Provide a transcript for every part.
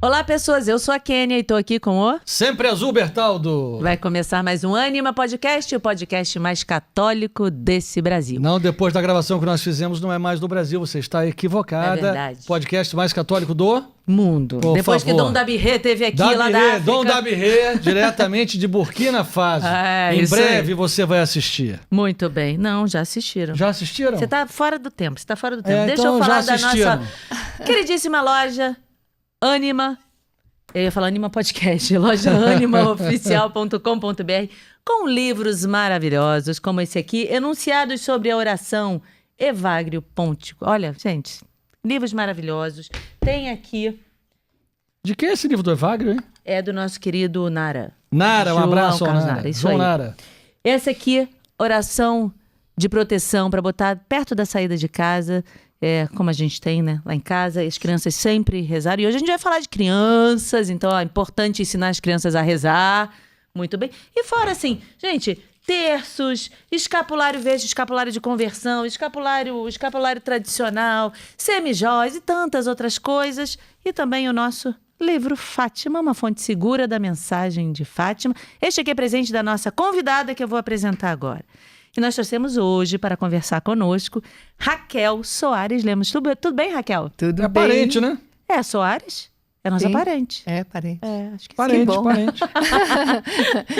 Olá, pessoas. Eu sou a Kênia e tô aqui com o... Sempre Azul, Bertaldo. Vai começar mais um Ânima Podcast, o podcast mais católico desse Brasil. Não, depois da gravação que nós fizemos, não é mais do Brasil. Você está equivocada. É verdade. Podcast mais católico do... mundo. Por Depois favor. que Dom Dabiré teve aqui lá da África. Dom Dabiré, diretamente de Burkina Faso. Em isso breve aí. você vai assistir. Muito bem. Não, já assistiram. Já assistiram? Você tá fora do tempo. Você tá fora do tempo. Deixa então eu falar já da assistiram. nossa queridíssima loja Ânima. Eu ia falar Ânima Podcast. Loja animaoficial.com.br, com livros maravilhosos como esse aqui, enunciados sobre a oração Evagrio Pontico. Olha, gente, livros maravilhosos. Tem aqui... De quem é esse livro do Evagrio, hein? É do nosso querido Nara. Nara, um João abraço ao Carlos Nara. Isso João aí. Nara. Essa aqui, oração de proteção para botar perto da saída de casa, como a gente tem, né, lá em casa, as crianças sempre rezaram. E hoje a gente vai falar de crianças, então é importante ensinar as crianças a rezar. Muito bem. E fora assim, gente, terços, escapulário verde, escapulário de conversão, escapulário tradicional, semijóias e tantas outras coisas. E também o nosso livro Fátima, uma fonte segura da mensagem de Fátima. Este aqui é presente da nossa convidada que eu vou apresentar agora. E nós trouxemos hoje para conversar conosco Raquel Soares Lemos. Tudo bem, Raquel? Tudo É bem. parente, né? É, Soares? É nossa Sim. parente. É, parente. Acho que Parente, sim. bom. parente.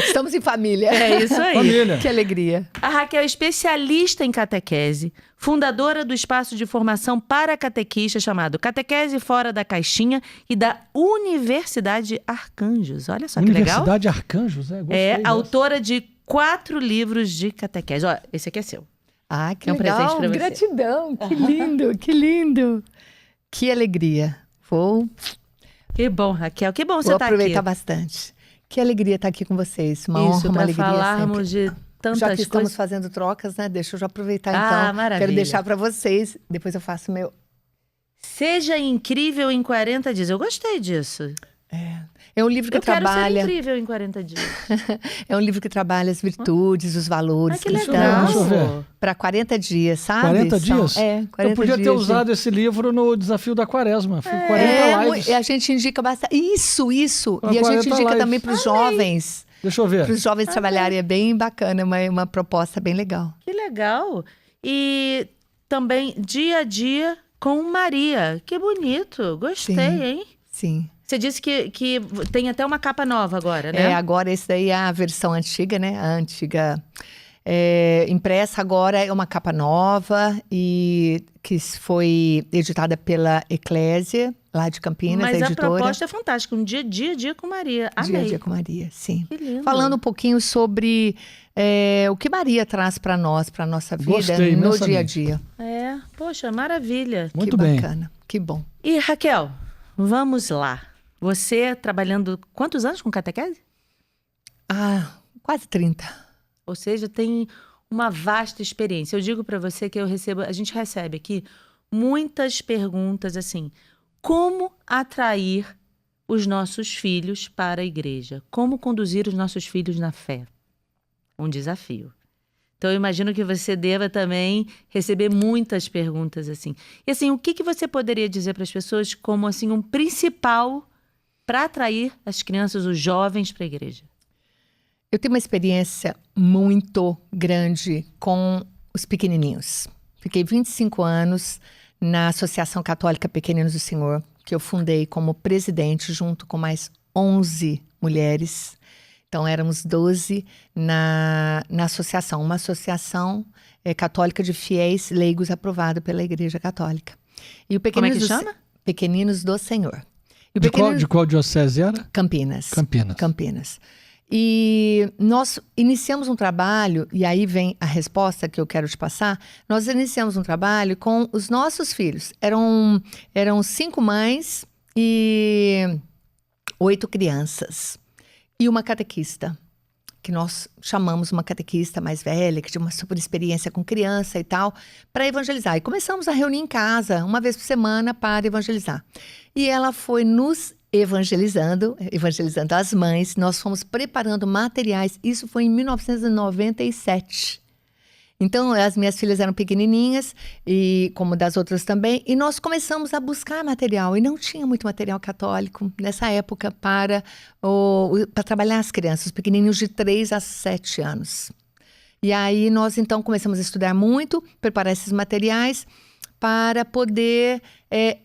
Estamos em família. É isso aí. Família. Que alegria. A Raquel é especialista em catequese, fundadora do espaço de formação para catequistas chamado Catequese Fora da Caixinha e da Universidade Arcanjos. Olha só que legal. Universidade Arcanjos, gostei É dessa. autora de 4 livros de catequese. Ó, esse aqui é seu. Ah, que É um legal. presente pra você. Gratidão. Que lindo, que lindo. Que alegria. Vou Que bom, Raquel. Que bom você estar aqui. aproveitar bastante. Que alegria estar aqui com vocês. Uma Isso, honra, uma para alegria falarmos sempre. de tantas Já que estamos coisas. fazendo trocas, né? Deixa eu já aproveitar Ah, então. maravilha. Quero deixar para vocês. Depois eu faço o meu. Seja incrível em 40 dias. Eu gostei disso. É um livro que Eu quero ser trabalha. incrível em 40 dias. É um livro que trabalha as virtudes, os valores Ah, que Deixa eu legal. ver, deixa eu ver. para 40 dias, sabe? 40 dias? 40 Eu podia ter dias. usado esse livro no desafio da Quaresma. Foi 40 lives. A gente indica bastante. Isso. Para E a 40 gente indica lives. também para os jovens. Deixa eu ver. Para os jovens trabalharem. É bem bacana, uma proposta bem legal. Que legal. E também dia a dia com Maria. Que bonito. Gostei, Sim. hein? Sim. Você disse que tem até uma capa nova agora, né? Agora esse daí é a versão antiga, né? A antiga impressa agora é uma capa nova e que foi editada pela Eclésia, lá de Campinas, Mas a a editora. proposta é fantástica. Um dia a dia com Maria. Dia a Amei. dia com Maria, sim. Que lindo. Falando um pouquinho sobre o que Maria traz para nós, para nossa vida, Gostei no imensamente. dia a dia. Poxa, maravilha. Muito que bem. bacana, que bom. E Raquel, vamos lá. Você trabalhando quantos anos com catequese? Quase 30. Ou seja, tem uma vasta experiência. Eu digo para você que a gente recebe aqui muitas perguntas assim: como atrair os nossos filhos para a igreja? Como conduzir os nossos filhos na fé? Um desafio. Então, eu imagino que você deva também receber muitas perguntas assim. E assim, o que você poderia dizer para as pessoas como assim um principal para atrair as crianças, os jovens para a igreja? Eu tenho uma experiência muito grande com os pequenininhos. Fiquei 25 anos na Associação Católica Pequeninos do Senhor, que eu fundei como presidente junto com mais 11 mulheres. Então, éramos 12 na associação. Uma associação católica de fiéis leigos aprovada pela Igreja Católica. E o Como é que chama? Pequeninos do Senhor. E o De qual diocese era? Campinas. Campinas. Campinas. E nós iniciamos um trabalho, e aí vem a resposta que eu quero te passar. Nós iniciamos um trabalho com os nossos filhos. Eram 5 mães e 8 crianças. E uma catequista, que nós chamamos uma catequista mais velha, que tinha uma super experiência com criança e tal, para evangelizar. E começamos a reunir em casa, uma vez por semana, para evangelizar. E ela foi nos evangelizando as mães. Nós fomos preparando materiais. Isso foi em 1997. Então, as minhas filhas eram pequenininhas, e como das outras também, e nós começamos a buscar material, e não tinha muito material católico nessa época para trabalhar as crianças, os pequenininhos de 3 a 7 anos. E aí nós, então, começamos a estudar muito, preparar esses materiais para poder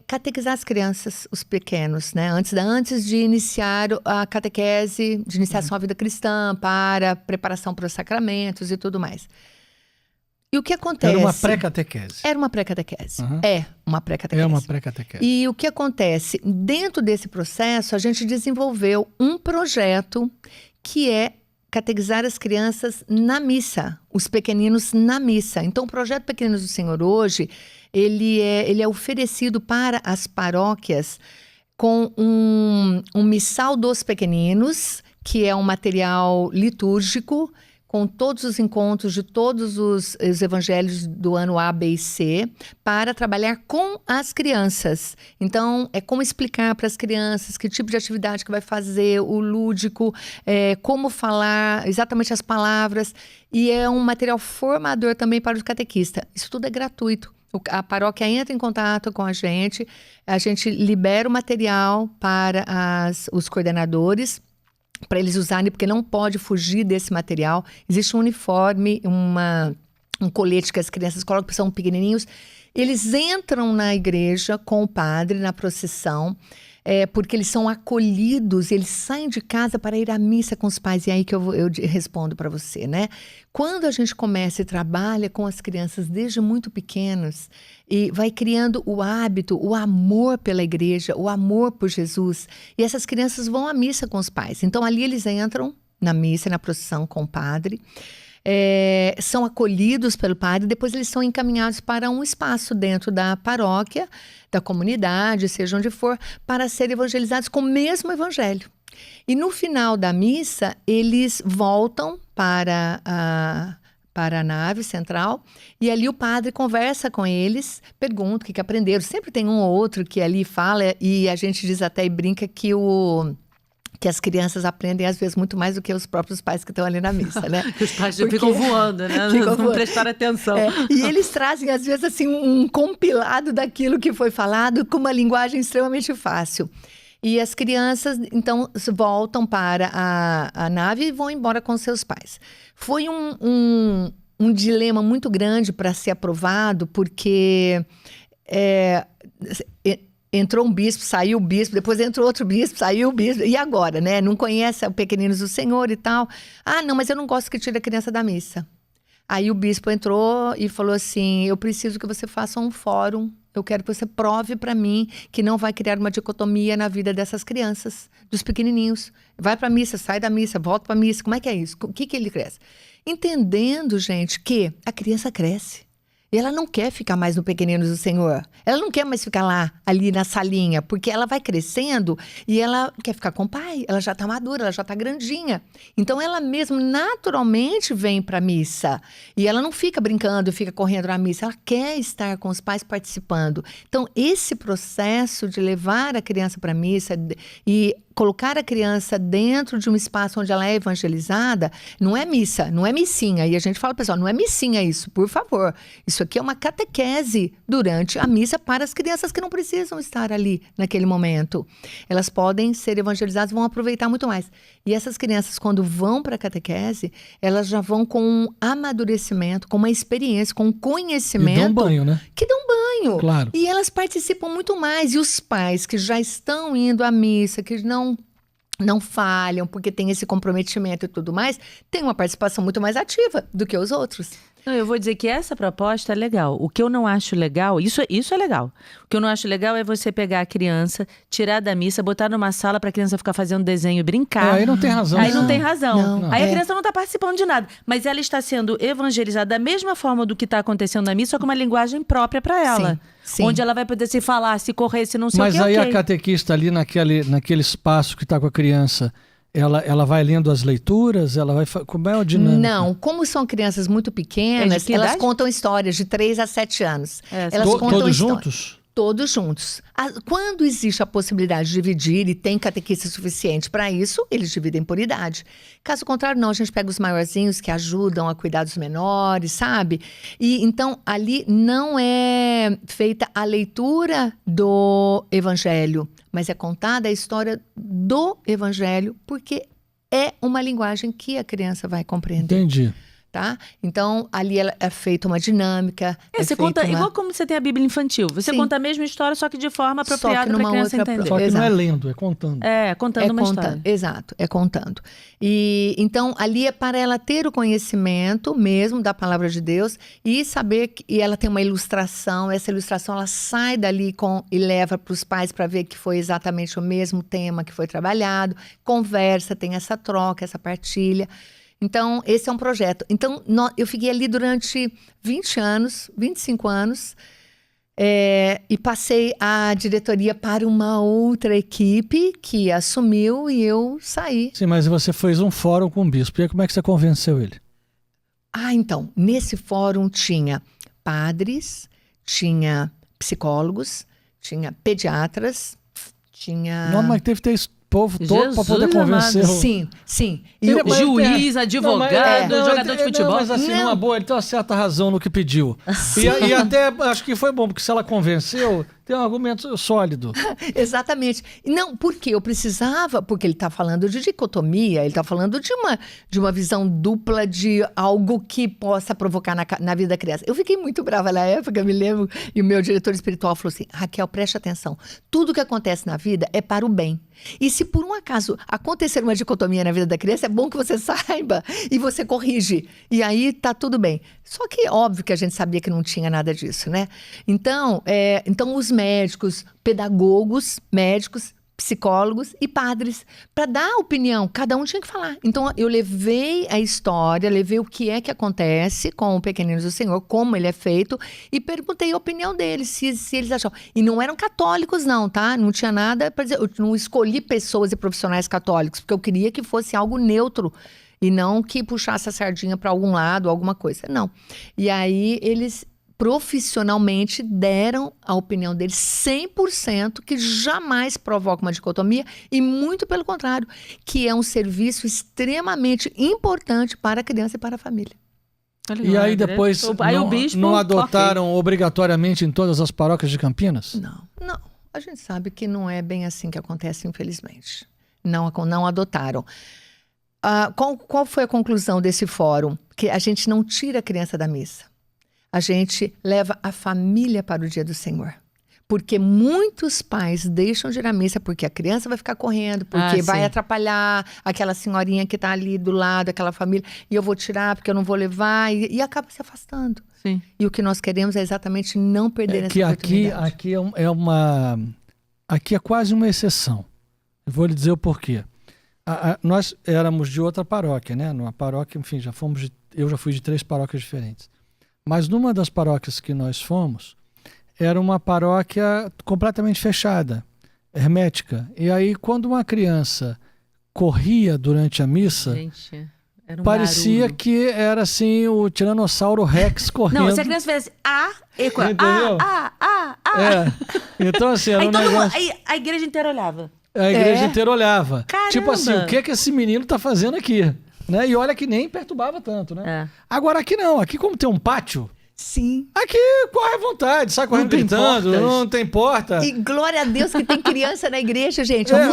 catequizar as crianças, os pequenos, né? Antes de iniciar a catequese, de iniciação à vida cristã, para preparação para os sacramentos e tudo mais. E o que acontece? Era uma pré-catequese. Era uma pré-catequese. Uhum. É uma pré-catequese. É uma pré-catequese. E o que acontece? Dentro desse processo, a gente desenvolveu um projeto que é catequizar as crianças na missa, os pequeninos na missa. Então, o projeto Pequeninos do Senhor hoje, ele é oferecido para as paróquias com um missal dos pequeninos, que é um material litúrgico, com todos os encontros de todos os evangelhos do ano A, B e C, para trabalhar com as crianças. Então, é como explicar para as crianças que tipo de atividade que vai fazer, o lúdico, como falar exatamente as palavras. E é um material formador também para o catequista. Isso tudo é gratuito. A paróquia entra em contato com a gente libera o material para os coordenadores, para eles usarem, porque não pode fugir desse material. Existe um uniforme, um colete que as crianças colocam, porque são pequenininhos. Eles entram na igreja com o padre, na procissão, porque eles são acolhidos, eles saem de casa para ir à missa com os pais. E aí que eu respondo para você, né? Quando a gente começa e trabalha com as crianças desde muito pequenos e vai criando o hábito, o amor pela igreja, o amor por Jesus, e essas crianças vão à missa com os pais. Então, ali eles entram na missa, na procissão com o padre, são acolhidos pelo padre, depois eles são encaminhados para um espaço dentro da paróquia, da comunidade, seja onde for, para serem evangelizados com o mesmo evangelho. E no final da missa, eles voltam para a nave central, e ali o padre conversa com eles, pergunta o que aprenderam. Sempre tem um ou outro que ali fala, e a gente diz até e brinca que as crianças aprendem, às vezes, muito mais do que os próprios pais que estão ali na missa, né? Os pais ficam voando, né? Não prestaram atenção. E eles trazem, às vezes, assim, um compilado daquilo que foi falado com uma linguagem extremamente fácil. E as crianças, então, voltam para a nave e vão embora com seus pais. Foi um dilema muito grande para ser aprovado, porque entrou um bispo, saiu o bispo, depois entrou outro bispo, saiu o bispo. E agora, né? Não conhece o Pequeninos do Senhor e tal. Ah, não, mas eu não gosto que tire a criança da missa. Aí o bispo entrou e falou assim: eu preciso que você faça um fórum. Eu quero que você prove para mim que não vai criar uma dicotomia na vida dessas crianças, dos pequenininhos. Vai para a missa, sai da missa, volta para a missa. Como é que é isso? O que ele cresce? Entendendo, gente, que a criança cresce. E ela não quer ficar mais no Pequeninos do Senhor. Ela não quer mais ficar lá, ali na salinha, porque ela vai crescendo e ela quer ficar com o pai. Ela já está madura, ela já está grandinha. Então, ela mesmo naturalmente vem para a missa. E ela não fica brincando, fica correndo na missa. Ela quer estar com os pais participando. Então, esse processo de levar a criança para a missa e colocar a criança dentro de um espaço onde ela é evangelizada, não é missa, não é missinha. E a gente fala, pessoal, não é missinha isso, por favor. Isso aqui é uma catequese durante a missa para as crianças que não precisam estar ali naquele momento. Elas podem ser evangelizadas, vão aproveitar muito mais. E essas crianças, quando vão para a catequese, elas já vão com um amadurecimento, com uma experiência, com um conhecimento. E dão banho, né? Que dão banho. Claro. E elas participam muito mais. E os pais que já estão indo à missa, que não falham, porque tem esse comprometimento e tudo mais, têm uma participação muito mais ativa do que os outros. Não, eu vou dizer que essa proposta é legal. O que eu não acho legal, isso é legal. O que eu não acho legal é você pegar a criança, tirar da missa, botar numa sala para a criança ficar fazendo desenho e brincar. Aí não tem razão. Aí não tem razão. Não. Aí a criança não está participando de nada. Mas ela está sendo evangelizada da mesma forma do que está acontecendo na missa, só com uma linguagem própria para ela. Sim. Onde ela vai poder se falar, se correr, se não sei Mas o que. aí okay. A catequista ali naquele espaço que está com a criança, ela vai lendo as leituras? Como é a dinâmica? Não, como são crianças muito pequenas, elas contam histórias de 3 a 7 anos. Elas contam todos histórias. juntos? Todos juntos. Quando existe a possibilidade de dividir e tem catequista suficiente para isso, eles dividem por idade. Caso contrário, não, a gente pega os maiorzinhos que ajudam a cuidar dos menores, sabe? E então ali não é feita a leitura do evangelho, mas é contada a história do evangelho, porque é uma linguagem que a criança vai compreender. Entendi. Tá? Então, ali é feita uma dinâmica. Você conta, igual como você tem a Bíblia infantil. Você conta a mesma história, só que de forma apropriada para a criança entender. Só que não é lendo, é contando. Contando uma história. Exato, é contando. E então, ali é para ela ter o conhecimento mesmo da palavra de Deus e saber e ela tem uma ilustração. Essa ilustração, ela sai dali e leva para os pais para ver que foi exatamente o mesmo tema que foi trabalhado. Conversa, tem essa troca, essa partilha. Então, esse é um projeto. Então, eu fiquei ali durante 20 anos, 25 anos, e passei a diretoria para uma outra equipe que assumiu e eu saí. Sim, mas você fez um fórum com o bispo. E aí, como é que você convenceu ele? Então, nesse fórum tinha padres, tinha psicólogos, tinha pediatras, tinha... Não, mas teve que ter povo todo para poder convencer. Sim. E juiz, advogado, jogador de futebol. Mas assim, numa boa, ele tem uma certa razão no que pediu. E até acho que foi bom, porque se ela convenceu, tem um argumento sólido. Exatamente. Não, porque eu precisava, porque ele está falando de dicotomia, ele está falando de uma visão dupla de algo que possa provocar na vida da criança. Eu fiquei muito brava na época, me lembro, e o meu diretor espiritual falou assim, Raquel, preste atenção, tudo que acontece na vida é para o bem. E se por um acaso acontecer uma dicotomia na vida da criança, é bom que você saiba e você corrige. E aí tá tudo bem. Só que óbvio que a gente sabia que não tinha nada disso, né? Então os médicos, pedagogos, médicos, psicólogos e padres, para dar opinião, cada um tinha que falar. Então eu levei a história, levei o que é que acontece com o Pequeninos do Senhor, como ele é feito, e perguntei a opinião deles, se eles achavam. E não eram católicos não, tá? Não tinha nada para dizer, eu não escolhi pessoas e profissionais católicos, porque eu queria que fosse algo neutro, e não que puxasse a sardinha para algum lado, alguma coisa, não. E aí eles profissionalmente deram a opinião deles 100%, que jamais provoca uma dicotomia e muito pelo contrário, que é um serviço extremamente importante para a criança e para a família. E aí depois não adotaram obrigatoriamente em todas as paróquias de Campinas? Não. A gente sabe que não é bem assim que acontece, infelizmente. Não adotaram. Qual foi a conclusão desse fórum? Que a gente não tira a criança da missa. A gente leva a família para o dia do Senhor. Porque muitos pais deixam de ir à missa porque a criança vai ficar correndo, porque vai atrapalhar aquela senhorinha que está ali do lado, aquela família, e eu vou tirar porque eu não vou levar, e acaba se afastando. Sim. E o que nós queremos é exatamente não perder essa oportunidade. Aqui é quase uma exceção. Eu vou lhe dizer o porquê. Nós éramos de outra paróquia, né? Numa paróquia, enfim, eu já fui de 3 paróquias diferentes. Mas numa das paróquias que nós fomos, era uma paróquia completamente fechada, hermética. E aí, quando uma criança corria durante a missa, era um parecia barulho. Que era assim o Tiranossauro Rex correndo. Não, se a criança fizesse entendeu? Então, assim, era aí a igreja inteira olhava. A igreja inteira olhava. Caramba. Tipo assim, o que esse menino tá fazendo aqui? Né? E olha que nem perturbava tanto, né? Agora aqui não, aqui como tem um pátio, sim, aqui corre à vontade, sai correndo gritando, não tem porta. E glória a Deus que tem criança na igreja, gente. É o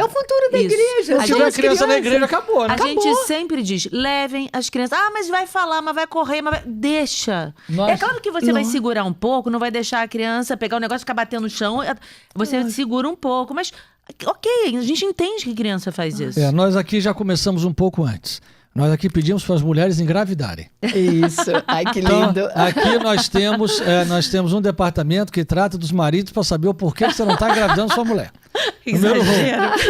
futuro da igreja. Se tiver criança na igreja, acabou, né? A gente sempre diz, levem as crianças. Mas vai falar, mas vai correr, deixa. Nossa. É claro que você vai segurar um pouco, não vai deixar a criança pegar o negócio e ficar batendo no chão. Você segura um pouco, mas... Ok, a gente entende que criança faz isso. Nós aqui já começamos um pouco antes. Nós aqui pedimos para as mulheres engravidarem. Isso, ai que lindo. Então, aqui nós temos um departamento que trata dos maridos para saber o porquê que você não está engravidando sua mulher. Número 1,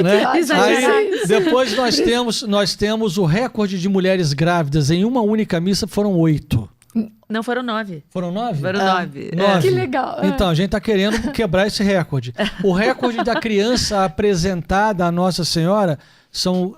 né? Aí, depois nós temos o recorde de mulheres grávidas em uma única missa, foram 8. Não, foram 9. Foram 9? Foram 9. Que legal. Então, a gente está querendo quebrar esse recorde. O recorde da criança apresentada à Nossa Senhora são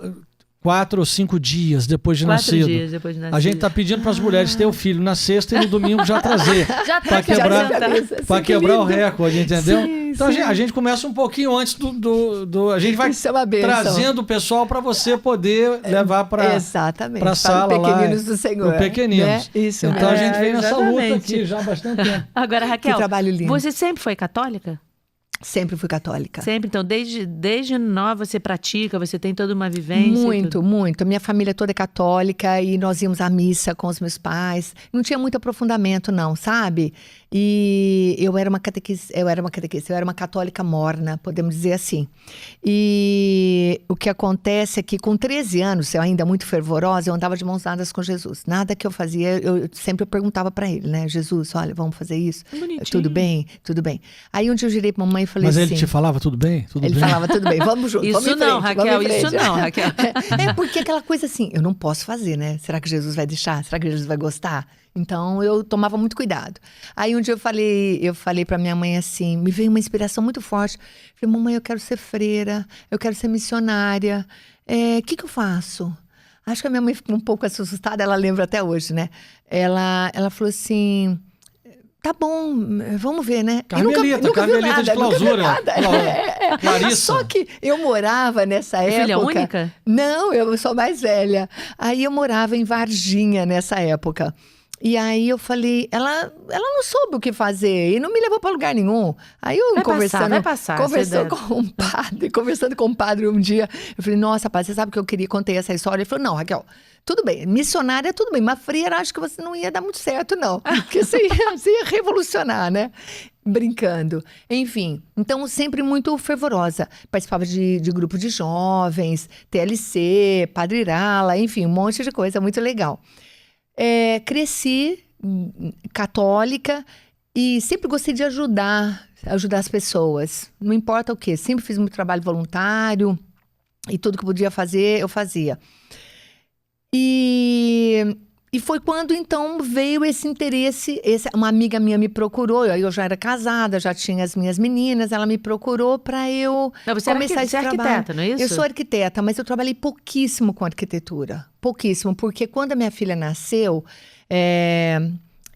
4 ou 5 dias depois de 4 nascido. dias depois de nascido. A gente está pedindo para as mulheres ter o filho na sexta e no domingo já trazer. Já Para tá quebrar, Sim, quebrar o recorde, entendeu? Sim, Então sim. a gente começa um pouquinho antes do a gente vai Isso é uma bênção. trazendo o pessoal para você poder levar para Exatamente. para a sala lá. Pequeninos do Senhor. Pro Pequeninos. Né? Isso Então a mesmo. gente vem nessa luta exatamente. aqui já há bastante tempo. Agora, Raquel, Que trabalho lindo. você sempre foi católica? Sempre fui católica. Sempre? Então, desde nova você pratica, você tem toda uma vivência? e Muito, tudo. muito. Minha família toda é católica e nós íamos à missa com os meus pais. Não tinha muito aprofundamento, não, sabe? E eu era uma catequista, eu era uma católica morna, podemos dizer assim. E o que acontece é que com 13 anos, eu ainda muito fervorosa, eu andava de mãos dadas com Jesus. Nada que eu fazia, eu sempre perguntava para ele, né? Jesus, olha, vamos fazer isso? Bonitinho. Tudo bem? Tudo bem. Aí um dia eu girei pra mamãe e falei Mas assim... ele te falava tudo bem? Tudo Ele bem? falava, tudo bem, vamos junto, vamos Isso em não, frente, Raquel, vamos em isso frente. não, Raquel. É porque aquela coisa assim, eu não posso fazer, né? Será que Jesus vai deixar? Será que Jesus vai gostar? Então eu tomava muito cuidado. Aí um dia eu falei para minha mãe assim, me veio uma inspiração muito forte. Falei, mamãe, eu quero ser freira, eu quero ser missionária. O que eu faço? Acho que a minha mãe ficou um pouco assustada, ela lembra até hoje, né? Ela falou assim, tá bom, vamos ver, né? E nunca viu Carmelita nada, de clausura. nunca viu nada. Clarissa. Só que eu morava nessa época... Filha única? Não, eu sou mais velha. Aí eu morava em Varginha nessa época. E aí eu falei, ela não soube o que fazer e não me levou para lugar nenhum. Aí eu Vai passar, conversando com um padre um dia, eu falei, nossa, padre, você sabe que eu contei essa história? Ele falou, não, Raquel, tudo bem, missionária tudo bem, mas freira acho que você não ia dar muito certo não, porque você ia revolucionar, né? Brincando. Enfim, então sempre muito fervorosa. Participava de grupo de jovens, TLC, Padre Irala, enfim, um monte de coisa muito legal. Cresci católica e sempre gostei de ajudar as pessoas. Não importa o quê, sempre fiz muito trabalho voluntário e tudo que podia fazer, eu fazia. E foi quando, então, veio esse interesse. Uma amiga minha me procurou, eu já era casada, já tinha as minhas meninas, ela me procurou para eu Você começar esse é trabalho. arquiteta, não é isso? Eu sou arquiteta, mas eu trabalhei pouquíssimo com arquitetura. Pouquíssimo, porque quando a minha filha nasceu,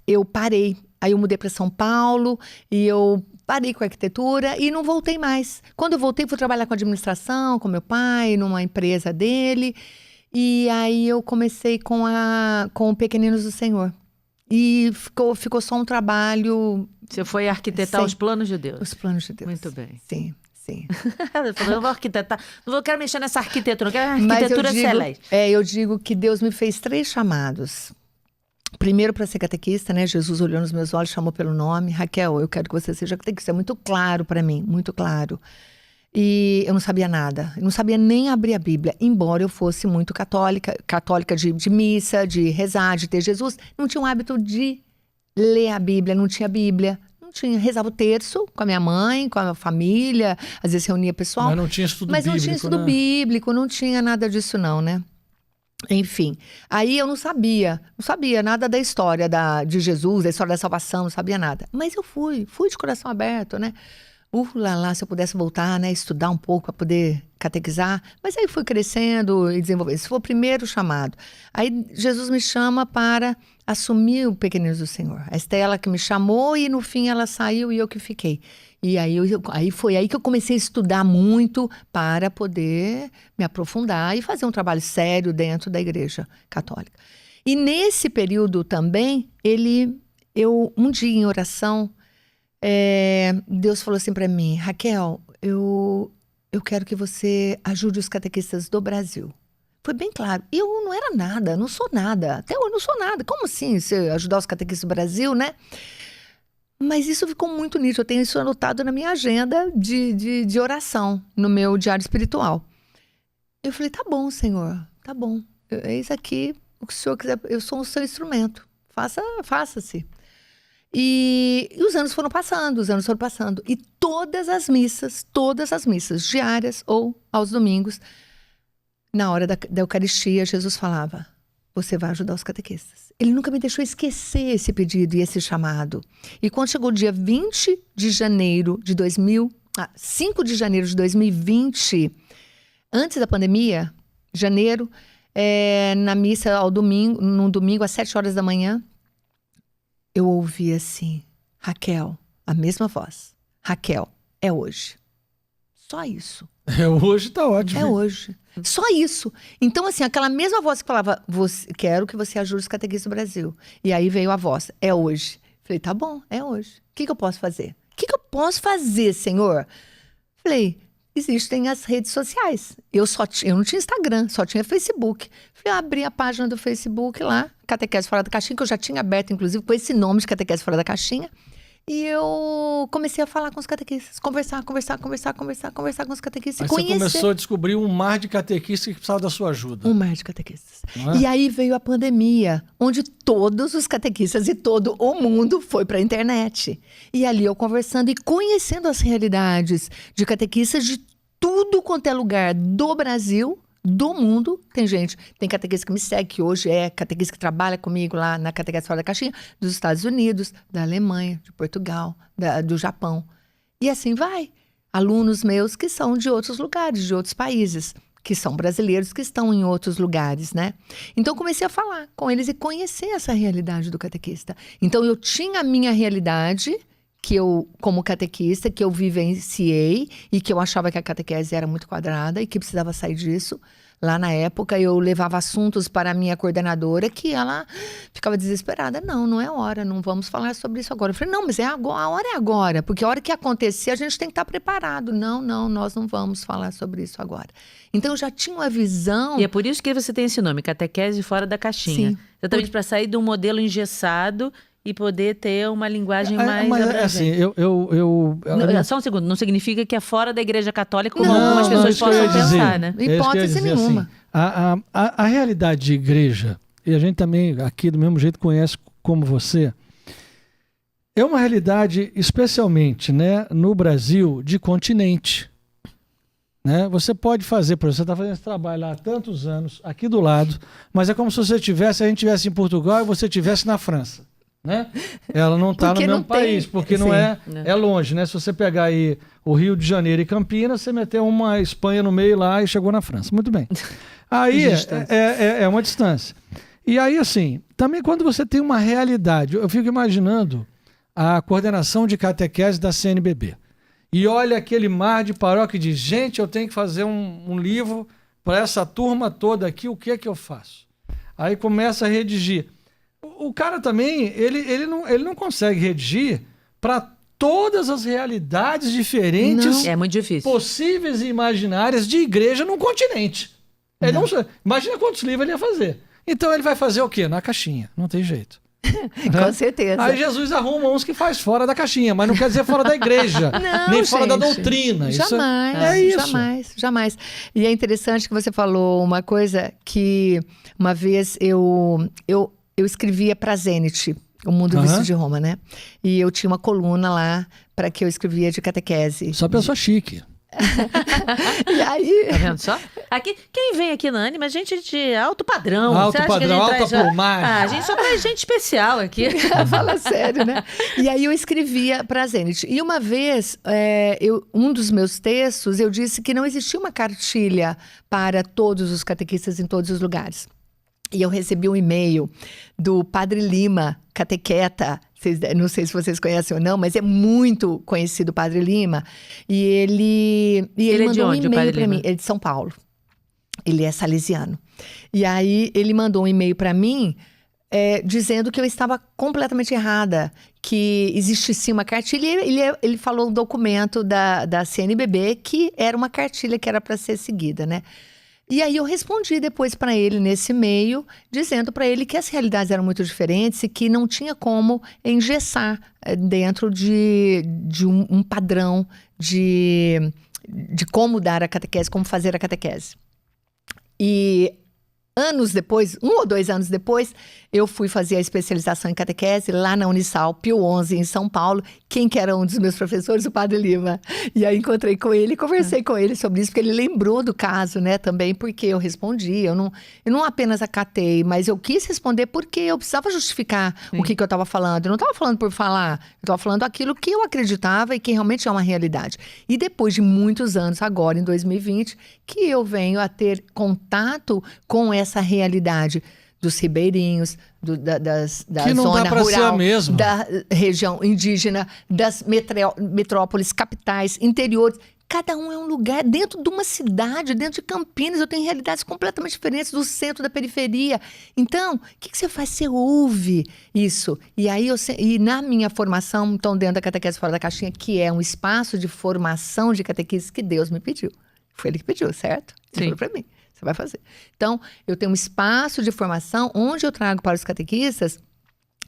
eu parei. Aí eu mudei para São Paulo e eu parei com a arquitetura e não voltei mais. Quando eu voltei, fui trabalhar com administração, com meu pai, numa empresa dele. E aí eu comecei com o Pequeninos do Senhor. E ficou só um trabalho... Você foi arquitetar Sim. os planos de Deus. Os planos de Deus. Muito bem. Sim, sim. Eu falei, não vou arquitetar, quero mexer nessa arquitetura, não quero Mas arquitetura celeste. eu digo que Deus me fez 3 chamados. Primeiro para ser catequista, né? Jesus olhou nos meus olhos, chamou pelo nome. Raquel, eu quero que você seja catequista. É muito claro para mim, muito claro. E eu não sabia nada, eu não sabia nem abrir a Bíblia, embora eu fosse muito católica de missa, de rezar, de ter Jesus. Não tinha o hábito de ler a Bíblia, não tinha Bíblia. Não tinha, rezava o terço com a minha mãe, com a família, às vezes reunia pessoal. Mas não tinha estudo bíblico, Mas não tinha estudo né? bíblico, não tinha nada disso não, né? Enfim, aí eu não sabia nada da história de Jesus, da história da salvação, não sabia nada. Mas eu fui de coração aberto, né? Lá, se eu pudesse voltar, né, estudar um pouco para poder catequizar. Mas aí fui crescendo e desenvolvendo. Esse foi o primeiro chamado. Aí Jesus me chama para assumir o Pequeninos do Senhor. A Estela que me chamou e no fim ela saiu e eu que fiquei. E aí foi aí que eu comecei a estudar muito para poder me aprofundar e fazer um trabalho sério dentro da Igreja Católica. E nesse período também, um dia em oração, Deus falou assim para mim, Raquel, eu quero que você ajude os catequistas do Brasil. Foi bem claro. Eu não era nada, não sou nada. Até hoje não sou nada. Como assim, você ajudar os catequistas do Brasil, né? Mas isso ficou muito nítido. Eu tenho isso anotado na minha agenda de oração, no meu diário espiritual. Eu falei, tá bom, Senhor, tá bom. Eis aqui o que o Senhor quiser. Eu sou o seu instrumento. Faça-se. E os anos foram passando. E todas as missas, diárias ou aos domingos, na hora da Eucaristia, Jesus falava, você vai ajudar os catequistas. Ele nunca me deixou esquecer esse pedido e esse chamado. E quando chegou o dia 5 de janeiro de 2020, antes da pandemia, janeiro, na missa num domingo, às 7 horas da manhã, eu ouvi assim, Raquel, a mesma voz. Raquel, é hoje. Só isso. Hoje tá ótimo. É hoje. Só isso. Então, assim, aquela mesma voz que falava, quero que você ajude os catequistas do Brasil. E aí veio a voz, é hoje. Falei, tá bom, é hoje. O que eu posso fazer? O que eu posso fazer, Senhor? Falei, existem as redes sociais. Eu não tinha Instagram, só tinha Facebook. Falei, abri a página do Facebook lá, Catequese Fora da Caixinha, que eu já tinha aberto, inclusive, com esse nome de Catequese Fora da Caixinha. E eu comecei a falar com os catequistas, conversar com os catequistas. Aí e conhecer. você começou a descobrir um mar de catequistas que precisavam da sua ajuda. Um mar de catequistas. Não é? E aí veio a pandemia, onde todos os catequistas e todo o mundo foi para a internet. E ali eu conversando e conhecendo as realidades de catequistas de tudo quanto é lugar do Brasil, do mundo. Tem catequista que me segue, que hoje é catequista que trabalha comigo lá na Catequese Fora da Caixinha, dos Estados Unidos, da Alemanha, de Portugal, do Japão. E assim vai. Alunos meus que são de outros lugares, de outros países, que são brasileiros que estão em outros lugares, né? Então, comecei a falar com eles e conhecer essa realidade do catequista. Então, eu tinha a minha realidade, que eu, como catequista, que eu vivenciei e que eu achava que a catequese era muito quadrada e que precisava sair disso. Lá na época, eu levava assuntos para a minha coordenadora, que ela ficava desesperada. Não é hora, não vamos falar sobre isso agora. Eu falei, não, mas a hora é agora, porque a hora que acontecer, a gente tem que estar preparado. Não, nós não vamos falar sobre isso agora. Então, eu já tinha uma visão... E é por isso que você tem esse nome, Catequese Fora da Caixinha. Sim. Exatamente para sair de um modelo engessado e poder ter uma linguagem mais mas abrangente. assim, Só um segundo, não significa que é fora da Igreja Católica, como Não, algumas pessoas isso que eu ia possam dizer. pensar, né? É isso que eu ia Hipótese dizer, nenhuma. Assim, a realidade de igreja, e a gente também aqui do mesmo jeito conhece como você, é uma realidade especialmente, né, no Brasil, de continente. Né? Você pode fazer, por exemplo, você está fazendo esse trabalho lá há tantos anos, aqui do lado, mas é como se a gente estivesse em Portugal e você estivesse na França. Né? Ela não está no mesmo país, porque não é longe, né? Se você pegar aí o Rio de Janeiro e Campinas, você meteu uma Espanha no meio lá e chegou na França. Muito bem. Aí é uma distância. E aí, assim, também quando você tem uma realidade, eu fico imaginando a coordenação de catequese da CNBB. E olha aquele mar de paróquia e diz, gente, eu tenho que fazer um livro para essa turma toda aqui, o que é que eu faço? Aí começa a redigir. O cara também, ele não consegue redigir para todas as realidades diferentes, É muito difícil. possíveis e imaginárias de igreja num continente. Ele não. Imagina quantos livros ele ia fazer. Então ele vai fazer o quê? Na caixinha, não tem jeito. Com certeza. Aí Jesus arruma uns que faz fora da caixinha, mas não quer dizer fora da igreja, Não, nem fora da gente. doutrina. Jamais. E é interessante que você falou uma coisa que uma vez eu escrevia para a Zenit, o Mundo Visto de Roma, né? E eu tinha uma coluna lá para que eu escrevia de catequese. Só pessoa chique. E aí... Tá vendo só? Aqui, quem vem aqui na Anima, gente de alto padrão. Alto Você acha que a padrão, gente alta traz plumagem. a gente só traz gente especial aqui. Fala sério, né? E aí eu escrevia para a Zenit. E uma vez, um dos meus textos, eu disse que não existia uma cartilha para todos os catequistas em todos os lugares. E eu recebi um e-mail do Padre Lima, catequeta. Não sei se vocês conhecem ou não, mas é muito conhecido o Padre Lima. E ele Ele é de mandou onde, um o Padre e-mail para Lima? mim. Ele é de São Paulo. Ele é salesiano. E aí ele mandou um e-mail para mim dizendo que eu estava completamente errada, que existe sim uma cartilha. Ele falou um documento da CNBB que era uma cartilha que era para ser seguida, né? E aí eu respondi depois para ele nesse e-mail, dizendo para ele que as realidades eram muito diferentes e que não tinha como engessar dentro de um padrão de como dar a catequese, como fazer a catequese. E anos depois, 1 ou 2 anos depois, eu fui fazer a especialização em catequese lá na Unisal, Pio XI, em São Paulo. Quem que era um dos meus professores? O Padre Lima. E aí encontrei com ele e conversei com ele sobre isso, porque ele lembrou do caso, né, também, porque eu respondi. Eu não apenas acatei, mas eu quis responder porque eu precisava justificar o que eu estava falando. Eu não estava falando por falar, eu estava falando aquilo que eu acreditava e que realmente é uma realidade. E depois de muitos anos, agora em 2020, que eu venho a ter contato com essa realidade dos ribeirinhos, da que não zona dá pra ser a rural, mesma. da região indígena, das metrópoles, capitais, interiores. Cada um é um lugar dentro de uma cidade, dentro de Campinas. Eu tenho realidades completamente diferentes do centro, da periferia. Então, o que você faz? Você ouve isso. E aí, e na minha formação, então, dentro da Catequese Fora da Caixinha, que é um espaço de formação de catequistas que Deus me pediu. Foi ele que pediu, certo? Ele falou para mim. Você vai fazer. Então, eu tenho um espaço de formação onde eu trago para os catequistas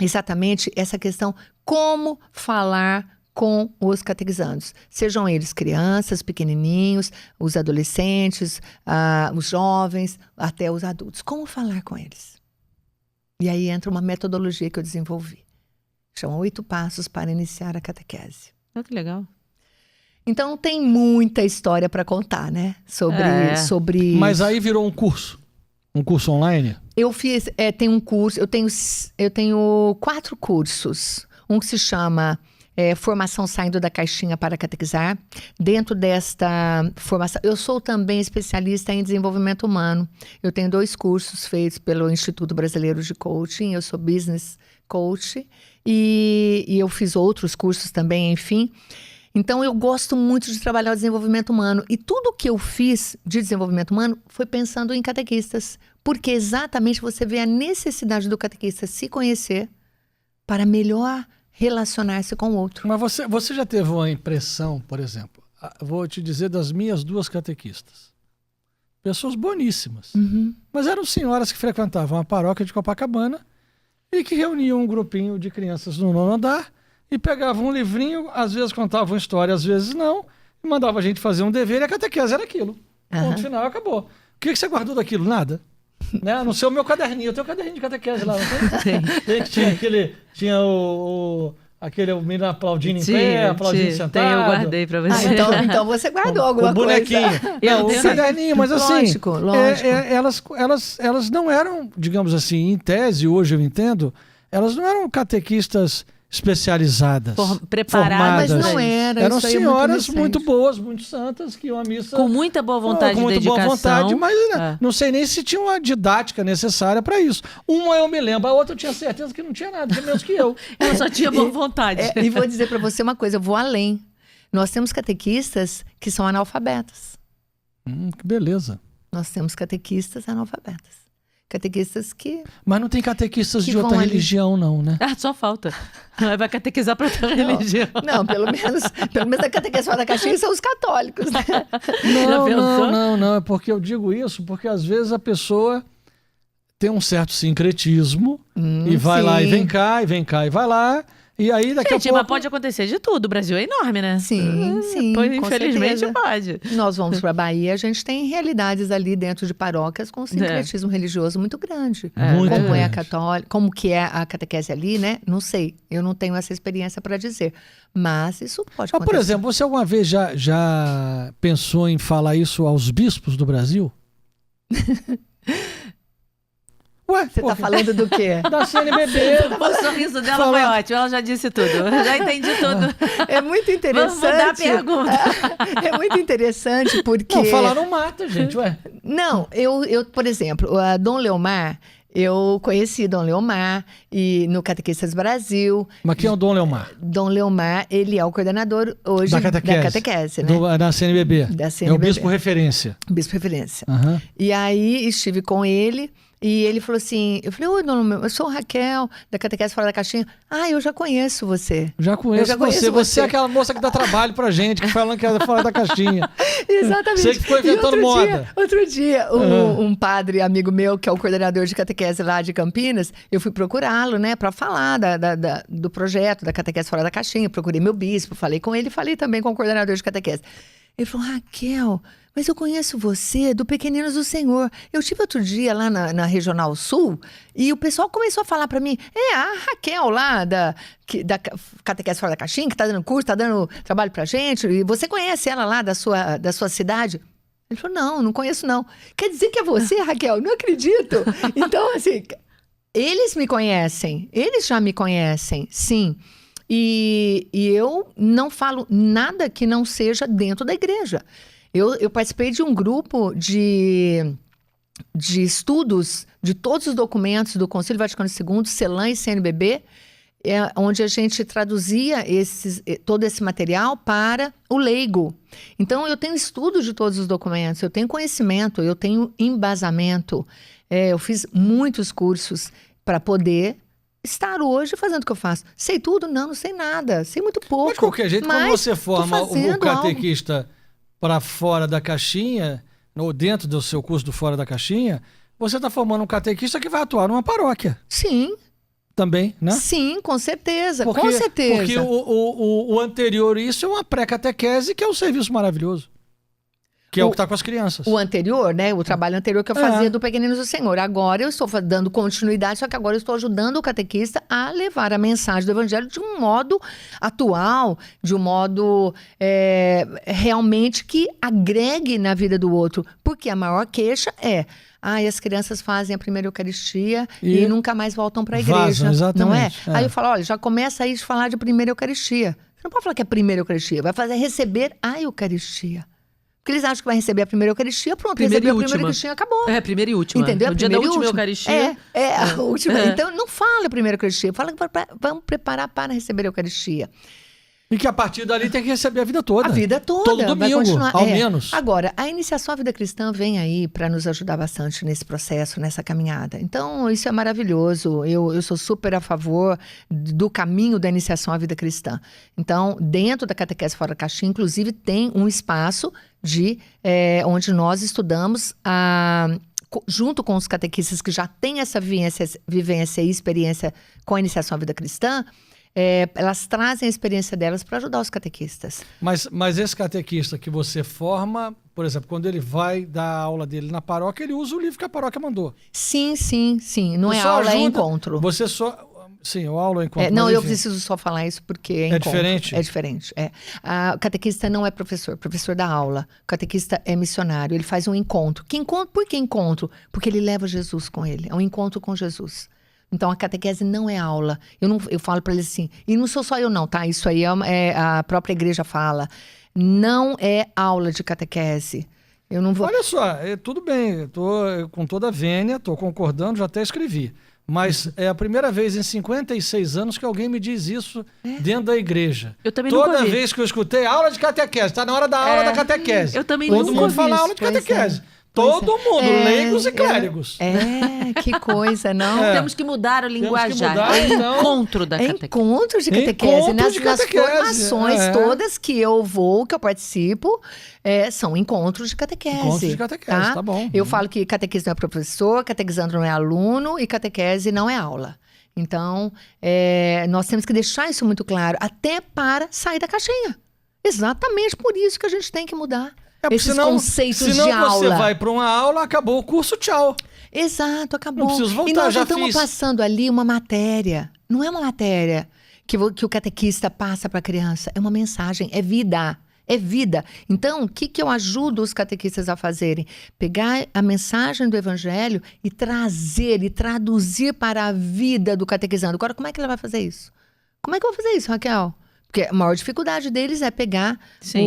exatamente essa questão, como falar com os catequizandos. Sejam eles crianças, pequenininhos, os adolescentes, os jovens, até os adultos. Como falar com eles? E aí entra uma metodologia que eu desenvolvi. Chama 8 passos para iniciar a catequese. Oh, que legal. Então, tem muita história para contar, né? Sobre... Mas aí virou um curso online? Eu fiz, tem um curso, eu tenho 4 cursos. Um que se chama Formação Saindo da Caixinha para Catequizar. Dentro desta formação, eu sou também especialista em desenvolvimento humano. Eu tenho 2 cursos feitos pelo Instituto Brasileiro de Coaching. Eu sou business coach e eu fiz outros cursos também, enfim. Então, eu gosto muito de trabalhar o desenvolvimento humano. E tudo que eu fiz de desenvolvimento humano foi pensando em catequistas. Porque exatamente você vê a necessidade do catequista se conhecer para melhor relacionar-se com o outro. Mas você já teve uma impressão, por exemplo, vou te dizer das minhas 2 catequistas. Pessoas boníssimas. Mas eram senhoras que frequentavam a paróquia de Copacabana e que reuniam um grupinho de crianças no 9º andar e pegavam um livrinho, às vezes contavam história, às vezes não, e mandava a gente fazer um dever e a catequese era aquilo. Ponto final, acabou. O que você guardou daquilo? Nada. Né? Não sei o meu caderninho. Eu tenho um caderninho de catequese lá, não tem? Tinha aquele menino aplaudindo em pé, aplaudindo sentado. Eu guardei pra você. Então você guardou alguma o bonequinho. coisa. O caderninho, mas assim... Lógico. Elas não eram, digamos assim, em tese, hoje eu entendo, elas não eram catequistas especializadas, preparadas, mas não era. Eram isso senhoras muito boas, muito santas, que iam à missa com muita boa vontade, com muita dedicação. boa vontade, mas não sei nem se tinha uma didática necessária para isso. Uma eu me lembro, a outra eu tinha certeza que não tinha nada, tinha menos que eu. Ela só tinha boa vontade. E vou dizer para você uma coisa, eu vou além. Nós temos catequistas que são analfabetas. Que beleza. Nós temos catequistas analfabetas. Catequistas que... Mas não tem catequistas de outra religião, não, né? Só falta. Vai catequizar para outra religião. Não, pelo menos a catequese fora da caixinha são os católicos, né? Não. É porque eu digo isso, porque às vezes a pessoa tem um certo sincretismo e vai lá e vem cá, e vai lá. E aí daqui a pouco... Mas pode acontecer de tudo. O Brasil é enorme, né? Sim. Infelizmente certeza. Pode. Nós vamos para a Bahia, a gente tem realidades ali dentro de paróquias com sincretismo religioso muito grande. Como é a católica, como que é a catequese ali, né? Não sei. Eu não tenho essa experiência para dizer. Mas isso pode acontecer. Por exemplo, você alguma vez já pensou em falar isso aos bispos do Brasil? Ué, você tá falando do quê? Da CNBB. O sorriso dela foi ótimo, ela já disse tudo. Já entendi tudo. É muito interessante. Vamos mudar a pergunta. É muito interessante porque... Não, falar não mata, gente, ué. Não, eu por exemplo, a Dom Leomar, eu conheci Dom Leomar e no Catequistas Brasil. Mas quem é o Dom Leomar? Dom Leomar, ele é o coordenador hoje da catequese, né? Da CNBB. Da CNBB. É o bispo referência. Bispo referência. E aí estive com ele... E ele falou assim, eu falei, oi, Dom, eu sou Raquel, da Catequese Fora da Caixinha. Eu já conheço você. Já conheço você. Você é aquela moça que dá trabalho pra gente, que falando que é fora da caixinha. Exatamente. Você que ficou inventando moda. Outro dia, um padre amigo meu, que é o coordenador de catequese lá de Campinas, eu fui procurá-lo, né, pra falar do projeto da Catequese Fora da Caixinha. Procurei meu bispo, falei com ele, falei também com o coordenador de catequese. Ele falou, Raquel, mas eu conheço você do Pequeninos do Senhor. Eu tive outro dia lá na Regional Sul e o pessoal começou a falar para mim, a Raquel lá da Catequese Fora da Caixinha, que tá dando curso, tá dando trabalho pra gente, e você conhece ela lá da sua cidade? Ele falou, não conheço não. Quer dizer que é você, Raquel? Não acredito. Então, assim, eles me conhecem, eles já me conhecem, sim. E eu não falo nada que não seja dentro da igreja. Eu participei de um grupo de estudos de todos os documentos do Concílio Vaticano II, CELAM e CNBB, onde a gente traduzia todo esse material para o leigo. Então, eu tenho estudo de todos os documentos, eu tenho conhecimento, eu tenho embasamento. Eu fiz muitos cursos para poder estar hoje fazendo o que eu faço. Sei tudo? Não sei nada. Sei muito pouco. Mas de qualquer jeito, quando você forma o catequista algo para fora da caixinha, ou dentro do seu curso do Fora da Caixinha, você está formando um catequista que vai atuar numa paróquia. Sim. Também, né? Sim, com certeza, com certeza. Porque o anterior, isso é uma pré-catequese, que é um serviço maravilhoso. Que é o que está com as crianças. O anterior, né? O trabalho anterior que eu fazia do Pequeninos do Senhor. Agora eu estou dando continuidade, só que agora eu estou ajudando o catequista a levar a mensagem do Evangelho de um modo atual, de um modo realmente que agregue na vida do outro. Porque a maior queixa as crianças fazem a primeira Eucaristia e nunca mais voltam para a igreja. Exatamente. Não é? Aí eu falo, olha, já começa aí de falar de primeira Eucaristia. Você não pode falar que é a primeira Eucaristia, vai fazer receber a Eucaristia. Porque eles acham que vai receber a primeira Eucaristia, pronto, recebeu a primeira Eucaristia, acabou. Primeira e última. Entendeu? O dia da última Eucaristia. A última. Então, não fala a primeira Eucaristia, fala que vamos preparar para receber a Eucaristia. E que a partir dali tem que receber a vida toda. A vida toda. Todo domingo, ao menos. Agora, a iniciação à vida cristã vem aí para nos ajudar bastante nesse processo, nessa caminhada. Então, isso é maravilhoso. Eu sou super a favor do caminho da iniciação à vida cristã. Então, dentro da Catequese Fora da Caixinha, inclusive, tem um espaço onde nós estudamos junto com os catequistas que já têm essa vivência e experiência com a iniciação à vida cristã. Elas trazem a experiência delas para ajudar os catequistas. Mas esse catequista que você forma, por exemplo, quando ele vai dar a aula dele na paróquia, ele usa o livro que a paróquia mandou. Sim. Não é aula, é encontro. Você só... Sim, o aula é encontro. Não, eu preciso só falar isso porque é encontro. Diferente? É diferente. O catequista não é professor da aula. O catequista é missionário, ele faz um encontro. Por que encontro? Porque ele leva Jesus com ele. É um encontro com Jesus. Então, a catequese não é aula. Eu falo para eles assim, e não sou só eu não, tá? Isso aí a própria igreja fala. Não é aula de catequese. Eu não vou... Olha só, tudo bem, eu tô com toda a vênia, estou concordando, já até escrevi. Mas é a primeira vez em 56 anos que alguém me diz isso dentro da igreja. Eu também Toda nunca vi. vez que eu escutei aula de catequese, está na hora da aula da catequese. Eu também Todo nunca mundo vi fala isso. aula de catequese. Todo mundo, leigos e clérigos. Que coisa, não? Temos que mudar o linguajar. mudar, então. Encontro da catequese. Encontro de catequese. Encontro de catequese. Nas formações todas que eu vou, que eu participo, são encontros de catequese. Encontros de catequese, tá bom. Eu falo que catequista não é professor, catequizando não é aluno e catequese não é aula. Então, nós temos que deixar isso muito claro, até para sair da caixinha. Exatamente por isso que a gente tem que mudar. Esses conceitos de aula. Senão você vai para uma aula, acabou o curso, tchau. Exato, acabou. Não preciso voltar, e nós já estamos fiz. passando ali uma matéria. Não é uma matéria que o catequista passa para a criança. É uma mensagem, é vida. É vida. Então, o que eu ajudo os catequistas a fazerem? Pegar a mensagem do Evangelho e trazer e traduzir para a vida do catequizando. Agora, como é que ele vai fazer isso? Como é que eu vou fazer isso, Raquel? Porque a maior dificuldade deles é pegar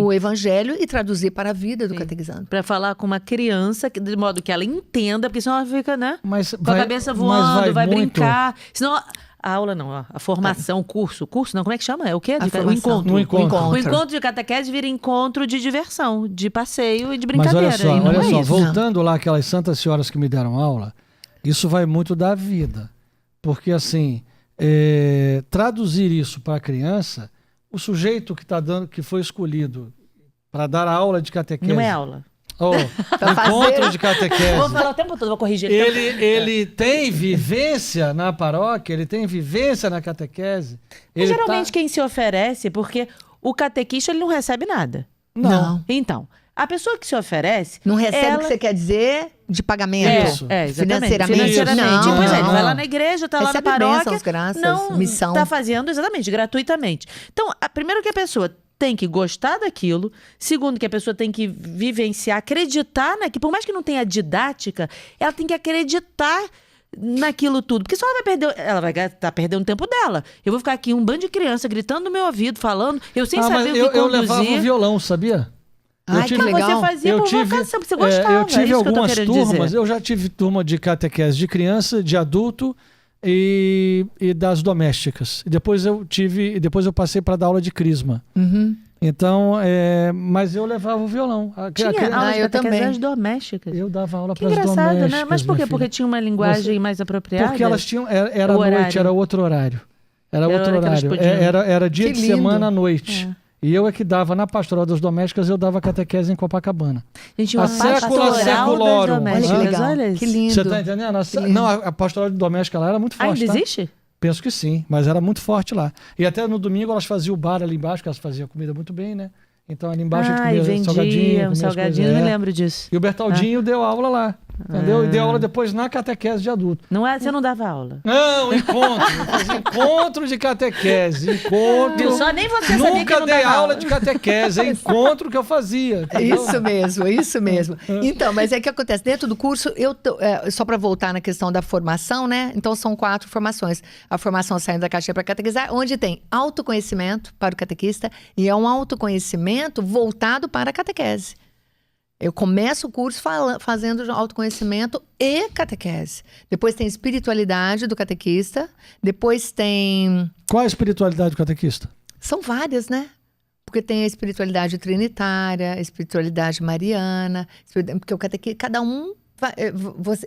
o Evangelho e traduzir para a vida do catequizando. Para falar com uma criança, de modo que ela entenda, porque senão ela fica, né? Com a cabeça mas voando, vai muito. brincar. Senão, a aula não, a formação, o curso não, como é que chama? É o quê? O encontro. O encontro de catequese vira encontro de diversão, de passeio e de brincadeira. Mas olha só, isso. voltando lá aquelas santas senhoras que me deram aula, isso vai muito da vida. Porque assim, traduzir isso para a criança, o sujeito que foi escolhido para dar aula de catequese... Não é aula. Encontro de catequese. Vou falar o tempo todo, vou corrigir. Ele tem vivência na paróquia, ele tem vivência na catequese. Geralmente quem se oferece, porque o catequista ele não recebe nada. Não. Então, A pessoa que se oferece... Não recebe o ela... que você quer dizer de pagamento. Isso. Exatamente. Financeiramente. Não, Pois é, ele não. vai lá na igreja, tá lá na Recebe paróquia. bênçãos, graças, não missão. tá fazendo, exatamente, gratuitamente. Então, primeiro que a pessoa tem que gostar daquilo. Segundo, que a pessoa tem que vivenciar, acreditar naquilo. Por mais que não tenha didática, ela tem que acreditar naquilo tudo. Porque senão ela vai estar perdendo o tempo dela. Eu vou ficar aqui, um bando de criança gritando no meu ouvido, falando, eu sem saber o que eu conduzir. levava o violão, sabia? Ai, que Mas legal. você fazia por vocação, porque você gostava. Eu tive é isso algumas que eu tô querendo turmas, dizer. eu já tive turma de catequese de criança, de adulto e das domésticas. E depois eu passei para dar aula de crisma. Uhum. Então, mas eu levava o violão. Tinha criança- aulas de eu também. catequese domésticas. Eu dava aula Que para as engraçado, domésticas. né? Mas por quê? minha Porque filha. tinha uma linguagem mais apropriada? Porque elas tinham. Era O à noite, horário. era outro horário. Era Era a outro hora que elas horário. podiam. Era dia Que de lindo. semana à noite. E eu é que dava, na pastoral das domésticas, eu dava catequese em Copacabana. A gente tinha uma A sécula pastoral das seculorum. Olha que domésticas. legal. Olha isso. Que lindo. Você tá entendendo? Não, a pastoral doméstica lá era muito forte. Ainda tá? existe? Penso que sim, mas era muito forte lá. E até no domingo elas faziam o bar ali embaixo, que elas faziam comida muito bem, né? Então ali embaixo a gente comia vendia salgadinho. comia um as salgadinho, eu coisas, me lembro disso. E o Bertaldinho deu aula lá, entendeu? E deu aula depois na catequese de adulto. Não é, você não dava aula. Não, encontro. Eu fazia encontro de catequese. Encontro. Viu só? Nem você sabia que Nunca não dei dava aula de catequese. É encontro que eu fazia. entendeu? Isso mesmo. Então, mas é que acontece, dentro do curso, só para voltar na questão da formação, né? Então, são 4 formações. A formação saindo da caixinha para catequizar, onde tem autoconhecimento para o catequista e é um autoconhecimento voltado para a catequese. Eu começo o curso fazendo autoconhecimento e catequese. Depois tem espiritualidade do catequista. Depois tem... Qual a espiritualidade do catequista? São várias, né? Porque tem a espiritualidade trinitária, a espiritualidade mariana, porque o catequista, cada um...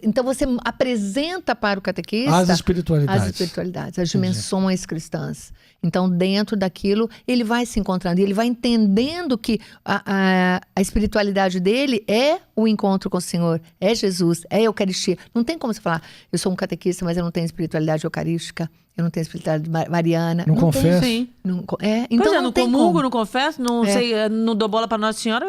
Então você apresenta para o catequista As espiritualidades. as dimensões cristãs. Então, dentro daquilo, ele vai se encontrando e ele vai entendendo que a espiritualidade dele é o encontro com o Senhor, é Jesus, é a Eucaristia. Não tem como você falar, eu sou um catequista, mas eu não tenho espiritualidade eucarística, eu não tenho espiritualidade mariana. Não confesso. Sim. Então Pois é, não tem comungo, como. não confesso, não sei, não dou bola pra Nossa Senhora.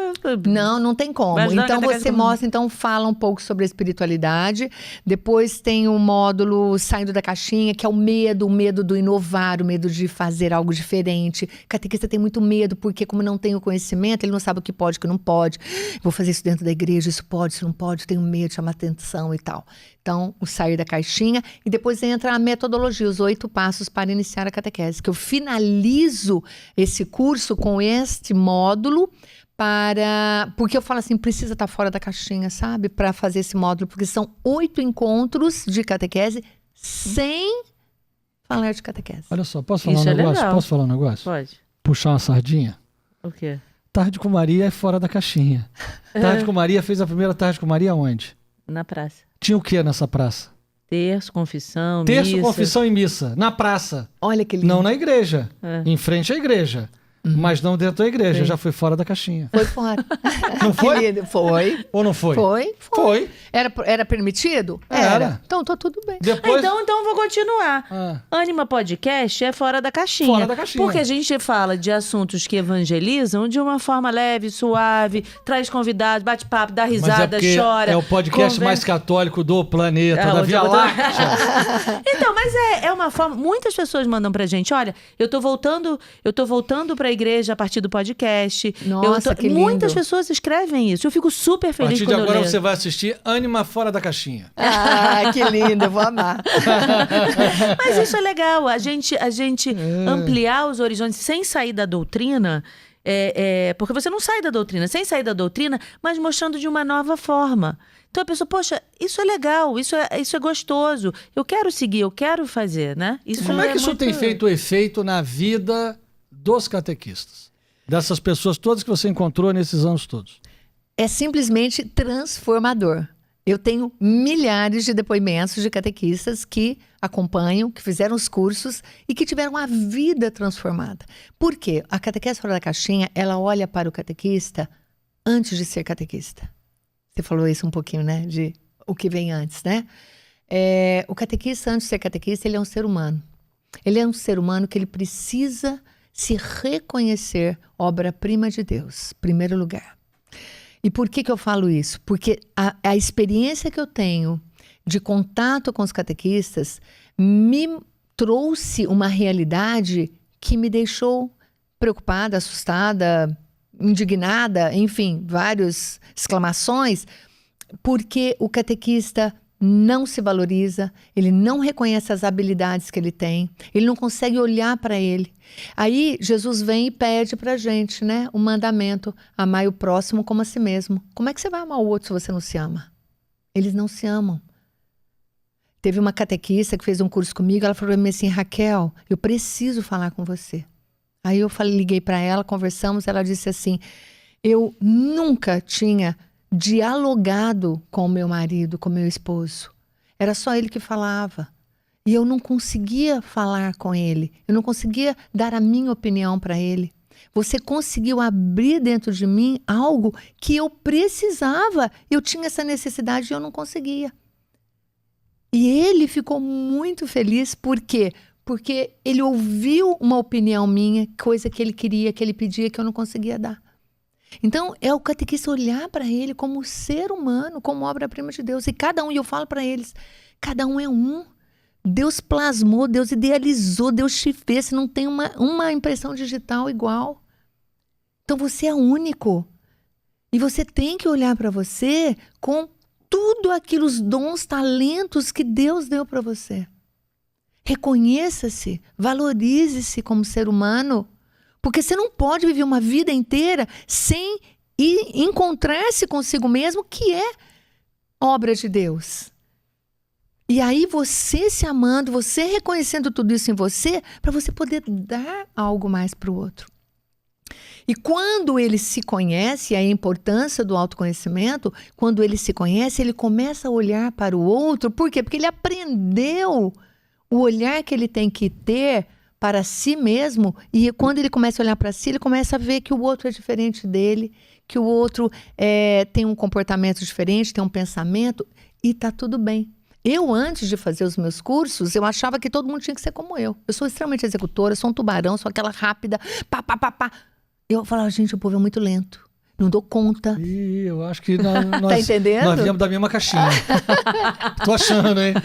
Não tem como. Vai ajudar Então na catequese você como- mostra, então fala um pouco sobre a espiritualidade. Depois tem o módulo saindo da caixinha, que é o medo do inovar, o medo de fazer algo diferente. O catequista tem muito medo, porque como não tem o conhecimento, ele não sabe o que pode, o que não pode. Vou fazer isso dentro da igreja, isso pode, isso não pode, tenho medo de chamar atenção e tal. Então, o sair da caixinha. E depois entra a metodologia, os 8 passos para iniciar a catequese, que eu finalizo esse curso com este módulo porque eu falo assim, precisa estar fora da caixinha, sabe? Para fazer esse módulo, porque são 8 encontros de catequese sem falar de catequese. Olha só, posso falar Isso um é negócio? legal. Posso falar um negócio? Pode. Puxar uma sardinha? O quê? Tarde com Maria é fora da caixinha. Tarde com Maria fez a primeira Tarde com Maria onde? Na praça. Tinha o que nessa praça? Terço, confissão, Terço, missa. confissão e missa. Na praça. Olha que lindo. Não na igreja. É. Em frente à igreja. Mas não dentro da igreja. Sim. Já foi fora da caixinha. Foi fora. Não foi? Querido, foi. Ou não foi? Foi. Foi. Era permitido? Era. Então tá tudo bem. Depois... Então eu vou continuar. Ah. Ânima Podcast é fora da caixinha. Fora da caixinha. Porque a gente fala de assuntos que evangelizam de uma forma leve, suave, traz convidados, bate papo, dá Mas risada, é porque chora. é o podcast conversa. mais católico do planeta, da onde Via eu tô- Láctea. Então, mas é uma forma. Muitas pessoas mandam pra gente: olha, eu tô voltando pra igreja a partir do podcast. Nossa, que lindo. Muitas pessoas escrevem isso. Eu fico super A feliz partir de quando eu agora leio. você vai assistir Ânima Fora da Caixinha. Ah, que lindo, eu vou amar. Mas isso é legal, a gente ampliar os horizontes sem sair da doutrina, porque você não sai da doutrina, sem sair da doutrina, mas mostrando de uma nova forma. Então a pessoa, poxa, isso é legal, isso é gostoso, eu quero seguir, eu quero fazer, né? Como é que isso muito... tem feito efeito na vida dos catequistas? Dessas pessoas todas que você encontrou nesses anos todos? É simplesmente transformador. Eu tenho milhares de depoimentos de catequistas que acompanham, que fizeram os cursos e que tiveram a vida transformada. Por quê? A catequese fora da caixinha, ela olha para o catequista antes de ser catequista. Você falou isso um pouquinho, né? De o que vem antes, né? O catequista, antes de ser catequista, ele é um ser humano. Ele é um ser humano que ele precisa se reconhecer obra-prima de Deus, em primeiro lugar. E por que eu falo isso? Porque a experiência que eu tenho de contato com os catequistas me trouxe uma realidade que me deixou preocupada, assustada, indignada, enfim, várias exclamações, porque o catequista não se valoriza, ele não reconhece as habilidades que ele tem, ele não consegue olhar para ele. Aí Jesus vem e pede pra gente, né, o mandamento: amai o próximo como a si mesmo. Como é que você vai amar o outro se você não se ama? Eles não se amam. Teve uma catequista que fez um curso comigo, ela falou pra mim assim: Raquel, eu preciso falar com você. Aí eu liguei para ela, conversamos, ela disse assim: eu nunca tinha dialogado com o meu marido, com o meu esposo. Era só ele que falava. E eu não conseguia falar com ele. Eu não conseguia dar a minha opinião para ele. Você conseguiu abrir dentro de mim algo que eu precisava. Eu tinha essa necessidade e eu não conseguia. E ele ficou muito feliz. Por quê? Porque ele ouviu uma opinião minha, coisa que ele queria, que ele pedia, que eu não conseguia dar. Então, é o catequista olhar para ele como ser humano, como obra-prima de Deus. E cada um, e eu falo para eles, cada um é um. Deus plasmou, Deus idealizou, Deus te fez. Você não tem uma impressão digital igual. Então, você é único. E você tem que olhar para você com tudo aquilo, os dons, talentos que Deus deu para você. Reconheça-se, valorize-se como ser humano. Porque você não pode viver uma vida inteira sem encontrar-se consigo mesmo, que é obra de Deus. E aí você se amando, você reconhecendo tudo isso em você, para você poder dar algo mais para o outro. E quando ele se conhece, a importância do autoconhecimento, quando ele se conhece, ele começa a olhar para o outro. Por quê? Porque ele aprendeu o olhar que ele tem que ter para si mesmo, e quando ele começa a olhar para si, ele começa a ver que o outro é diferente dele, que o outro tem um comportamento diferente, tem um pensamento, e está tudo bem. Eu, antes de fazer os meus cursos, eu achava que todo mundo tinha que ser como eu. Eu sou extremamente executora, sou um tubarão, sou aquela rápida, pá, pá, pá, pá. Eu falava, gente, o povo é muito lento. Não dou conta. Ih, eu acho que nós, tá entendendo? Nós viemos da mesma caixinha. Tô achando, hein?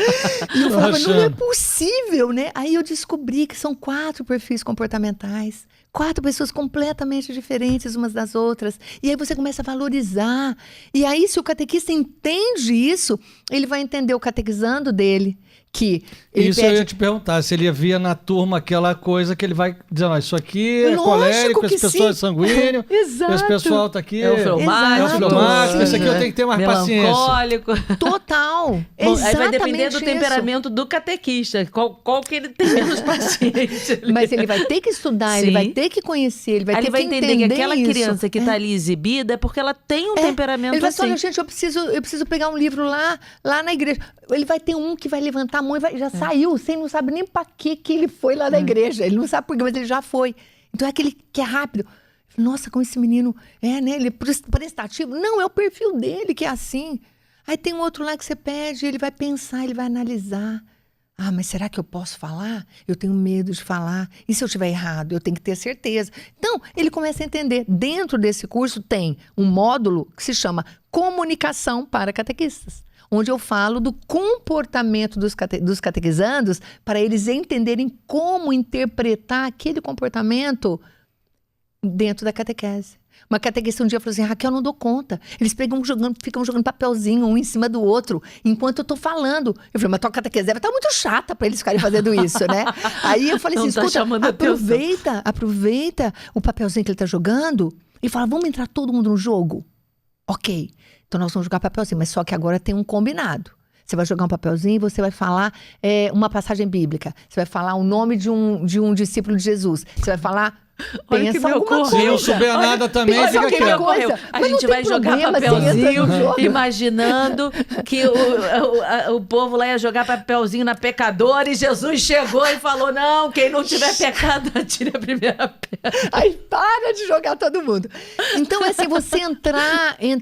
E eu falava, não é possível, né? Aí eu descobri que são 4 perfis comportamentais. 4 pessoas completamente diferentes umas das outras. E aí você começa a valorizar. E aí, se o catequista entende isso, ele vai entender o catequizando dele. Que isso eu ia te perguntar, se ele via na turma aquela coisa que ele vai dizendo, isso aqui é lógico colérico, esse pessoal é sim. sanguíneo, Exato. esse pessoal tá aqui, é o fleumático, esse aqui eu tenho que ter mais paciência. Total. Bom, aí vai depender do temperamento do catequista, qual que ele tem menos paciência. Mas ele vai ter que estudar, Sim. ele vai ter que conhecer, ele vai aí ter ele vai que entender que aquela isso. criança que tá ali exibida é porque ela tem um temperamento ele vai assim. falar, gente, eu preciso pegar um livro lá na igreja. Ele vai ter um que vai levantar a mão e já saiu, você não sabe nem para que ele foi lá na igreja. Ele não sabe por quê, mas ele já foi. Então é aquele que é rápido. Nossa, como esse menino né? Ele é prestativo. Não, é o perfil dele que é assim. Aí tem um outro lá que você pede, ele vai pensar, ele vai analisar. Ah, mas será que eu posso falar? Eu tenho medo de falar. E se eu estiver errado? Eu tenho que ter certeza. Então, ele começa a entender. Dentro desse curso tem um módulo que se chama Comunicação para Catequistas, onde eu falo do comportamento dos catequizandos para eles entenderem como interpretar aquele comportamento dentro da catequese. Uma catequista um dia falou assim, Raquel, eu não dou conta. Eles ficam jogando papelzinho um em cima do outro, enquanto eu tô falando. Eu falei, mas tua catequese deve estar muito chata para eles ficarem fazendo isso, né? Aí eu falei assim, escuta, aproveita o papelzinho que ele tá jogando e fala, vamos entrar todo mundo no jogo? Ok. Então nós vamos jogar papelzinho, mas só que agora tem um combinado. Você vai jogar um papelzinho e você vai falar uma passagem bíblica. Você vai falar o nome de um discípulo de Jesus. Você vai falar... Olha que meu coisa. Se não souber nada também, fica quieto. A gente vai jogar papelzinho, imaginando que o povo lá ia jogar papelzinho na pecadora e Jesus chegou e falou, não, quem não tiver pecado, atire a primeira pedra. Aí para de jogar todo mundo. Então, assim, você entra,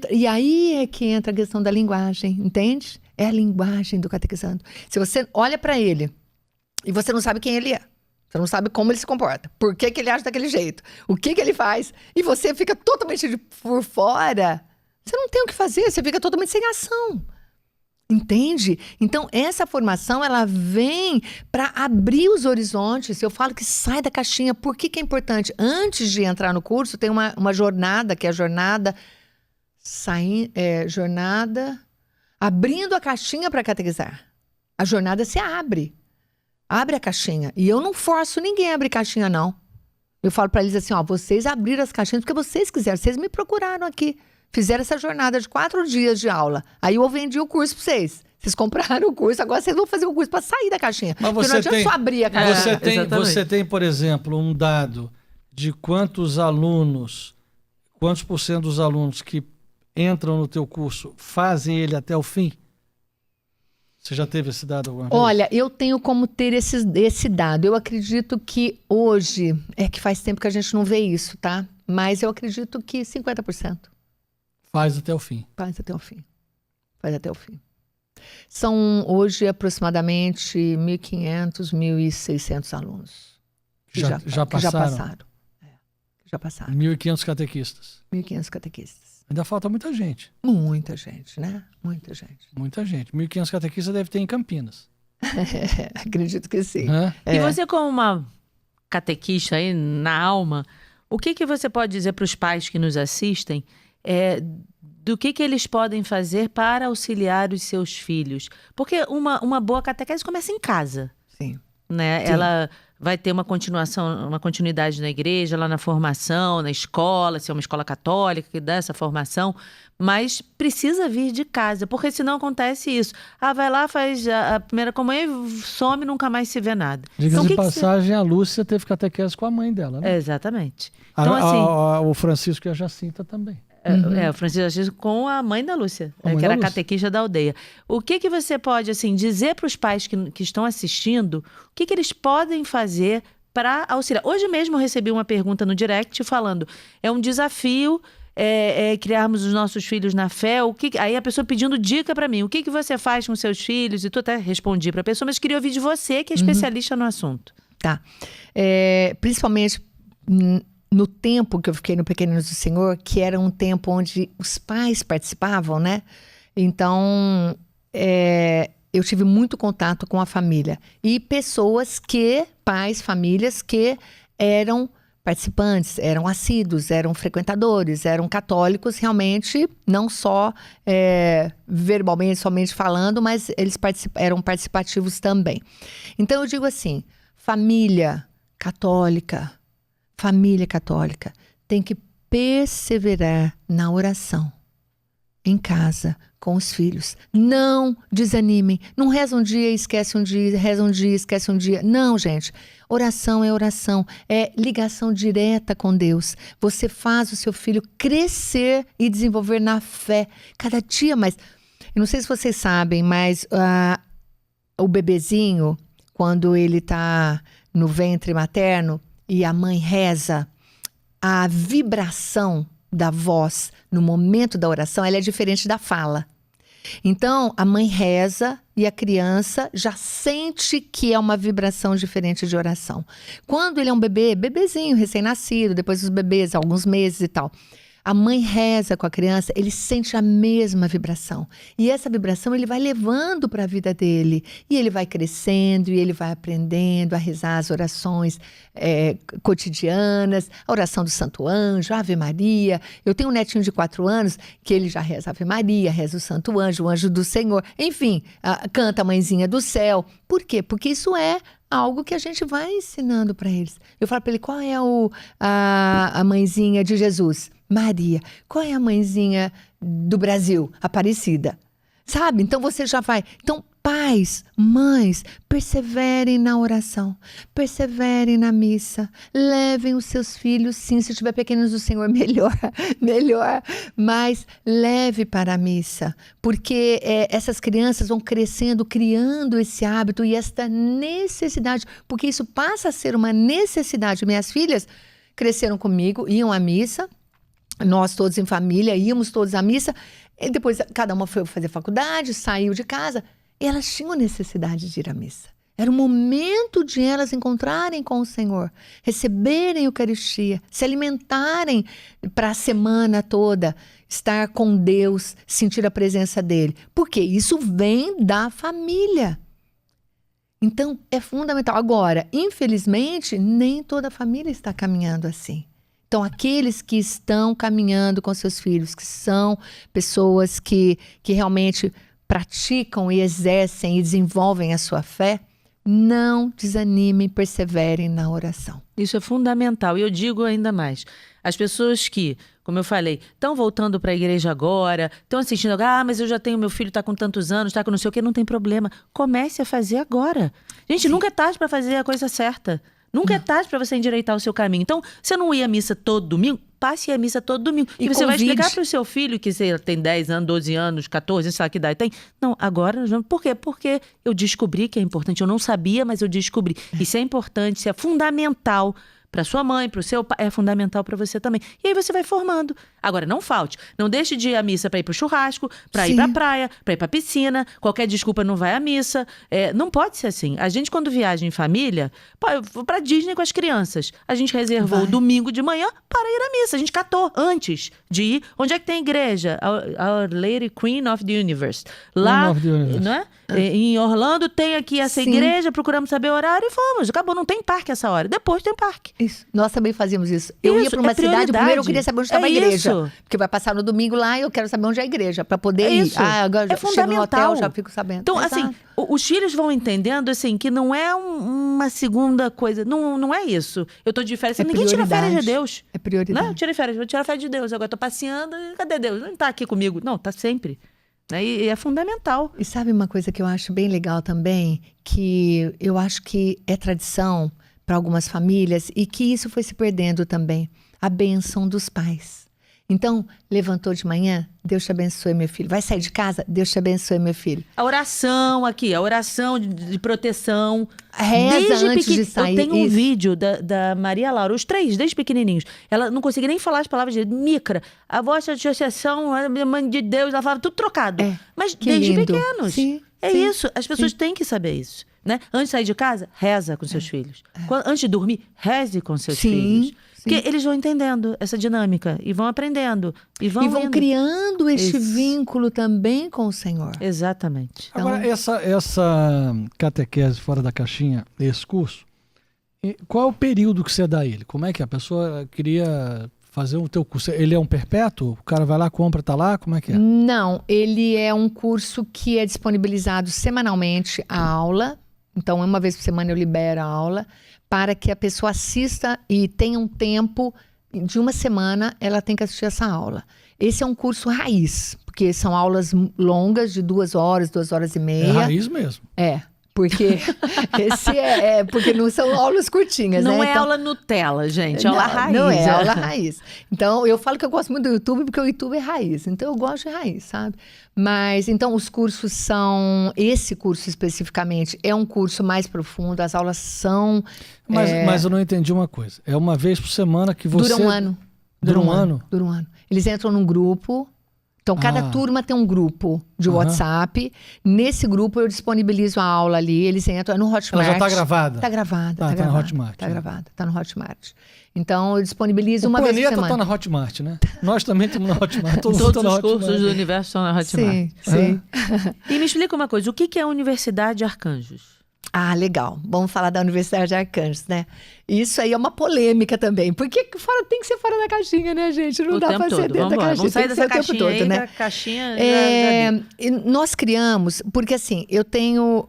e aí é que entra a questão da linguagem, entende? É a linguagem do catequizando. Se você olha para ele e você não sabe quem ele é, você não sabe como ele se comporta, por que ele age daquele jeito, o que ele faz, e você fica totalmente por fora, Você não tem o que fazer, você fica totalmente sem ação. Entende? Então, essa formação, ela vem para abrir os horizontes. Eu falo que sai da caixinha. Por que é importante? Antes de entrar no curso, tem uma jornada, que é a jornada... jornada... Abrindo a caixinha para catequizar. A jornada se abre. Abre a caixinha. E eu não forço ninguém a abrir caixinha, não. Eu falo para eles assim, ó, vocês abriram as caixinhas porque vocês quiseram. Vocês me procuraram aqui. Fizeram essa jornada de 4 dias de aula. Aí eu vendi o curso para vocês. Vocês compraram o curso, agora vocês vão fazer o curso para sair da caixinha. Mas porque não adianta só abrir a caixinha. Você tem, por exemplo, um dado de quantos por cento dos alunos que entram no teu curso fazem ele até o fim? Você já teve esse dado alguma vez? Olha, eu tenho como ter esse dado. Eu acredito que hoje, é que faz tempo que a gente não vê isso, tá? Mas eu acredito que 50%. Faz até o fim. Faz até o fim. Faz até o fim. São hoje aproximadamente 1.500, 1.600 alunos. Que já passaram? Já passaram. 1.500 catequistas. 1.500 catequistas. Ainda falta muita gente. Muita gente, né? Muita gente. Muita gente. 1.500 catequistas deve ter em Campinas. Acredito que sim. E você, como uma catequista aí na alma, o que você pode dizer para os pais que nos assistem do que eles podem fazer para auxiliar os seus filhos? Porque uma boa catequese começa em casa. Sim. Né? Sim. Ela vai ter uma continuidade na igreja, lá na formação, na escola, se é uma escola católica que dá essa formação, mas precisa vir de casa, porque senão acontece isso. Vai lá, faz a primeira comunhão e some, nunca mais se vê nada. Diga-se de passagem, a Lúcia teve catequese com a mãe dela, né? Exatamente. Então, assim, o Francisco e a Jacinta também. O Francisco Assis com a mãe da Lúcia, que era catequista da aldeia. O que você pode dizer para os pais que estão assistindo, o que eles podem fazer para auxiliar? Hoje mesmo eu recebi uma pergunta no direct falando, é um desafio criarmos os nossos filhos na fé. Aí a pessoa pedindo dica para mim, o que você faz com seus filhos? E tu até respondi para a pessoa, mas queria ouvir de você, que é especialista no assunto. Tá. Principalmente... no tempo que eu fiquei no Pequeninos do Senhor, que era um tempo onde os pais participavam, né? Então, eu tive muito contato com a família. E pais, famílias que eram participantes, eram assíduos, eram frequentadores, eram católicos realmente, não só verbalmente, somente falando, mas eles eram participativos também. Então, eu digo assim, família católica tem que perseverar na oração, em casa, com os filhos. Não desanimem. Não reza um dia e esquece um dia, reza um dia e esquece um dia. Não, gente. Oração é oração. É ligação direta com Deus. Você faz o seu filho crescer e desenvolver na fé. Cada dia mais. Eu não sei se vocês sabem, mas o bebezinho, quando ele está no ventre materno, e a mãe reza, a vibração da voz no momento da oração, ela é diferente da fala. Então, a mãe reza e a criança já sente que é uma vibração diferente de oração. Quando ele é um bebezinho, recém-nascido, depois dos bebês, alguns meses e tal, a mãe reza com a criança, ele sente a mesma vibração. E essa vibração ele vai levando para a vida dele. E ele vai crescendo e ele vai aprendendo a rezar as orações cotidianas, a oração do Santo Anjo, a Ave Maria. Eu tenho um netinho de 4 anos que ele já reza a Ave Maria, reza o Santo Anjo, o Anjo do Senhor. Enfim, canta a Mãezinha do Céu. Por quê? Porque isso é algo que a gente vai ensinando para eles. Eu falo para ele, qual é a mãezinha de Jesus? Maria. Qual é a mãezinha do Brasil? Aparecida. Sabe? Então você já vai. Então, pais, mães, perseverem na oração, perseverem na missa, levem os seus filhos, sim, se tiver pequenos do Senhor, melhor, mas leve para a missa, porque essas crianças vão crescendo, criando esse hábito e esta necessidade, porque isso passa a ser uma necessidade. Minhas filhas cresceram comigo, iam à missa, nós todos em família, íamos todos à missa, e depois cada uma foi fazer faculdade, saiu de casa. Elas tinham necessidade de ir à missa. Era o momento de elas encontrarem com o Senhor, receberem a Eucaristia, se alimentarem para a semana toda, estar com Deus, sentir a presença dele. Porque isso vem da família. Então, é fundamental. Agora, infelizmente, nem toda a família está caminhando assim. Então, aqueles que estão caminhando com seus filhos, que são pessoas que realmente praticam e exercem e desenvolvem a sua fé, não desanimem, perseverem na oração. Isso é fundamental. E eu digo ainda mais. As pessoas que, como eu falei, estão voltando para a igreja agora, estão assistindo agora, mas eu já tenho, meu filho está com tantos anos, está com não sei o que, não tem problema. Comece a fazer agora. Gente, nunca é tarde para fazer a coisa certa. Nunca é tarde para você endireitar o seu caminho. Então, você não ia à missa todo domingo? Passe a missa todo domingo. E você vai explicar para o seu filho, que sei, tem 10 anos, 12 anos, 14, sei lá que idade tem. Não, agora... Por quê? Porque eu descobri que é importante. Eu não sabia, mas eu descobri. Isso é importante, isso é fundamental para sua mãe, para o seu pai, é fundamental para você também. E aí você vai formando. Agora, não falte. Não deixe de ir à missa para ir para o churrasco, para ir para a praia, para ir para a piscina. Qualquer desculpa não vai à missa. Não pode ser assim. A gente, quando viaja em família, eu vou para Disney com as crianças. A gente reservou o domingo de manhã para ir à missa. A gente catou antes de ir. Onde é que tem igreja? Our Lady Queen of the Universe. Lá, não é? Em Orlando tem aqui essa igreja, procuramos saber o horário e fomos. Acabou, não tem parque essa hora. Depois tem parque. Isso. Nós também fazíamos isso. Eu ia para uma cidade, primeiro eu queria saber onde estava a igreja. Porque vai passar no domingo lá e eu quero saber onde é a igreja, para poder ir. Agora chego no hotel, já fico sabendo. Então, assim, os filhos vão entendendo, assim, que não é uma segunda coisa. Não é isso. Eu tô de férias. Ninguém tira férias de Deus. É prioridade. Não, eu tirei férias. Vou tirar férias de Deus. Agora tô passeando. Cadê Deus? Não tá aqui comigo. Não, tá sempre. E é fundamental. E sabe uma coisa que eu acho bem legal também? Que eu acho que é tradição para algumas famílias e que isso foi se perdendo também. A bênção dos pais. Então, levantou de manhã, Deus te abençoe, meu filho. Vai sair de casa, Deus te abençoe, meu filho. A oração aqui, a oração de proteção. Reza antes de sair. Eu tenho um vídeo da Maria Laura, os três, desde pequenininhos. Ela não conseguia nem falar as palavras de micra. A vossa associação, a mãe de Deus, ela falava tudo trocado. Mas desde lindo. pequenos. Sim, isso. As pessoas têm que saber isso. Né? Antes de sair de casa, reza com seus filhos. Antes de dormir, reze com seus filhos. Porque eles vão entendendo essa dinâmica e vão aprendendo. E vão criando este vínculo também com o Senhor. Exatamente. Então... Agora, essa catequese fora da caixinha, esse curso, qual é o período que você dá a ele? Como é que a pessoa queria fazer o teu curso? Ele é um perpétuo? O cara vai lá, compra, tá lá? Como é que é? Não, ele é um curso que é disponibilizado semanalmente a aula. Então, uma vez por semana eu libero a aula para que a pessoa assista e tenha um tempo de uma semana, ela tem que assistir essa aula. Esse é um curso raiz, porque são aulas longas de 2 horas, 2 horas e meia. É raiz mesmo. Porque porque não são aulas curtinhas, não né? Não é aula Nutella, gente, é aula raiz. Não é aula raiz. Então, eu falo que eu gosto muito do YouTube, porque o YouTube é raiz. Então, eu gosto de raiz, sabe? Mas, então, os cursos são... Esse curso, especificamente, é um curso mais profundo. As aulas são... Mas eu não entendi uma coisa. É uma vez por semana que você... Dura um ano. Dura um ano? Dura um ano. Eles entram num grupo... Então, cada turma tem um grupo de WhatsApp. Nesse grupo, eu disponibilizo a aula ali. Eles entram no Hotmart. Ela já está gravada? Está gravada. Tá no Hotmart. Está gravada. Está no Hotmart. Então, eu disponibilizo uma vez por semana. O planeta está na Hotmart, né? Nós também estamos na Hotmart. Todos os cursos do universo estão na Hotmart. Sim. E me explica uma coisa. O que é a Universidade de Arcanjos? Ah, legal. Vamos falar da Universidade de Arcanjos, né? Isso aí é uma polêmica também. Porque tem que ser fora da caixinha, né, gente? Não dá para ser dentro da caixinha. Vamos sair dessa caixinha todo, aí, né? Caixinha nós criamos... Porque assim, eu tenho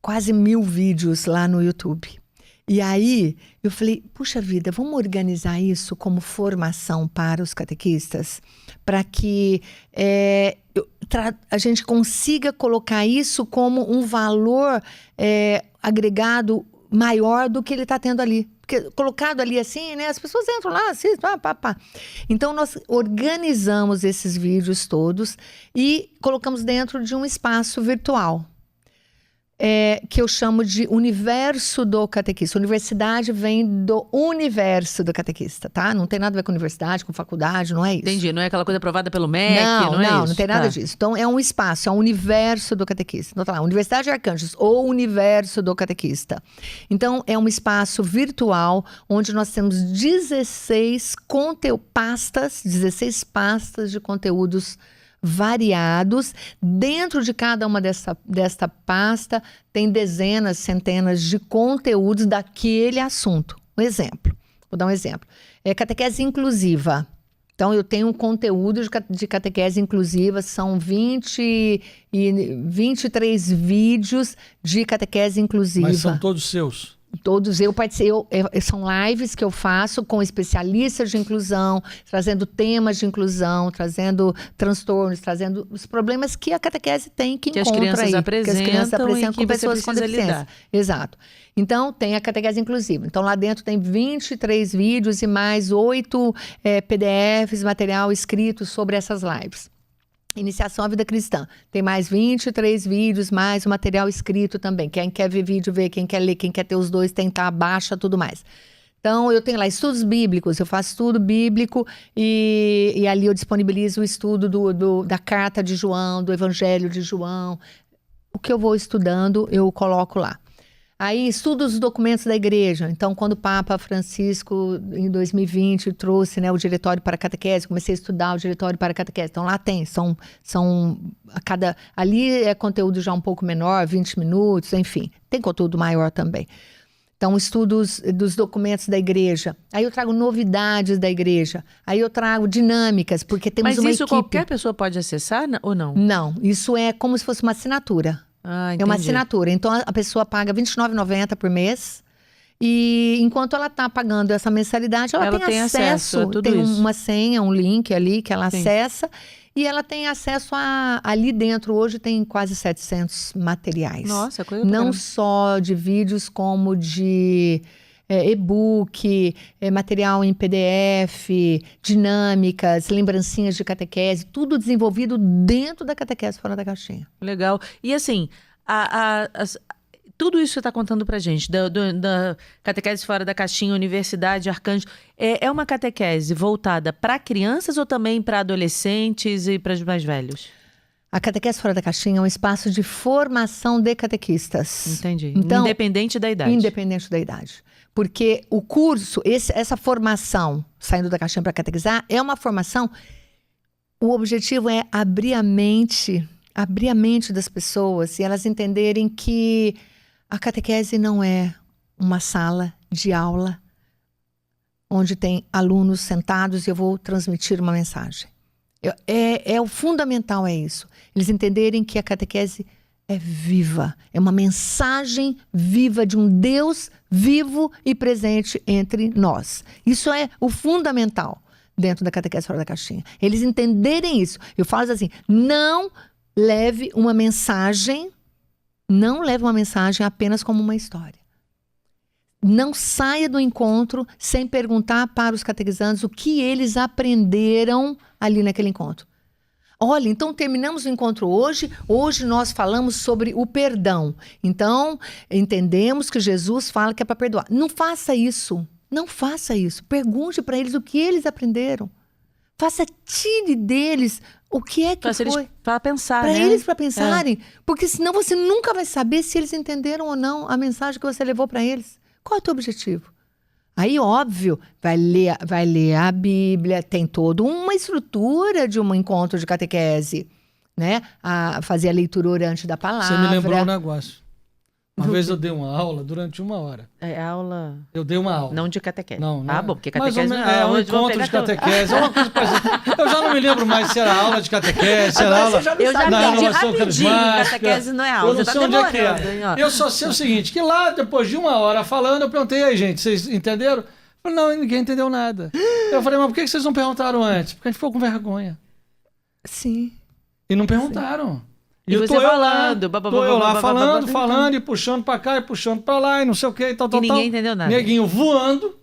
quase 1000 vídeos lá no YouTube. E aí, eu falei, puxa vida, vamos organizar isso como formação para os catequistas? Para que a gente consiga colocar isso como um valor agregado maior do que ele está tendo ali. Porque colocado ali assim, né? As pessoas entram lá, assistem, pá. Então, nós organizamos esses vídeos todos e colocamos dentro de um espaço virtual. que eu chamo de universo do catequista. Universidade vem do universo do catequista, tá? Não tem nada a ver com universidade, com faculdade, não é isso. Entendi, não é aquela coisa aprovada pelo MEC, Não, é isso? não tem nada disso. Então, é um espaço, é um universo do catequista. Então, tá lá, Universidade de Arcanjos, ou universo do catequista. Então, é um espaço virtual, onde nós temos 16 pastas de conteúdos variados. Dentro de cada uma desta pasta tem dezenas, centenas de conteúdos daquele assunto. Um exemplo, vou dar um exemplo. Catequese inclusiva. Então, eu tenho um conteúdo de catequese inclusiva, são 23 vídeos de catequese inclusiva. Mas são todos seus? Todos eu participei, são lives que eu faço com especialistas de inclusão, trazendo temas de inclusão, trazendo transtornos, trazendo os problemas que a catequese tem que as crianças aí, apresentam, que as crianças apresentam que com pessoas com deficiência. lidar. Exato. Então, tem a catequese inclusiva. Então, lá dentro tem 23 vídeos e mais 8 PDFs, material escrito sobre essas lives. Iniciação à vida cristã. Tem mais 23 vídeos, mais o material escrito também. Quem quer ver vídeo, vê. Quem quer ler, quem quer ter os dois, tentar, baixa, tudo mais. Então, eu tenho lá estudos bíblicos. Eu faço estudo bíblico e ali eu disponibilizo o estudo da carta de João, do evangelho de João. O que eu vou estudando, eu coloco lá. Aí, estudo os documentos da igreja. Então, quando o Papa Francisco, em 2020, trouxe, né, o Diretório para a Catequese, comecei a estudar o Diretório para a Catequese. Então, lá tem, ali é conteúdo já um pouco menor, 20 minutos, enfim. Tem conteúdo maior também. Então, estudos dos documentos da igreja. Aí eu trago novidades da igreja. Aí eu trago dinâmicas, porque temos uma equipe. Mas isso qualquer pessoa pode acessar ou não? Não, isso é como se fosse uma assinatura. Ah, é uma assinatura. Então, a pessoa paga R$ 29,90 por mês. E enquanto ela está pagando essa mensalidade, ela tem acesso. A tudo tem isso. uma senha, um link ali que ela Sim. acessa. E ela tem acesso ali dentro. Hoje tem quase 700 materiais. Nossa, coisa pra Não caramba. só de vídeos, como de e-book, material em PDF, dinâmicas, lembrancinhas de catequese. Tudo desenvolvido dentro da catequese fora da caixinha. Legal. E assim, tudo isso que você está contando pra gente, da catequese fora da caixinha, universidade, arcanjo, é uma catequese voltada para crianças ou também para adolescentes e para os mais velhos? A catequese fora da caixinha é um espaço de formação de catequistas. Entendi. Então, Independente da idade. Independente da idade. Porque o curso, essa formação, saindo da caixinha para catequizar, é uma formação. O objetivo é abrir a mente das pessoas e elas entenderem que a catequese não é uma sala de aula onde tem alunos sentados e eu vou transmitir uma mensagem. O fundamental é isso. Eles entenderem que a catequese é viva. É uma mensagem viva de um Deus vivo e presente entre nós. Isso é o fundamental dentro da catequese fora da caixinha. Eles entenderem isso. Eu falo assim, não leve uma mensagem apenas como uma história. Não saia do encontro sem perguntar para os catequizandos o que eles aprenderam ali naquele encontro. Olha, então terminamos o encontro hoje. Hoje nós falamos sobre o perdão. Então, entendemos que Jesus fala que é para perdoar. Não faça isso. Não faça isso. Pergunte para eles o que eles aprenderam. Tire deles o que é que Faça foi. eles para pensar, Para né? eles, para pensarem. Porque senão você nunca vai saber se eles entenderam ou não a mensagem que você levou para eles. Qual é o teu objetivo? Aí, óbvio, vai ler a Bíblia, tem toda uma estrutura de um encontro de catequese, né? Fazer a leitura orante da palavra. Você me lembrou um negócio. Uma vez eu dei uma aula durante 1 hora. É aula... Eu dei uma aula. Não de catequese. Não, Ah, bom, porque mais ou catequese menos, não é um onde vão encontro pegar de catequese. É uma coisa parecida. Eu já não me lembro mais se era aula de catequese, se era aula Eu já na perdi renovação rapidinho. carismática. Catequese não é aula. Eu não Você sei tá onde é que demorando, hein, ó. é. Eu só sei o seguinte, que lá, depois de 1 hora falando, eu perguntei, aí, gente, vocês entenderam? Eu falei, não, ninguém entendeu nada. Eu falei, mas por que vocês não perguntaram antes? Porque a gente ficou com vergonha. Sim. E não perguntaram. E eu você tô falando, eu lá falando e puxando pra cá e puxando pra lá e não sei o que e tal. E ninguém entendeu nada. Neguinho voando,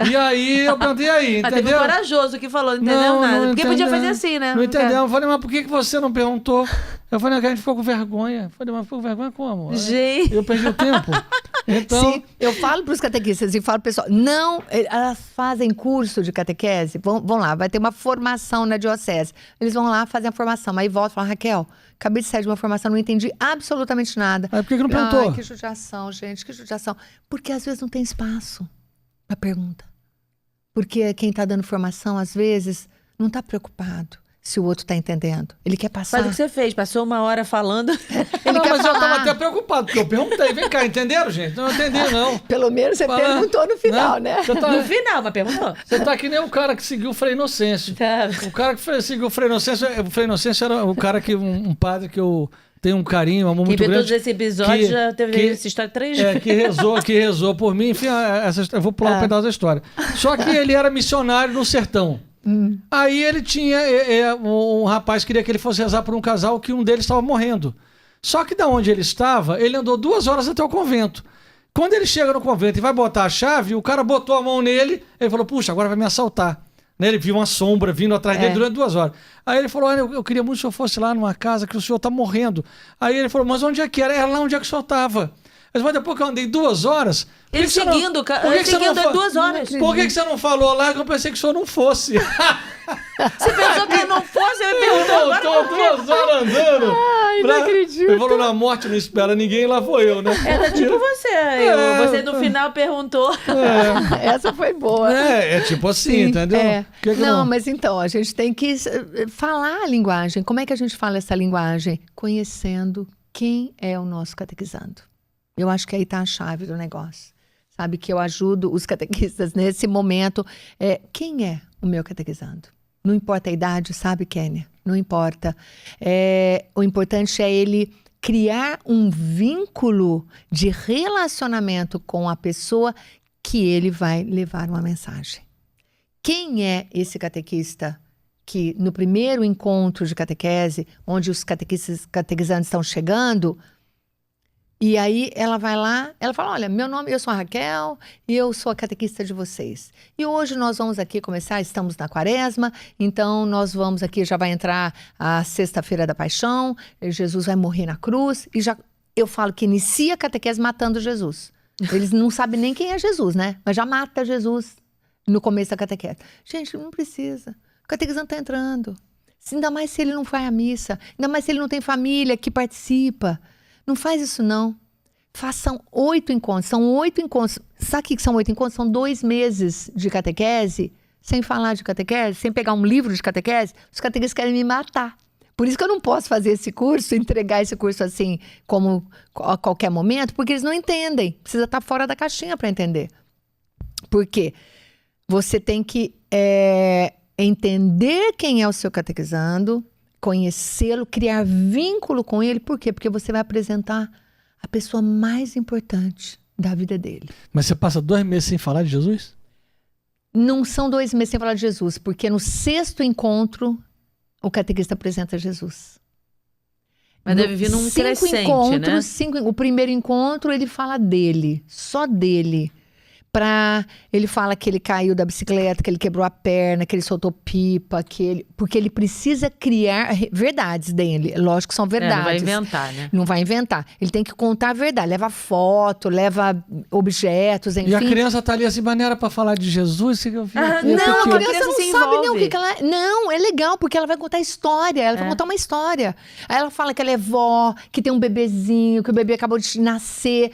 E aí eu perguntei, e aí, Mas teve um entendeu? corajoso que falou, não entendeu nada. Porque podia fazer assim, né? Não entendeu. Eu falei, mas por que você não perguntou? Eu falei, a gente ficou com vergonha. Eu falei, mas ficou com vergonha como? Gente. Eu perdi o tempo. Então, Sim, eu falo para os catequistas e falo pro pessoal, não, elas fazem curso de catequese, vão lá, vai ter uma formação na diocese. Eles vão lá fazer a formação, aí voltam e falam, Raquel, acabei de sair de uma formação, não entendi absolutamente nada. Aí por que não perguntou? Ai, que judiação, gente, que judiação. Porque às vezes não tem espaço para pergunta. Porque quem está dando formação, às vezes, não está preocupado se o outro está entendendo. Ele quer passar. Faz o que você fez, passou uma hora falando. Ele não, quer mas eu falar. tava até preocupado, porque eu perguntei, vem cá, entenderam, gente? Não entendi, não. Pelo menos você perguntou no final, né? Você tá, No final, mas perguntou. você tá que nem o cara que seguiu o Frei Inocêncio. Tá. O cara que seguiu o Frei Inocêncio era o cara que, um padre que eu tenho um carinho, um amor Quem muito vê grande. todos esses episódios que- já teve que- essa história 3 vezes. que rezou por mim. Enfim, eu vou pular um pedaço da história. Só que ele era missionário no sertão. Aí ele tinha... um rapaz queria que ele fosse rezar por um casal que um deles estava morrendo. Só que da onde ele estava, ele andou 2 horas até o convento. Quando ele chega no convento e vai botar a chave, o cara botou a mão nele, ele falou, puxa, agora vai me assaltar. Né, ele viu uma sombra vindo atrás dele durante 2 horas. Aí ele falou, olha, eu queria muito que o senhor fosse lá numa casa que o senhor está morrendo. Aí ele falou, mas onde é que era? Era lá onde é que o senhor estava. Mas depois que eu andei 2 horas... por Ele que que você não- seguindo, por que que você não seguindo 2 horas. Por que você não falou lá que eu pensei que o senhor não fosse? Você pensou que não fosse, eu me perguntou Eu agora. tô 2 horas andando. Ai, não acredito. Ele falou, na morte não espera ninguém, lá foi eu, né? Tá tipo você. Você no final perguntou. Essa foi boa. É tipo assim, Sim, entendeu? é. Por que que Não, mas então, a gente tem que falar a linguagem. Como é que a gente fala essa linguagem? Conhecendo quem é o nosso catequizando. Eu acho que aí está a chave do negócio. Sabe, que eu ajudo os catequistas nesse momento. Quem é o meu catequizando? Não importa a idade, sabe, Kênia? Não importa. O importante é ele criar um vínculo de relacionamento com a pessoa que ele vai levar uma mensagem. Quem é esse catequista que no primeiro encontro de catequese, onde os catequizandos estão chegando, e aí ela vai lá, ela fala, olha, meu nome, eu sou a Raquel e eu sou a catequista de vocês. E hoje nós vamos aqui começar, estamos na quaresma, então nós vamos aqui, já vai entrar a sexta-feira da paixão, Jesus vai morrer na cruz, e já eu falo que inicia a catequese matando Jesus. Eles não sabem nem quem é Jesus, né? Mas já mata Jesus no começo da catequese. Gente, não precisa. O catequizante está entrando. Ainda mais se ele não vai à missa, ainda mais se ele não tem família que participa. Não faz isso, não. Façam 8 encontros. São 8 encontros. Sabe o que são 8 encontros? São 2 meses de catequese, sem falar de catequese, sem pegar um livro de catequese. Os catequistas querem me matar. Por isso que eu não posso fazer esse curso, entregar esse curso assim, como a qualquer momento, porque eles não entendem. Precisa estar fora da caixinha para entender. Por quê? Você tem que entender quem é o seu catequizando, conhecê-lo, criar vínculo com ele. Por quê? Porque você vai apresentar a pessoa mais importante da vida dele. Mas você passa 2 meses sem falar de Jesus? Não são 2 meses sem falar de Jesus, porque no 6º encontro, o catequista apresenta Jesus. Mas deve vir num 5 crescente, encontros, né? O primeiro encontro, ele fala dele, só dele. Ele fala que ele caiu da bicicleta, que ele quebrou a perna, que ele soltou pipa, porque ele precisa criar verdades dele. Lógico que são verdades. Não vai inventar, né? Não vai inventar. Ele tem que contar a verdade. Leva foto, leva objetos, enfim. E a criança tá ali assim, maneira pra falar de Jesus? Que eu vi aqui, Não, a porque- criança não se sabe nem o envolve. que ela... Não, é legal, porque ela vai contar história. Ela vai contar uma história. Aí ela fala que ela é vó, que tem um bebezinho, que o bebê acabou de nascer.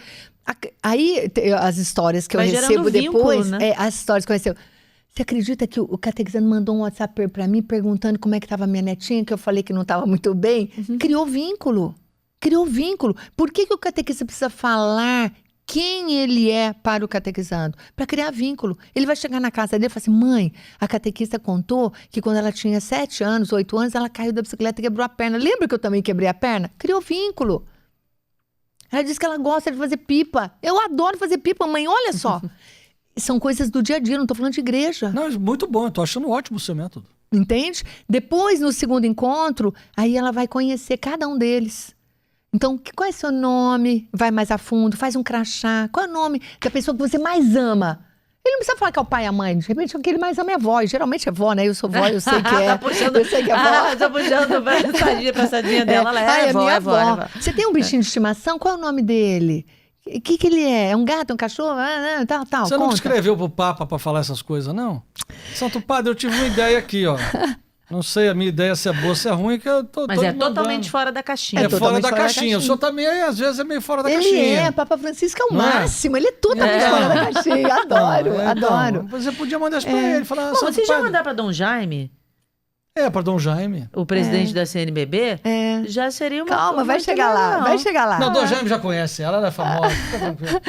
Aí, as histórias que eu Vai gerando recebo vínculo, depois... né? As histórias que eu recebo... Você acredita que o catequizando mandou um WhatsApp pra mim, perguntando como é que estava a minha netinha, que eu falei que não estava muito bem? Criou vínculo. Criou vínculo. Por que o catequista precisa falar quem ele é para o catequizando? Para criar vínculo. Ele vai chegar na casa dele e falar assim, mãe, a catequista contou que quando ela tinha 7 anos, 8 anos, ela caiu da bicicleta e quebrou a perna. Lembra que eu também quebrei a perna? Criou vínculo. Ela disse que ela gosta de fazer pipa. Eu adoro fazer pipa, mãe, olha só. São coisas do dia a dia, não estou falando de igreja. Não, muito bom, eu tô achando ótimo o seu método. Entende? Depois, no 2º encontro, aí ela vai conhecer cada um deles. Então, qual é seu nome? Vai mais a fundo, faz um crachá. Qual é o nome da pessoa que você mais ama? Ele não precisa falar que é o pai e a mãe. De repente, aquele mais ama é a avó. E geralmente é vó, né? Eu sou vó, eu sei que é. Tá puxando, eu sei que é vó. tô puxando pra passadinha dela. Ela é minha avó, é avó. Você tem um bichinho de estimação? Qual é o nome dele? O que ele é? É um gato, um cachorro? Tal. Você não escreveu pro Papa para falar essas coisas, não? Santo Padre, eu tive uma ideia aqui, ó. Não sei a minha ideia se é boa ou se é ruim, que eu tô Mas é totalmente fora da caixinha. É fora da caixinha. O senhor também, às vezes, é meio fora da caixinha. Ele é, Papa Francisco é o Não é? máximo. Ele é totalmente fora da caixinha. Adoro, adoro. Você podia mandar isso pra ele. Falar, Bom, Santo você já Padre. mandar pra Dom Jaime, Pra Dom Jaime. o presidente da CNBB, já seria uma... Calma, vai chegar lá, vai chegar lá. Não, Dom Jaime já conhece ela é famosa. Fica tranquilo.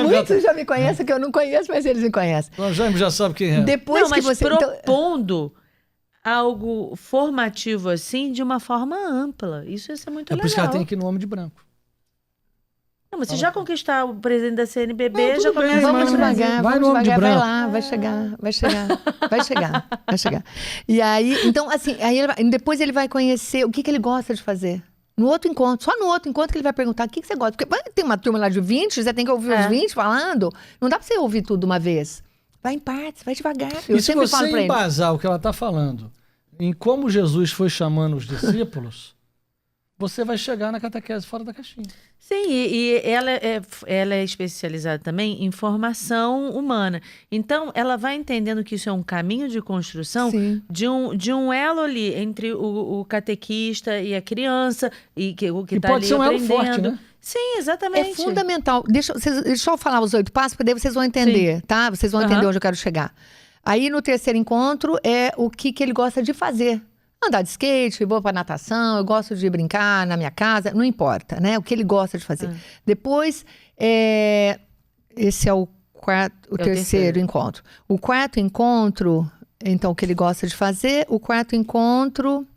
Muitos já me conhecem, que eu não conheço, mas eles me conhecem. Dom Jaime já sabe quem é. Depois Não, mas que você... propondo algo formativo assim, de uma forma ampla. Isso ia ser muito legal. Por isso que ela tem que ir no Homem de Branco. Não, mas se já conquistar o presidente da CNBB, Não, já tudo bem, começa... Vamos devagar, vai vamos no Homem de devagar, vai Branco. lá, vai chegar. E aí, então, assim, depois ele vai conhecer o que ele gosta de fazer. No outro encontro, só no outro encontro que ele vai perguntar o que você gosta. Porque tem uma turma lá de 20, você tem que ouvir os 20 falando. Não dá pra você ouvir tudo uma vez. Vai em partes, vai devagar. Eu E se sempre falo você pra ele. embasar o que ela está falando em como Jesus foi chamando os discípulos, você vai chegar na catequese fora da caixinha. Sim, e ela é especializada também em formação humana. Então, ela vai entendendo que isso é um caminho de construção de um elo ali entre o catequista e a criança, e o que está ali pode ser um elo aprendendo. forte, né? Sim, exatamente. É fundamental. Deixa eu falar os 8 passos, porque daí vocês vão entender, tá? Vocês vão entender onde eu quero chegar. Aí, no terceiro encontro, é o que ele gosta de fazer. Andar de skate, vou pra natação, eu gosto de brincar na minha casa, não importa, né? O que ele gosta de fazer. Depois, esse é o terceiro encontro. O quarto encontro, então, o que ele gosta de fazer. O quarto encontro...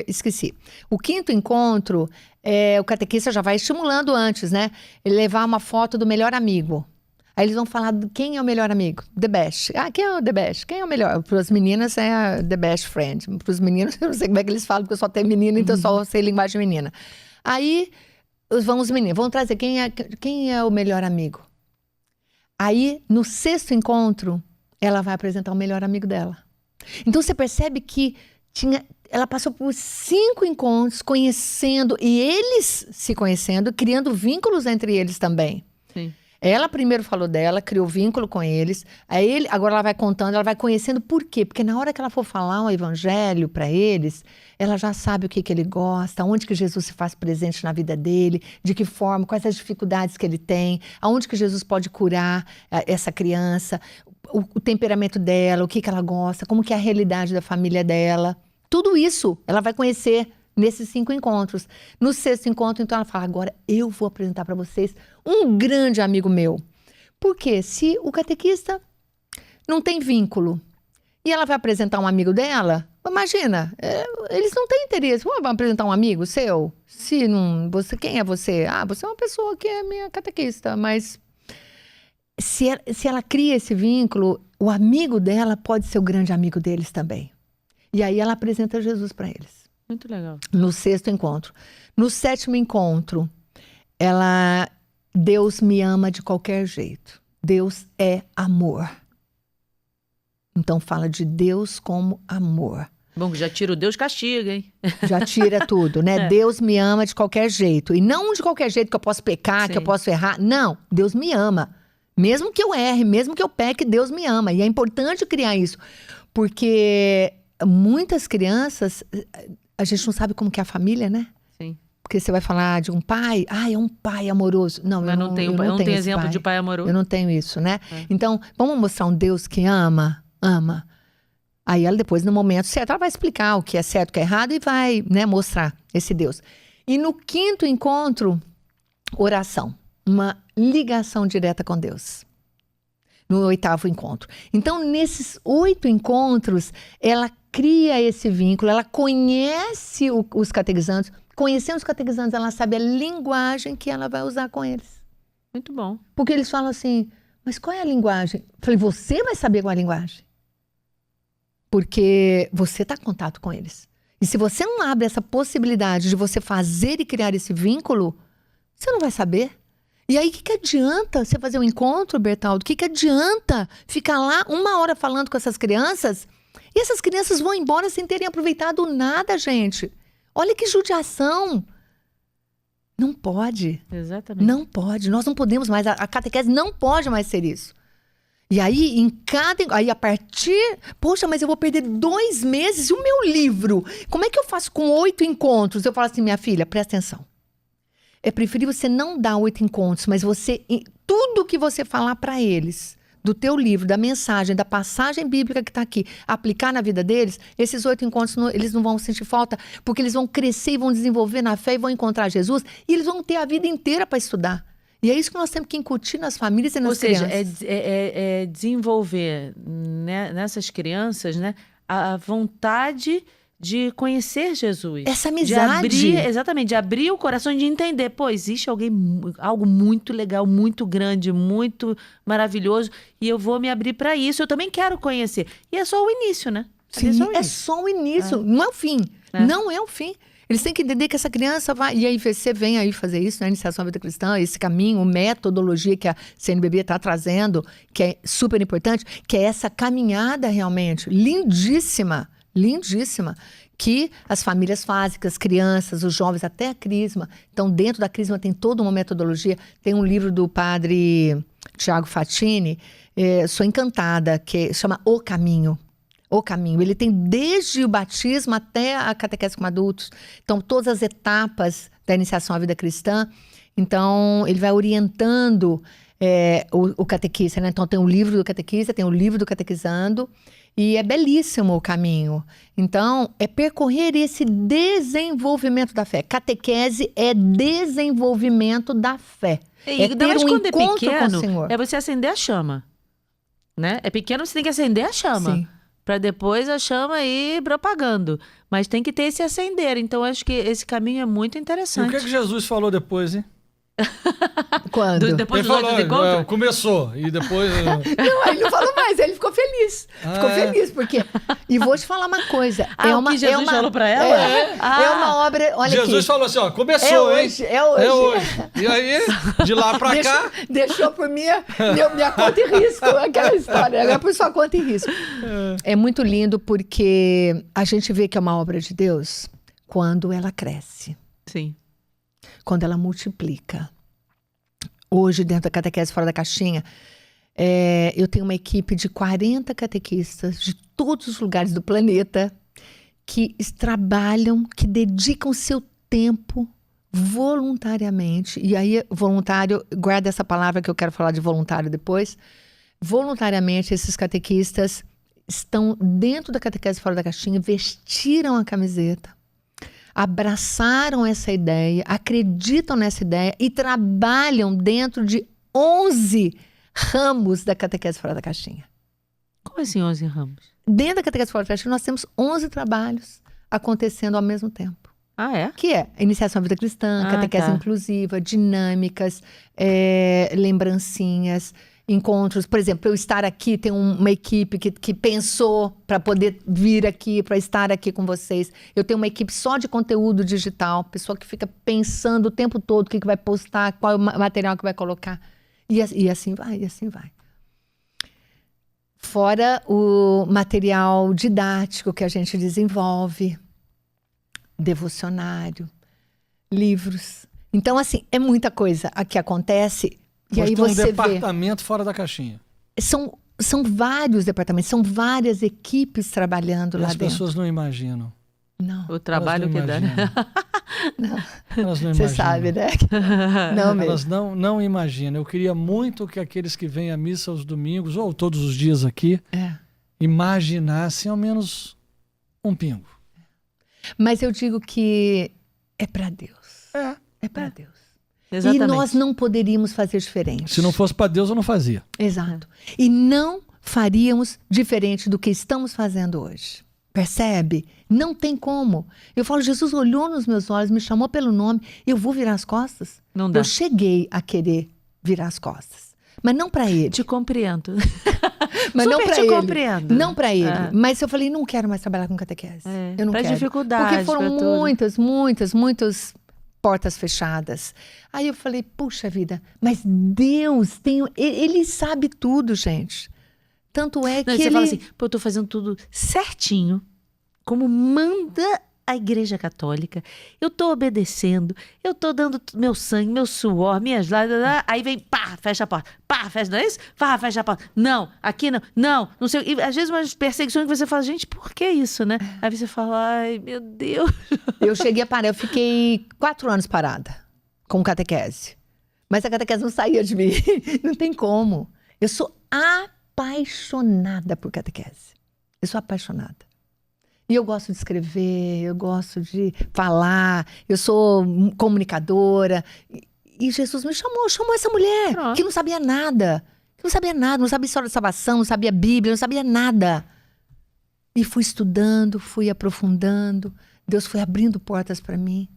Esqueci. O quinto encontro, o catequista já vai estimulando antes, né? Ele levar uma foto do melhor amigo. Aí eles vão falar quem é o melhor amigo. The best. Quem é o the best? Quem é o melhor? Para as meninas é a the best friend. Para os meninos, eu não sei como é que eles falam, porque eu só tenho menina, então eu só sei linguagem menina. Aí vão os meninos, vão trazer quem é o melhor amigo. Aí, no sexto encontro, ela vai apresentar o melhor amigo dela. Então você percebe que ela passou por 5 encontros, conhecendo, e eles se conhecendo, criando vínculos entre eles também. Sim. Ela primeiro falou dela, criou vínculo com eles. Agora ela vai contando, ela vai conhecendo por quê? Porque na hora que ela for falar o evangelho para eles, ela já sabe o que ele gosta, onde que Jesus se faz presente na vida dele, de que forma, quais as dificuldades que ele tem, aonde que Jesus pode curar essa criança, o temperamento dela, o que ela gosta, como que é a realidade da família dela. Tudo isso ela vai conhecer nesses 5 encontros. No sexto encontro, então, ela fala, agora eu vou apresentar para vocês um grande amigo meu. Porque se o catequista não tem vínculo e ela vai apresentar um amigo dela, imagina, eles não têm interesse. Vai apresentar um amigo seu? Se não, quem é você? Você é uma pessoa que é minha catequista, mas se ela cria esse vínculo, o amigo dela pode ser o grande amigo deles também. E aí ela apresenta Jesus para eles. Muito legal. No sexto encontro. No sétimo encontro, Deus me ama de qualquer jeito. Deus é amor. Então fala de Deus como amor. Bom, que já tira o Deus castiga, hein? Já tira tudo, né? Deus me ama de qualquer jeito. E não de qualquer jeito que eu posso pecar, que eu posso errar. Não, Deus me ama. Mesmo que eu erre, mesmo que eu peque, Deus me ama. E é importante criar isso. Porque muitas crianças... A gente não sabe como que é a família, né? Sim. Porque você vai falar de um pai, é um pai amoroso. Não, mas eu não tenho exemplo de pai amoroso. Eu não tenho isso, né? Então, vamos mostrar um Deus que ama. Aí ela depois, no momento certo, ela vai explicar o que é certo, o que é errado e vai, né, mostrar esse Deus. E no quinto encontro, oração. Uma ligação direta com Deus. No oitavo encontro. Então, nesses 8 encontros, ela cria esse vínculo, ela conhece os catequizandos. Conhecendo os catequizandos, ela sabe a linguagem que ela vai usar com eles. Muito bom. Porque eles falam assim, mas qual é a linguagem? Eu falei, você vai saber qual é a linguagem. Porque você está em contato com eles. E se você não abre essa possibilidade de você fazer e criar esse vínculo, você não vai saber. E aí, o que adianta você fazer um encontro, Bertaldo? O que adianta ficar lá 1 hora falando com essas crianças? E essas crianças vão embora sem terem aproveitado nada, gente. Olha que judiação. Não pode. Exatamente. Não pode. Nós não podemos mais. A catequese não pode mais ser isso. E aí, aí a partir... Poxa, mas eu vou perder 2 meses. E o meu livro? Como é que eu faço com 8 encontros? Eu falo assim, minha filha, presta atenção. É preferível você não dar 8 encontros, mas tudo que você falar para eles, do teu livro, da mensagem, da passagem bíblica que está aqui, aplicar na vida deles, esses 8 encontros, eles não vão sentir falta, porque eles vão crescer e vão desenvolver na fé e vão encontrar Jesus, e eles vão ter a vida inteira para estudar. E é isso que nós temos que incutir nas famílias e nas crianças. Ou seja, é desenvolver, né, nessas crianças, né, a vontade de conhecer Jesus. Essa amizade. De abrir o coração e de entender, pô, existe algo muito legal, muito grande, muito maravilhoso, e eu vou me abrir para isso. Eu também quero conhecer. E é só o início, né? Sim, é só o início. Não é o fim. Não é o fim. Eles têm que entender que essa criança vai... E aí você vem aí fazer isso, né? Iniciação à vida cristã, esse caminho, metodologia que a CNBB está trazendo, que é super importante, que é essa caminhada realmente lindíssima, lindíssima, que as famílias fazem, que as crianças, os jovens, até a Crisma. Então, dentro da Crisma tem toda uma metodologia. Tem um livro do padre Tiago Fatini, sou encantada, que chama O Caminho. O Caminho. Ele tem desde o batismo até a catequese com adultos. Então, todas as etapas da iniciação à vida cristã. Então, ele vai orientando o catequista, né? Então, tem o livro do catequista, tem o livro do catequizando. E é belíssimo o caminho. Então, é percorrer esse desenvolvimento da fé. Catequese é desenvolvimento da fé. E ter um quando encontro com o Senhor. É você acender a chama. Né? É pequeno, você tem que acender a chama. Sim. Para depois a chama ir propagando. Mas tem que ter esse acender. Então, acho que esse caminho é muito E interessante. o que Jesus falou depois, hein? Quando? Depois Ele dos 8 falou, encontros? começou, e depois... Não, ele não falou mais, ele ficou feliz. Ficou feliz, porque... E vou te falar uma coisa. O que Jesus falou pra ela? É uma obra... Olha Jesus aqui. falou assim, ó, começou, É hoje, hein? é hoje. É hoje. E aí, de lá pra cá... Deixou por minha conta e risco, aquela história. Agora por sua conta e risco. É muito lindo porque a gente vê que é uma obra de Deus quando ela cresce. Sim. Quando ela multiplica. Hoje, dentro da Catequese Fora da Caixinha, eu tenho uma equipe de 40 catequistas de todos os lugares do planeta que trabalham, que dedicam seu tempo voluntariamente. E aí, voluntário, guarda essa palavra que eu quero falar de voluntário depois. Voluntariamente, esses catequistas estão dentro da Catequese Fora da Caixinha, vestiram a camiseta, abraçaram essa ideia, acreditam nessa ideia e trabalham dentro de 11 ramos da Catequese Fora da Caixinha. Como assim 11 ramos? Dentro da Catequese Fora da Caixinha, nós temos 11 trabalhos acontecendo ao mesmo tempo. Ah, é? Que é a iniciação à vida cristã, catequese inclusiva, dinâmicas, lembrancinhas, encontros. Por exemplo, eu estar aqui, tem uma equipe que pensou para poder vir aqui, para estar aqui com vocês. Eu tenho uma equipe só de conteúdo digital, pessoa que fica pensando o tempo todo o que vai postar, qual é o material que vai colocar. E assim vai, e assim vai. Fora o material didático que a gente desenvolve, devocionário, livros. Então, assim, é muita coisa a que acontece. E aí tem você um departamento fora da caixinha. São vários departamentos, são várias equipes trabalhando lá dentro. As pessoas não imaginam. Não. O trabalho que dá, né? Não. Elas não imaginam. Você sabe, né? Não mesmo. Elas não imaginam. Eu queria muito que aqueles que vêm à missa aos domingos, ou todos os dias aqui, imaginassem ao menos um pingo. Mas eu digo que é para Deus. É para Deus. Exatamente. E nós não poderíamos fazer diferente. Se não fosse para Deus, eu não fazia. Exato. E não faríamos diferente do que estamos fazendo hoje. Percebe? Não tem como. Eu falo, Jesus olhou nos meus olhos, me chamou pelo nome, eu vou virar as costas? Não dá. Eu cheguei a querer virar as costas. Mas não para ele. Te compreendo. Mas não para ele. Compreendo. Não para ele. Mas eu falei, não quero mais trabalhar com catequese. Eu não pra quero. dificuldade. Porque foram muitos portas fechadas. Aí eu falei, puxa vida, mas Deus ele sabe tudo, gente. Tanto é Não, que você ele... fala assim, pô, eu tô fazendo tudo certinho, como manda a Igreja Católica. Eu tô obedecendo, eu tô dando meu sangue, meu suor, minhas lágrimas. Aí vem, pá, fecha a porta. Pá, fecha, não é isso? Pá, fecha a porta. Não, aqui não, não sei. E às vezes umas perseguições que você fala, gente, por que isso, né? Aí você fala, ai, meu Deus. Eu cheguei a parar, eu fiquei 4 anos parada com catequese. Mas a catequese não saía de mim. Não tem como. Eu sou apaixonada por catequese. Eu sou apaixonada. E eu gosto de escrever, eu gosto de falar, eu sou comunicadora. E Jesus me chamou essa mulher que não sabia nada. não sabia história da salvação, não sabia Bíblia, não sabia nada. E fui estudando, fui aprofundando, Deus foi abrindo portas para mim.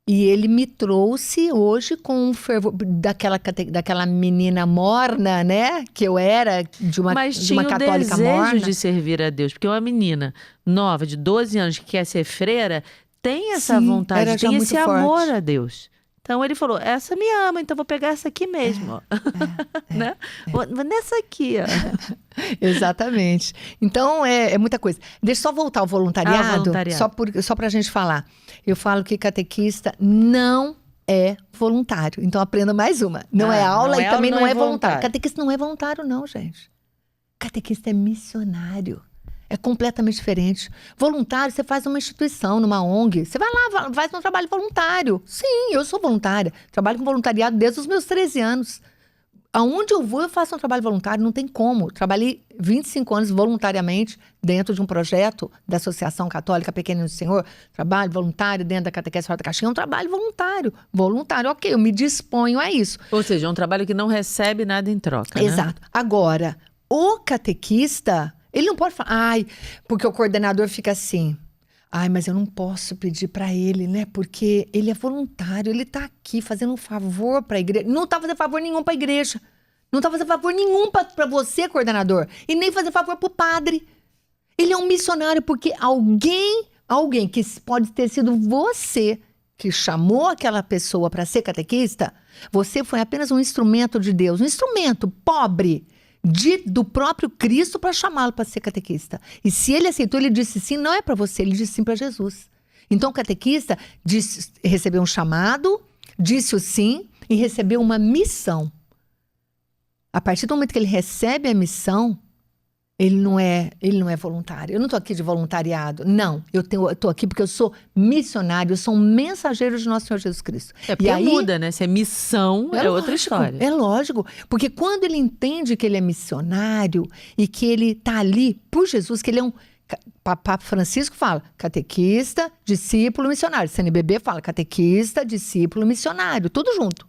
E ele me trouxe hoje com um fervor daquela menina morna, né? Que eu era, de uma católica morna. Mas tinha o desejo de servir a Deus. Porque uma menina nova, de 12 anos, que quer ser freira, tem essa vontade, tem esse amor a Deus. Então ele falou, essa me ama, então vou pegar essa aqui mesmo. Né? Vou nessa aqui, ó. Exatamente. Então, é muita coisa. Deixa eu só voltar ao voluntariado, só para a gente falar. Eu falo que catequista não é voluntário. Então, aprenda mais uma. Não é aula e também não é voluntário. Catequista não é voluntário, não, gente. Catequista é missionário. É completamente diferente. Voluntário, você faz numa instituição, numa ONG. Você vai lá, faz um trabalho voluntário. Sim, eu sou voluntária. Trabalho com voluntariado desde os meus 13 anos. Aonde eu vou, eu faço um trabalho voluntário, não tem como. Trabalhei 25 anos voluntariamente dentro de um projeto da Associação Católica Pequena do Senhor. Trabalho voluntário dentro da Catequese Fora da Caixinha. É um trabalho voluntário. Voluntário, ok, eu me disponho a isso. Ou seja, é um trabalho que não recebe nada em troca, né? Exato. Agora, o catequista, ele não pode falar, porque o coordenador fica assim... mas eu não posso pedir para ele, né? Porque ele é voluntário, ele tá aqui fazendo um favor para a igreja. Não tá fazendo favor nenhum para a igreja. Não tá fazendo favor nenhum para você, coordenador. E nem fazer favor pro padre. Ele é um missionário porque alguém que pode ter sido você que chamou aquela pessoa para ser catequista, você foi apenas um instrumento de Deus, um instrumento pobre do próprio Cristo para chamá-lo para ser catequista. E se ele aceitou, ele disse sim, não é para você, ele disse sim para Jesus. Então o catequista recebeu um chamado, disse o sim e recebeu uma missão. A partir do momento que ele recebe a missão, ele não é voluntário. Eu não estou aqui de voluntariado. Não, eu estou aqui porque eu sou missionário, eu sou um mensageiro de nosso Senhor Jesus Cristo. Porque e aí, muda, né? Se é missão, é outra história. É lógico, porque quando ele entende que ele é missionário e que ele está ali por Jesus, que ele é um... Papa Francisco fala catequista, discípulo, missionário. CNBB fala catequista, discípulo, missionário, tudo junto.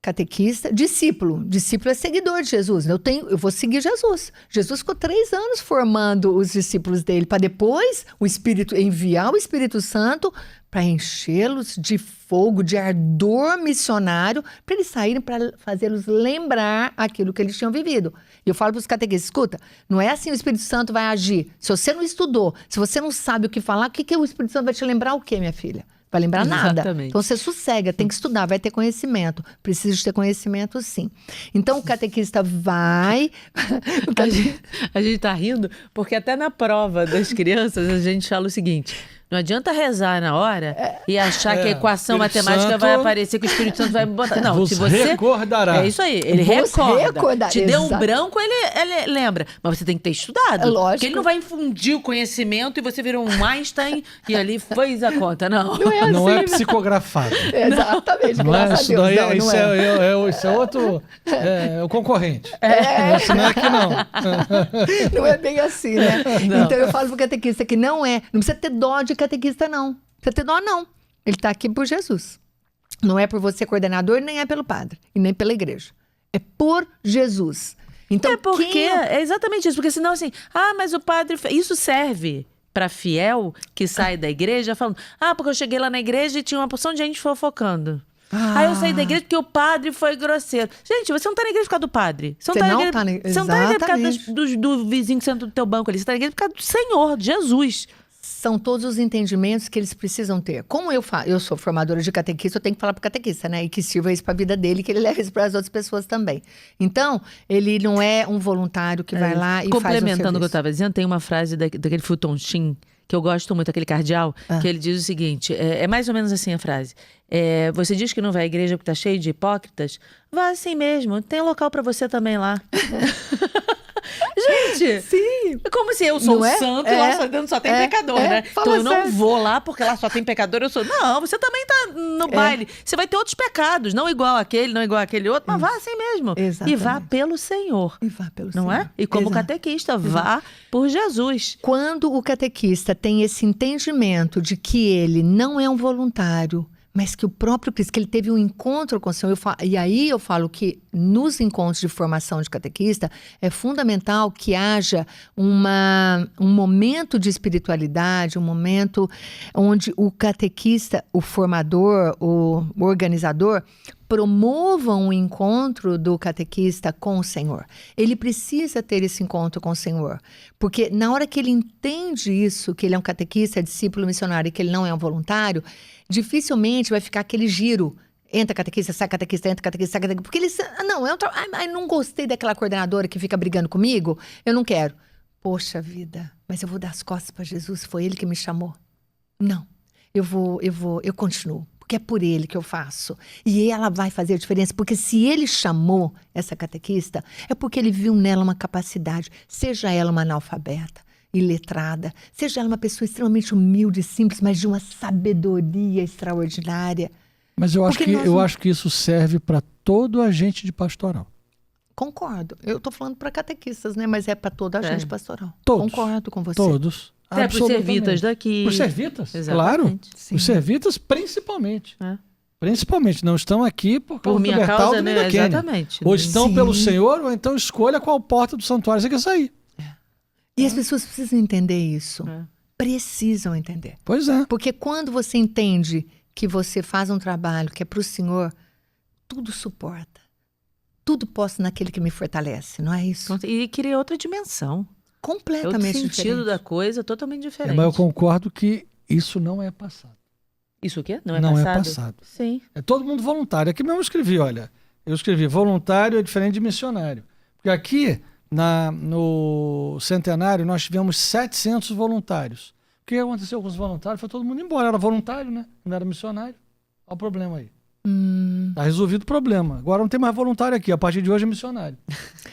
Catequista, discípulo. Discípulo é seguidor de Jesus. Eu vou seguir Jesus. Jesus ficou 3 anos formando os discípulos dele, para depois enviar o Espírito Santo para enchê-los de fogo, de ardor missionário, para eles saírem, para fazê-los lembrar aquilo que eles tinham vivido. E eu falo para os catequistas, escuta, não é assim o Espírito Santo vai agir. Se você não estudou, se você não sabe o que falar, o que o Espírito Santo vai te lembrar o quê, minha filha? Vai lembrar nada. Exatamente. Então você sossega, tem que estudar, vai ter conhecimento. Precisa de ter conhecimento, sim. Então o catequista vai... A gente tá rindo porque até na prova das crianças a gente fala o seguinte... Não adianta rezar na hora e achar que a equação matemática vai aparecer, que o Espírito Santo vai botar. Não, se você recordará. É isso aí, ele recorda. Te deu um branco, ele lembra. Mas você tem que ter estudado. É lógico. Porque ele não vai infundir o conhecimento e você vira um Einstein e ali fez a conta, não. Não é psicografado. Exatamente, não graças isso a Deus. Daí, não, isso, não isso é outro... É o concorrente. Isso não é aqui, não. Não é bem assim, né? Não. Então eu falo pro catequista que não precisa ter dó de catequista, não. Não precisa ter dó, não. Ele está aqui por Jesus. Não é por você coordenador, nem é pelo padre. E nem pela igreja. É por Jesus. Então, é exatamente isso. Porque senão assim, mas o padre... Isso serve para fiel que sai da igreja falando, porque eu cheguei lá na igreja e tinha uma porção de gente fofocando. Aí eu saí da igreja porque o padre foi grosseiro. Gente, você não tá na igreja por causa do padre. Você não tá na igreja por causa do vizinho que senta do teu banco ali. Você tá na igreja por causa do Senhor, de Jesus. são todos os entendimentos que eles precisam ter. Como eu sou formadora de catequista, eu tenho que falar para o catequista, né? E que sirva isso para a vida dele, que ele leve isso para as outras pessoas também. Então, ele não é um voluntário que vai lá e faz um Complementando o que eu serviço. estava dizendo, tem uma frase daquele Fulton Sheen, que eu gosto muito, aquele cardeal, que ele diz o seguinte, é mais ou menos assim a frase. Você diz que não vai à igreja porque tá cheio de hipócritas? Vá assim mesmo, tem local para você também lá. Gente, Sim. é como se eu sou Não um é? santo e lá só tem pecador, né? fala Então eu não sério. vou lá porque lá só tem pecador, eu sou... Não, você também tá no baile. Você vai ter outros pecados, não igual aquele, não igual aquele outro, mas vá assim mesmo. Exatamente. E vá pelo Senhor, E vá pelo não Senhor. é? E como Exato. catequista, vá por Jesus. Quando o catequista tem esse entendimento de que ele não é um voluntário, mas que o próprio Cristo, que ele teve um encontro com o Senhor, e aí eu falo que nos encontros de formação de catequista é fundamental que haja um momento de espiritualidade, um momento onde o catequista, o formador, o organizador, promovam o encontro do catequista com o Senhor. Ele precisa ter esse encontro com o Senhor, porque na hora que ele entende isso, que ele é um catequista, é discípulo missionário e que ele não é um voluntário, dificilmente vai ficar aquele giro. Entra catequista, sai catequista, entra catequista, sai catequista. Porque eles... Não, não gostei daquela coordenadora que fica brigando comigo, eu não quero. Poxa vida, mas eu vou dar as costas para Jesus, foi ele que me chamou. Não, eu continuo. Porque é por ele que eu faço. E ela vai fazer a diferença, porque se ele chamou essa catequista, é porque ele viu nela uma capacidade, seja ela uma analfabeta, iletrada, seja ela uma pessoa extremamente humilde, simples, mas de uma sabedoria extraordinária. Mas eu acho, Porque nós eu não- acho que isso serve para todo agente de pastoral. Concordo. Eu estou falando para catequistas, né? Mas é para toda a gente pastoral. Todos. Concordo com você. Todos. Até pros servitas daqui. Os servitas, Exatamente. claro. Sim. Os servitas, principalmente. É. Principalmente. Não estão aqui por causa Por minha do Bertaldo causa, nem né? da Kênia. Exatamente. Ou estão Sim. pelo Senhor, ou então escolha qual porta do santuário você quer sair. E as pessoas precisam entender isso. É. Precisam entender. Pois é. Porque quando você entende que você faz um trabalho que é para o Senhor, tudo suporta. Tudo posso naquele que me fortalece, não é isso? E cria outra dimensão. Outro Completamente sentido diferente. da coisa, totalmente diferente. Mas eu concordo que isso não é passado. Isso o quê? Não é Não é passado? passado. Sim. É todo mundo voluntário. Aqui mesmo eu escrevi, olha. Eu escrevi, voluntário é diferente de missionário. Porque aqui, no Centenário, nós tivemos 700 voluntários. O que aconteceu com os voluntários? Foi todo mundo embora. Era voluntário, né? Não era missionário. Olha o problema aí. Tá resolvido o problema. Agora não tem mais voluntário aqui. A partir de hoje é missionário.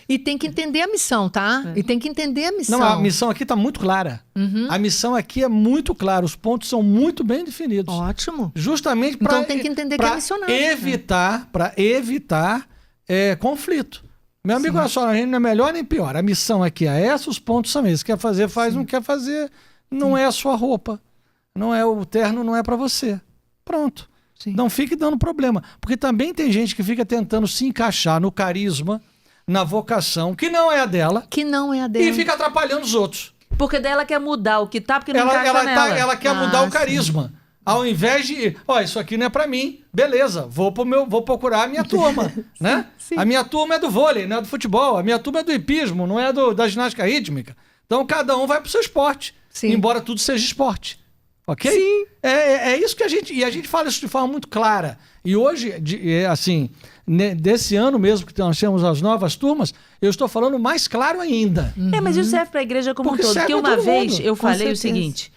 E tem que entender a missão, tá? E tem que entender a missão. Não, a missão aqui está muito clara. A missão aqui é muito clara. Os pontos são muito bem definidos. Ótimo. Justamente para Então tem que entender que é missionário, né? evitar conflito. Meu amigo, olha só, a gente não é melhor nem pior. A missão aqui é essa, os pontos são esses. Quer fazer, faz. Não quer fazer, não é a sua roupa. Não é o terno, não é para você. Pronto. Sim. Não fique dando problema. Porque também tem gente que fica tentando se encaixar no carisma, na vocação, que não é a dela, Que não é a dela. e fica atrapalhando os outros. Porque daí ela quer mudar o que tá, porque não encaixa nela. Ela quer mudar o carisma. Ao invés de, isso aqui não é pra mim, beleza, vou procurar a minha turma, né? Sim. A minha turma é do vôlei, não é do futebol, a minha turma é do hipismo, não é da ginástica rítmica. Então cada um vai pro seu esporte, Sim. embora tudo seja esporte. Ok? Sim. É isso que a gente fala isso de forma muito clara. E hoje, desse ano mesmo que nós temos as novas turmas, eu estou falando mais claro ainda. Mas isso serve para a igreja como Porque um todo. serve Porque pra uma todo vez mundo, eu com falei o certeza. seguinte,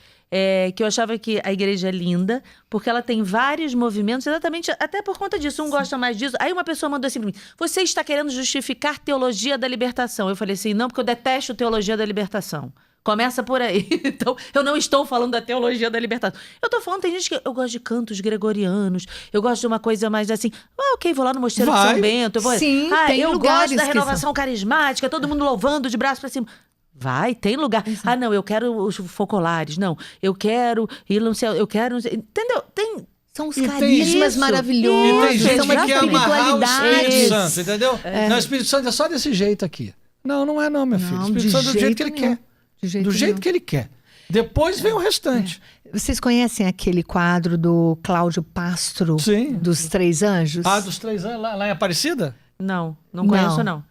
que eu achava que a igreja é linda, porque ela tem vários movimentos, exatamente até por conta disso. Um gosta mais disso. Aí uma pessoa mandou assim para mim, você está querendo justificar teologia da libertação. Eu falei assim, não, porque eu detesto teologia da libertação. Começa por aí. Então, eu não estou falando da teologia da libertação. Eu estou falando, tem gente que... Eu gosto de cantos gregorianos. Eu gosto de uma coisa mais assim... ok, vou lá no Mosteiro de Vai. São Bento. Eu vou... Sim, tem eu lugares gosto da que renovação carismática. Todo mundo louvando de braço para cima. Vai, tem lugar. Não, eu quero os focolares. Não, eu quero... eu quero... Entendeu? Tem... São os E tem carismas isso. maravilhosos. E tem gente são que quer amarrar o Espírito espiritualidades. Santo, entendeu? Não, o Espírito Santo é só desse jeito aqui. Não é não, meu filho. O Não, Espírito de Santo é do jeito que ele jeito nenhum. quer. De jeito Do jeito nenhum. que ele quer. Depois vem o restante. Vocês conhecem aquele quadro do Cláudio Pastro? Sim. Dos Três Anjos? Dos 3 anos lá em Aparecida? Não conheço, não.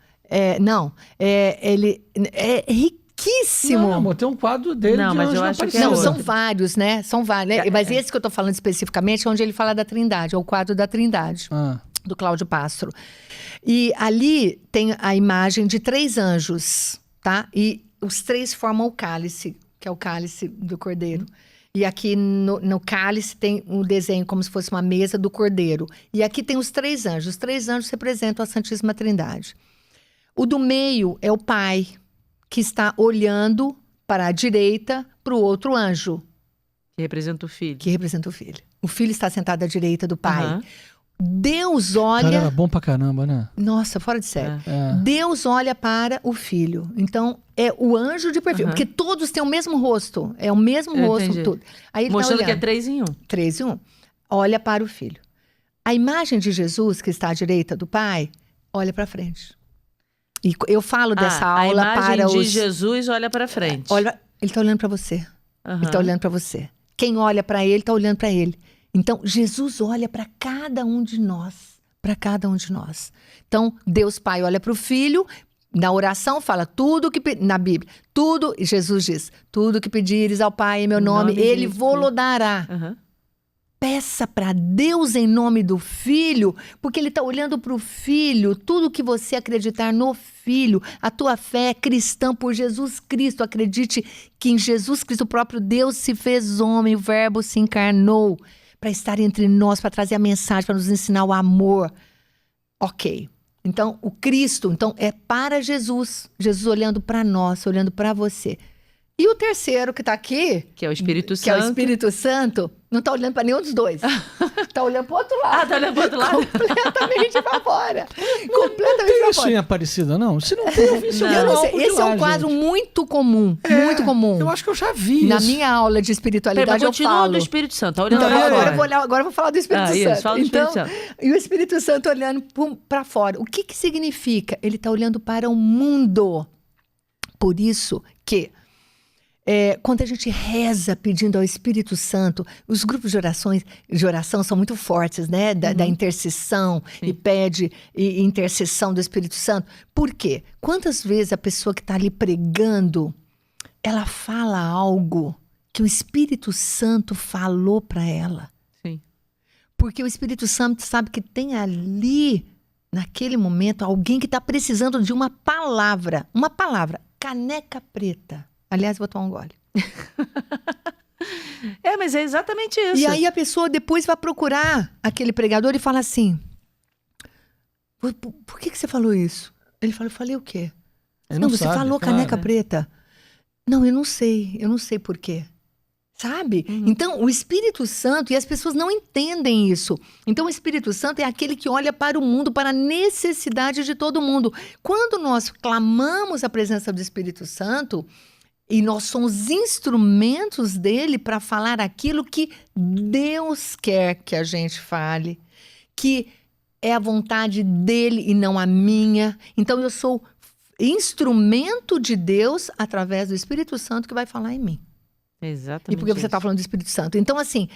Não. Ele é riquíssimo. Não, amor, tem um quadro dele Não, de mas anjo eu na acho que Aparecida. Não, é são outro. vários, né? São vários. Né? Mas esse que eu tô falando especificamente é onde ele fala da Trindade, é o quadro da Trindade, Ah, do Cláudio Pastro. E ali tem a imagem de 3 anjos, tá? E os 3 formam o cálice, que é o cálice do Cordeiro. E aqui no cálice tem um desenho como se fosse uma mesa do Cordeiro. E aqui tem os 3 anjos. Os 3 anjos representam a Santíssima Trindade. O do meio é o Pai, que está olhando para a direita para o outro anjo, Que representa o filho. que representa o Filho. O Filho está sentado à direita do Pai. Aham. Deus cara, olha... era bom pra caramba, né? Nossa, fora de série. É. Deus olha para o Filho. Então, é o anjo de perfil. Aham. Porque todos têm o mesmo rosto. É o mesmo Eu rosto. entendi. Tudo. Aí ele Mostrando tá que é olhando. 3 em 1. 3 em 1. Olha para o Filho. A imagem de Jesus, que está à direita do Pai, olha para frente. E eu falo dessa a aula imagem para de os... Jesus olha para frente. Olha, ele está olhando para você. Aham. Ele está olhando para você. Quem olha para ele, está olhando para ele. Então, Jesus olha para cada um de nós. Para cada um de nós. Então, Deus Pai olha para o Filho, na oração fala tudo que... Na Bíblia, tudo... Jesus diz, tudo que pedires ao Pai em meu nome, Ele de vô-lo dará. Aham. Peça para Deus em nome do Filho, porque Ele está olhando para o Filho, tudo que você acreditar no Filho, a tua fé é cristã por Jesus Cristo. Acredite que em Jesus Cristo o próprio Deus se fez homem, o Verbo se encarnou para estar entre nós, para trazer a mensagem, para nos ensinar o amor. Ok. Então, o Cristo, então, é para Jesus. Jesus olhando para nós, olhando para você. E o terceiro que está aqui, Que é o Espírito que é o Santo. Espírito Santo, não está olhando para nenhum dos dois. Está olhando para o outro lado. Ah, tá olhando pro outro lado? Completamente para fora. Completamente Tem para isso fora. em Aparecida, não? Se não tem, eu vi isso Não. Eu não sei. por Esse é lá, um quadro gente. muito comum. Muito comum. Eu acho que eu já vi Na isso. minha aula de Peraí, espiritualidade mas eu continua falo. do Espírito Santo. Tá olhando Então, pra agora, fora. eu vou olhar, agora eu vou falar do Espírito Santo. Isso, fala do então, Espírito Santo. E o Espírito Santo olhando para fora. O que significa? Ele está olhando para o mundo. Por isso que quando a gente reza pedindo ao Espírito Santo, os grupos de oração são muito fortes, né? Da intercessão e pede intercessão do Espírito Santo. Por quê? Quantas vezes a pessoa que está ali pregando, ela fala algo que o Espírito Santo falou para ela? Sim. Porque o Espírito Santo sabe que tem ali, naquele momento, alguém que está precisando de uma palavra, caneca preta. Aliás, vou tomar um gole. Mas é exatamente isso. E aí a pessoa depois vai procurar aquele pregador e fala assim, por que você falou isso? Ele fala, eu falei o quê? Ele Não, você sabe, falou claro. caneca preta. Não, eu não sei por quê. Sabe? Então, o Espírito Santo, e as pessoas não entendem isso. Então, o Espírito Santo é aquele que olha para o mundo, para a necessidade de todo mundo. Quando nós clamamos a presença do Espírito Santo, e nós somos instrumentos dele para falar aquilo que Deus quer que a gente fale, que é a vontade dele e não a minha. Então, eu sou instrumento de Deus através do Espírito Santo que vai falar em mim. Exatamente. E porque você está falando do Espírito Santo. Então, assim,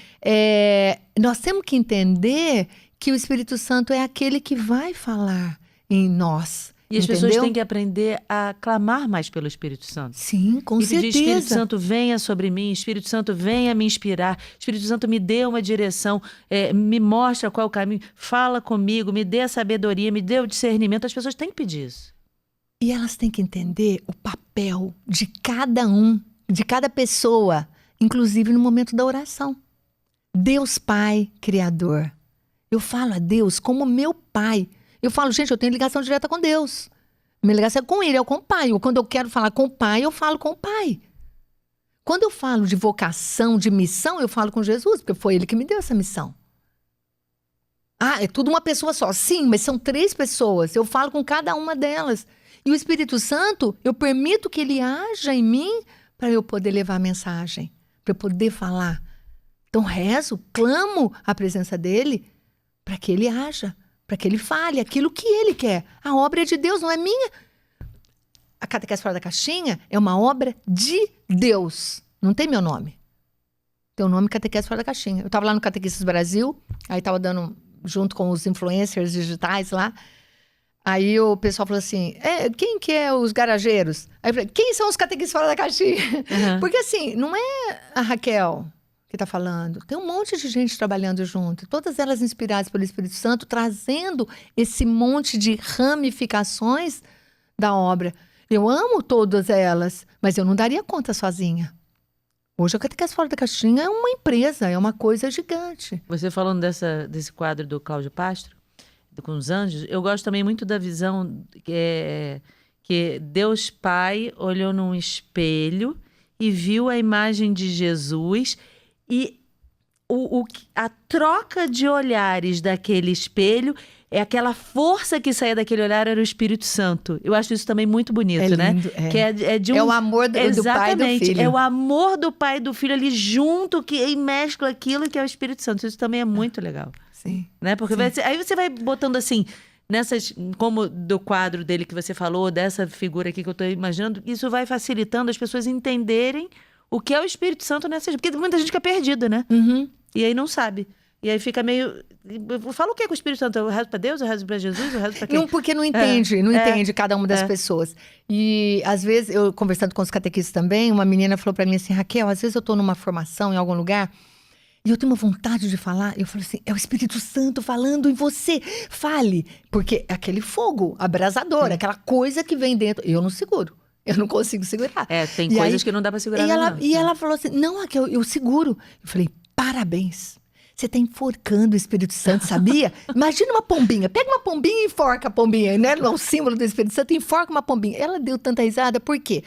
nós temos que entender que o Espírito Santo é aquele que vai falar em nós. E as entendeu? pessoas têm que aprender a clamar mais pelo Espírito Santo. Sim, com E pedir, certeza. Espírito Santo, venha sobre mim. Espírito Santo, venha me inspirar. Espírito Santo, me dê uma direção. Me mostra qual é o caminho. Fala comigo, me dê a sabedoria, me dê o discernimento. As pessoas têm que pedir isso. E elas têm que entender o papel de cada um, de cada pessoa, inclusive no momento da oração. Deus Pai, Criador. Eu falo a Deus como meu Pai. Eu falo, gente, eu tenho ligação direta com Deus. Minha ligação é com Ele, é com o Pai. Ou quando eu quero falar com o Pai, eu falo com o Pai. Quando eu falo de vocação, de missão, eu falo com Jesus, porque foi Ele que me deu essa missão. Ah, é tudo uma pessoa só. Sim, mas são 3 pessoas. Eu falo com cada uma delas. E o Espírito Santo, eu permito que Ele haja em mim para eu poder levar a mensagem, para eu poder falar. Então rezo, clamo a presença dEle para que Ele haja, para que Ele fale aquilo que Ele quer. A obra é de Deus, não é minha. A Catequese Fora da Caixinha é uma obra de Deus. Não tem meu nome. Tem o nome Catequese Fora da Caixinha. Eu estava lá no Catequistas Brasil, aí estava dando, junto com os influencers digitais lá, Aí o pessoal falou assim, quem que é os garageiros? Aí eu falei, quem são os catequistas fora da caixinha? Porque assim, não é a Raquel que está falando. Tem um monte de gente trabalhando junto. Todas elas inspiradas pelo Espírito Santo, trazendo esse monte de ramificações da obra. Eu amo todas elas, mas eu não daria conta sozinha. Hoje a Catequese Fora da Caixinha é uma empresa, é uma coisa gigante. Você falando desse quadro do Cláudio Pastro, com os anjos, eu gosto também muito da visão que Deus Pai olhou num espelho e viu a imagem de Jesus e a troca de olhares daquele espelho, aquela força que saía daquele olhar era o Espírito Santo. Eu acho isso também muito bonito, né? Que é de é o amor do pai e do filho. É o amor do pai e do filho ali junto, e mescla aquilo que é o Espírito Santo. Isso também é muito legal. Sim. Né? Porque aí você vai botando assim, nessas, como do quadro dele que você falou, dessa figura aqui que eu estou imaginando, isso vai facilitando as pessoas entenderem o que é o Espírito Santo nessas... Porque muita gente fica perdida, né? E aí não sabe. E aí fica meio... Fala o que é com o Espírito Santo? Eu rezo para Deus, eu rezo para Jesus, eu rezo para quem? Não, porque não entende, entende cada uma das pessoas. E às vezes, eu conversando com os catequistas também, uma menina falou para mim assim, Raquel, às vezes eu estou numa formação em algum lugar e eu tenho uma vontade de falar. Eu falo assim, é o Espírito Santo falando em você. Fale. Porque é aquele fogo abrasador, aquela coisa que vem dentro. Eu não seguro. Eu não consigo segurar. Tem coisas que não dá para segurar. E ela falou assim, não, Raquel, eu seguro. Eu falei, parabéns. Você está enforcando o Espírito Santo, sabia? Imagina uma pombinha. Pega uma pombinha e enforca a pombinha, né? É um símbolo do Espírito Santo, enforca uma pombinha. Ela deu tanta risada, por quê?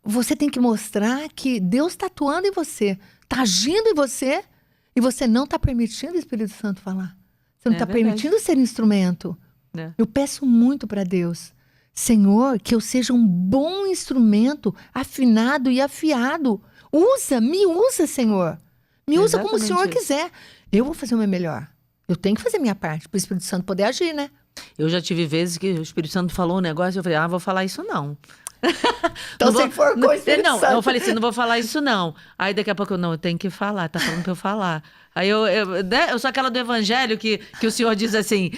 Você tem que mostrar que Deus está atuando em você, está agindo em você, e você não está permitindo o Espírito Santo falar. Você não está permitindo ser instrumento. Eu peço muito para Deus, Senhor, que eu seja um bom instrumento, afinado e afiado. Me usa, Senhor. Me usa como o Senhor quiser. Eu vou fazer o meu melhor. Eu tenho que fazer a minha parte para o Espírito Santo poder agir, né? Eu já tive vezes que o Espírito Santo falou um negócio e eu falei, vou falar isso não. Então você enforcou o Espírito Santo. Eu falei assim, não vou falar isso não. Aí daqui a pouco, eu tenho que falar, tá falando pra eu falar. Aí eu sou aquela do evangelho que o senhor diz assim,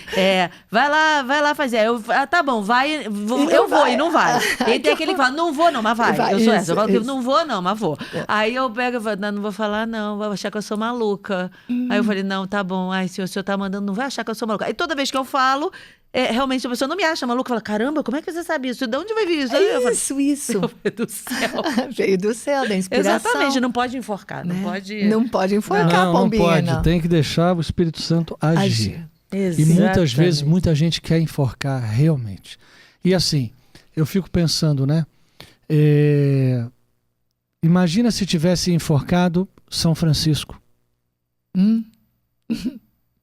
vai lá fazer. Tá bom, vai, eu vou e não vai. E tem aquele que fala, não vou não, mas vai. Eu sou essa, eu falo que não vou não, mas vou. Aí eu pego e falo, não vou falar não, vai achar que eu sou maluca. Aí eu falei, não, tá bom, se o senhor tá mandando, não vai achar que eu sou maluca. Aí toda vez que eu falo, realmente a pessoa não me acha maluca, fala, caramba, como é que você sabe isso? De onde vai vir isso? Isso. Veio do céu. Veio do céu, da inspiração. Exatamente, não pode enforcar, não pode... Não pode enforcar a pombinha, não pode, tem que deixar o Espírito Santo agir. Exatamente. E muitas vezes, muita gente quer enforcar realmente. E assim, eu fico pensando, né? Imagina se tivesse enforcado São Francisco.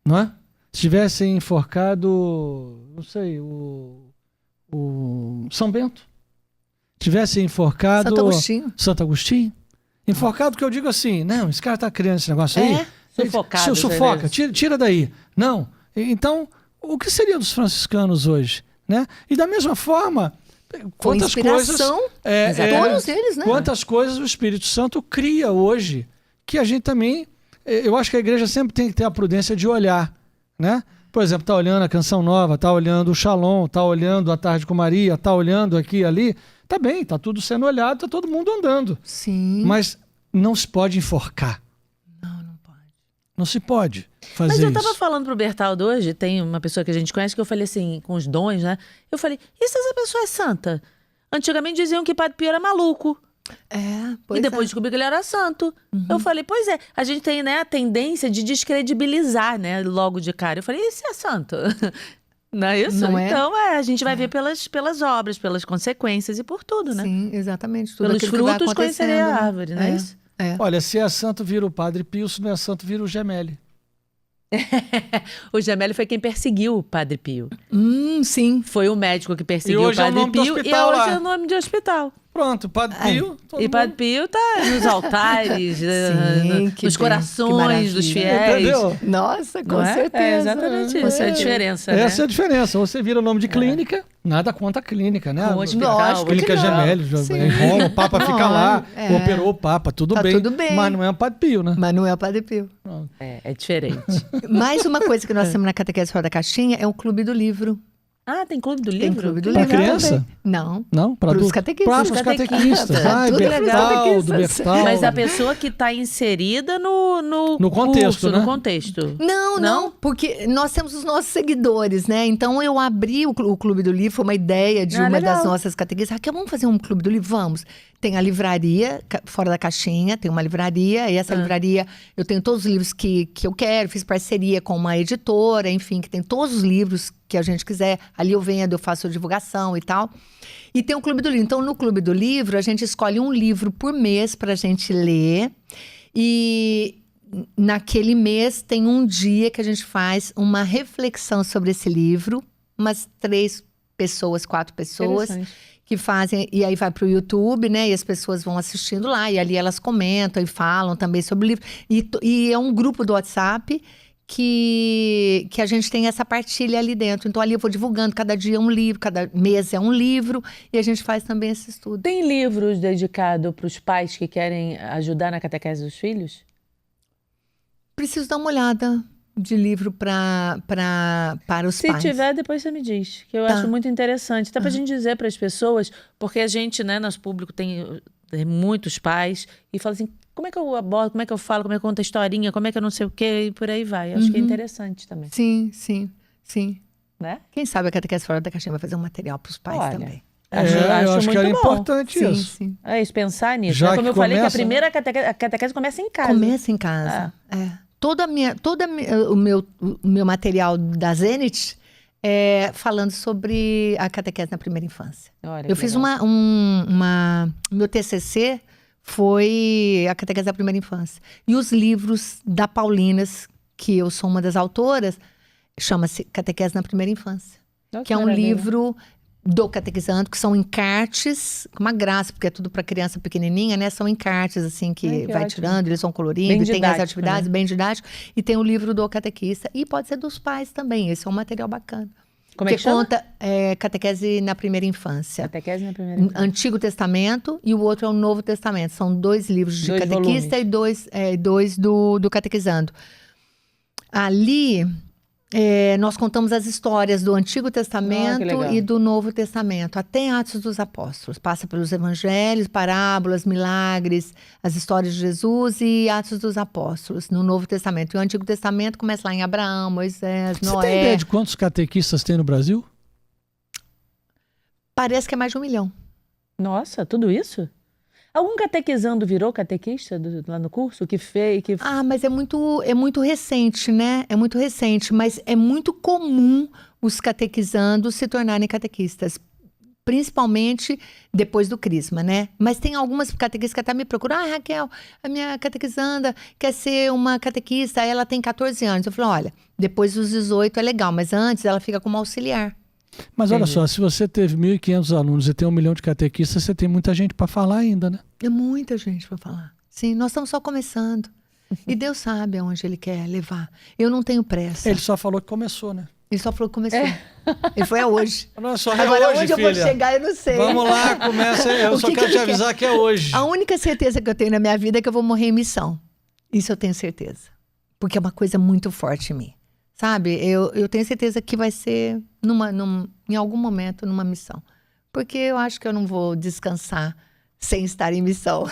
Não é? Se tivesse enforcado, não sei, o São Bento. Tivesse enforcado Santo Agostinho. Enforcado que eu digo assim, não, esse cara tá criando esse negócio aí. Sufocado. Sufoca, tira daí. Não. Então, o que seria dos franciscanos hoje? Né? E da mesma forma, quantas coisas... todos eles, né? Quantas coisas o Espírito Santo cria hoje, que a gente também... Eu acho que a igreja sempre tem que ter a prudência de olhar, né? Por exemplo, tá olhando a Canção Nova, tá olhando o Shalom, tá olhando a Tarde com Maria, tá olhando aqui e ali. Tá bem, tá tudo sendo olhado, tá todo mundo andando. Sim. Mas não se pode enforcar. Não pode. Não se pode fazer isso. Mas eu tava falando pro Bertaldo hoje, tem uma pessoa que a gente conhece, que eu falei assim, com os dons, né? Eu falei, e se essa pessoa é santa? Antigamente diziam que Padre Pio era maluco. E depois descobri que ele era santo. Eu falei, pois é, a gente tem, né, a tendência de descredibilizar, né, logo de cara. Eu falei, e se é santo? Não é isso? Não é? Então, a gente vai ver pelas obras, pelas consequências e por tudo, né? Sim, exatamente. Tudo pelos frutos conhecerei a árvore, não é isso? Olha, se é santo, vira o Padre Pio, se não é santo, vira o Gemelli. O Gemelli foi quem perseguiu o Padre Pio. Sim. Foi o médico que perseguiu E o hoje é o Padre nome do Pio e hospital hoje lá. é o nome de hospital. Pronto, Padre Pio. E Padre Pio tá nos altares, nos corações dos fiéis. Entendeu? Nossa, com Não é? certeza. Exatamente isso, é a diferença, né? Essa é a diferença. Você vira o nome de clínica, nada contra a clínica, né? Com o hospital, Lógico que Clínica não. Gemelli, em Roma, o Papa fica lá, é. operou o Papa, tudo Tá bem. tudo bem. Mas não é o Padre Pio, né? Mas não é o Padre Pio. É diferente. Mais uma coisa que nós temos na Catequese Fora da Caixinha é o Clube do Livro. Ah, tem clube do Tem livro? clube do Pra livro criança? também. Não. Não? Para Pros adultos? catequistas. Para os catequistas. Ah, Tudo legal. Bertal, do Bertal. Mas a pessoa que está inserida no contexto, curso, né? no contexto. Não, porque nós temos os nossos seguidores, né? Então eu abri o Clube do Livro, foi uma ideia de uma legal. das nossas catequistas. Raquel, vamos fazer um Clube do Livro? Vamos. Tem a livraria, fora da caixinha, tem uma livraria, e essa livraria eu tenho todos os livros que eu quero, fiz parceria com uma editora, enfim, que tem todos os livros que a gente quiser. Ali eu vendo, eu faço divulgação e tal. E tem o Clube do Livro. Então, no Clube do Livro, a gente escolhe um livro por mês para a gente ler. E naquele mês tem um dia que a gente faz uma reflexão sobre esse livro. Umas 3 pessoas, 4 pessoas que fazem, e aí vai para o YouTube, né? E as pessoas vão assistindo lá, e ali elas comentam e falam também sobre o livro. E é um grupo do WhatsApp que a gente tem essa partilha ali dentro. Então, ali eu vou divulgando, cada dia é um livro, cada mês é um livro, e a gente faz também esse estudo. Tem livros dedicados para os pais que querem ajudar na catequese dos filhos? Preciso dar uma olhada de livro para os Se pais. tiver, depois você me diz, que eu acho muito interessante. Até para a gente dizer para as pessoas, porque a gente, né, nosso público tem muitos pais, e fala assim, como é que eu abordo, como é que eu falo, como é que eu conto a historinha, como é que eu não sei o quê, e por aí vai. Acho que é interessante também. Sim. Né? Quem sabe a Catequese Fora da Caixinha vai fazer um material para os pais Olha, também. Eu acho que era muito bom. importante Sim, isso. sim. É isso, pensar nisso. Já Né? Como que eu falei, que a começa, primeira catequese começa em casa. Começa em casa. O meu material da Zenit é falando sobre a catequese na primeira infância. Olha, Eu que fiz legal. meu TCC foi a catequese da primeira infância. E os livros da Paulinas, que eu sou uma das autoras, chama-se Catequese na Primeira Infância. Olha Que é um maravilha. livro do Catequizando, que são encartes, com uma graça, porque é tudo para criança pequenininha, né? São encartes, assim, que Ai, que vai ótimo. tirando, eles vão colorindo, Bem e tem as didático, atividades, né? bem didático. E tem o livro do catequista. E pode ser dos pais também, esse é um material bacana. Como é que chama? conta catequese na primeira infância. Catequese na primeira infância. Antigo Testamento e o outro é o Novo Testamento. São 2 livros de 2 catequista volumes. e dois do catequizando. Ali, nós contamos as histórias do Antigo Testamento legal. e do Novo Testamento, até Atos dos Apóstolos. Passa pelos evangelhos, parábolas, milagres, as histórias de Jesus e Atos dos Apóstolos, no Novo Testamento. E o Antigo Testamento começa lá em Abraão, Moisés, Você Noé. tem ideia de quantos catequistas tem no Brasil? Parece que é mais de 1 milhão. Nossa, tudo isso? Algum catequizando virou catequista lá no curso? Que fez? Que... Ah, mas é muito recente, né? É muito recente, mas é muito comum os catequizandos se tornarem catequistas, principalmente depois do crisma, né? Mas tem algumas catequistas que até me procuram. Ah, Raquel, a minha catequizanda quer ser uma catequista, ela tem 14 anos. Eu falo, olha, depois dos 18 é legal, mas antes ela fica como auxiliar. Mas olha Entendi. só, se você teve 1.500 alunos e tem 1 milhão de catequistas, você tem muita gente para falar ainda, né? É muita gente para falar. Sim, nós estamos só começando. E Deus sabe aonde Ele quer levar. Eu não tenho pressa. Ele só falou que começou, né? Ele só falou que começou. Ele foi hoje. Nossa, Agora, hoje, onde eu filha. vou chegar, eu não sei. Vamos lá, começa. Eu O só que quero que te ele quer? avisar que é hoje. A única certeza que eu tenho na minha vida é que eu vou morrer em missão. Isso eu tenho certeza. Porque é uma coisa muito forte em mim. Sabe? Eu tenho certeza que vai ser em algum momento numa missão. Porque eu acho que eu não vou descansar sem estar em missão.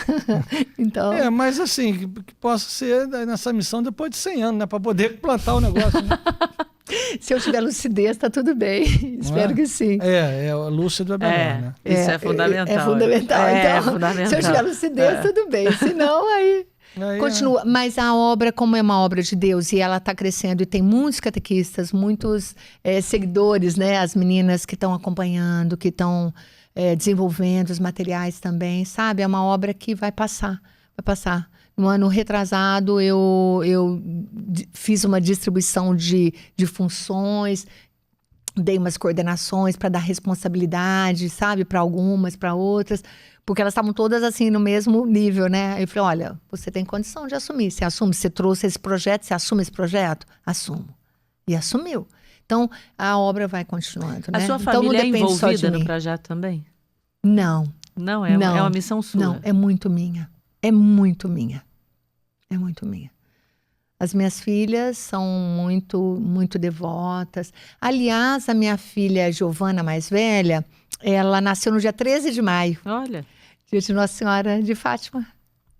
Então, Mas assim, que possa ser nessa missão depois de 100 anos, né? Para poder plantar o negócio, né? se eu tiver lucidez, tá tudo bem. Espero que sim. O lúcido é melhor, né? Isso é fundamental. É fundamental. É Então, fundamental. se eu tiver lucidez, tudo bem. Se não, aí... Aí, Continua, mas a obra, como é uma obra de Deus e ela está crescendo e tem muitos catequistas, muitos seguidores, né? As meninas que estão acompanhando, que estão desenvolvendo os materiais também, sabe? É uma obra que vai passar. No ano retrasado, eu fiz uma distribuição de funções, dei umas coordenações para dar responsabilidade, sabe? Para algumas, para outras. Porque elas estavam todas assim no mesmo nível, né? Aí eu falei, olha, você tem condição de assumir. Você assume, você trouxe esse projeto, você assume esse projeto? Assumo. E assumiu. Então, a obra vai continuando, né? A sua Então, família não é depende só de envolvida no mim. projeto também? Não. Não, é uma missão sua. Não, é muito minha. É muito minha. É muito minha. As minhas filhas são muito, muito devotas. Aliás, a minha filha Giovana, mais velha, ela nasceu no dia 13 de maio, Olha. dia de Nossa Senhora de Fátima.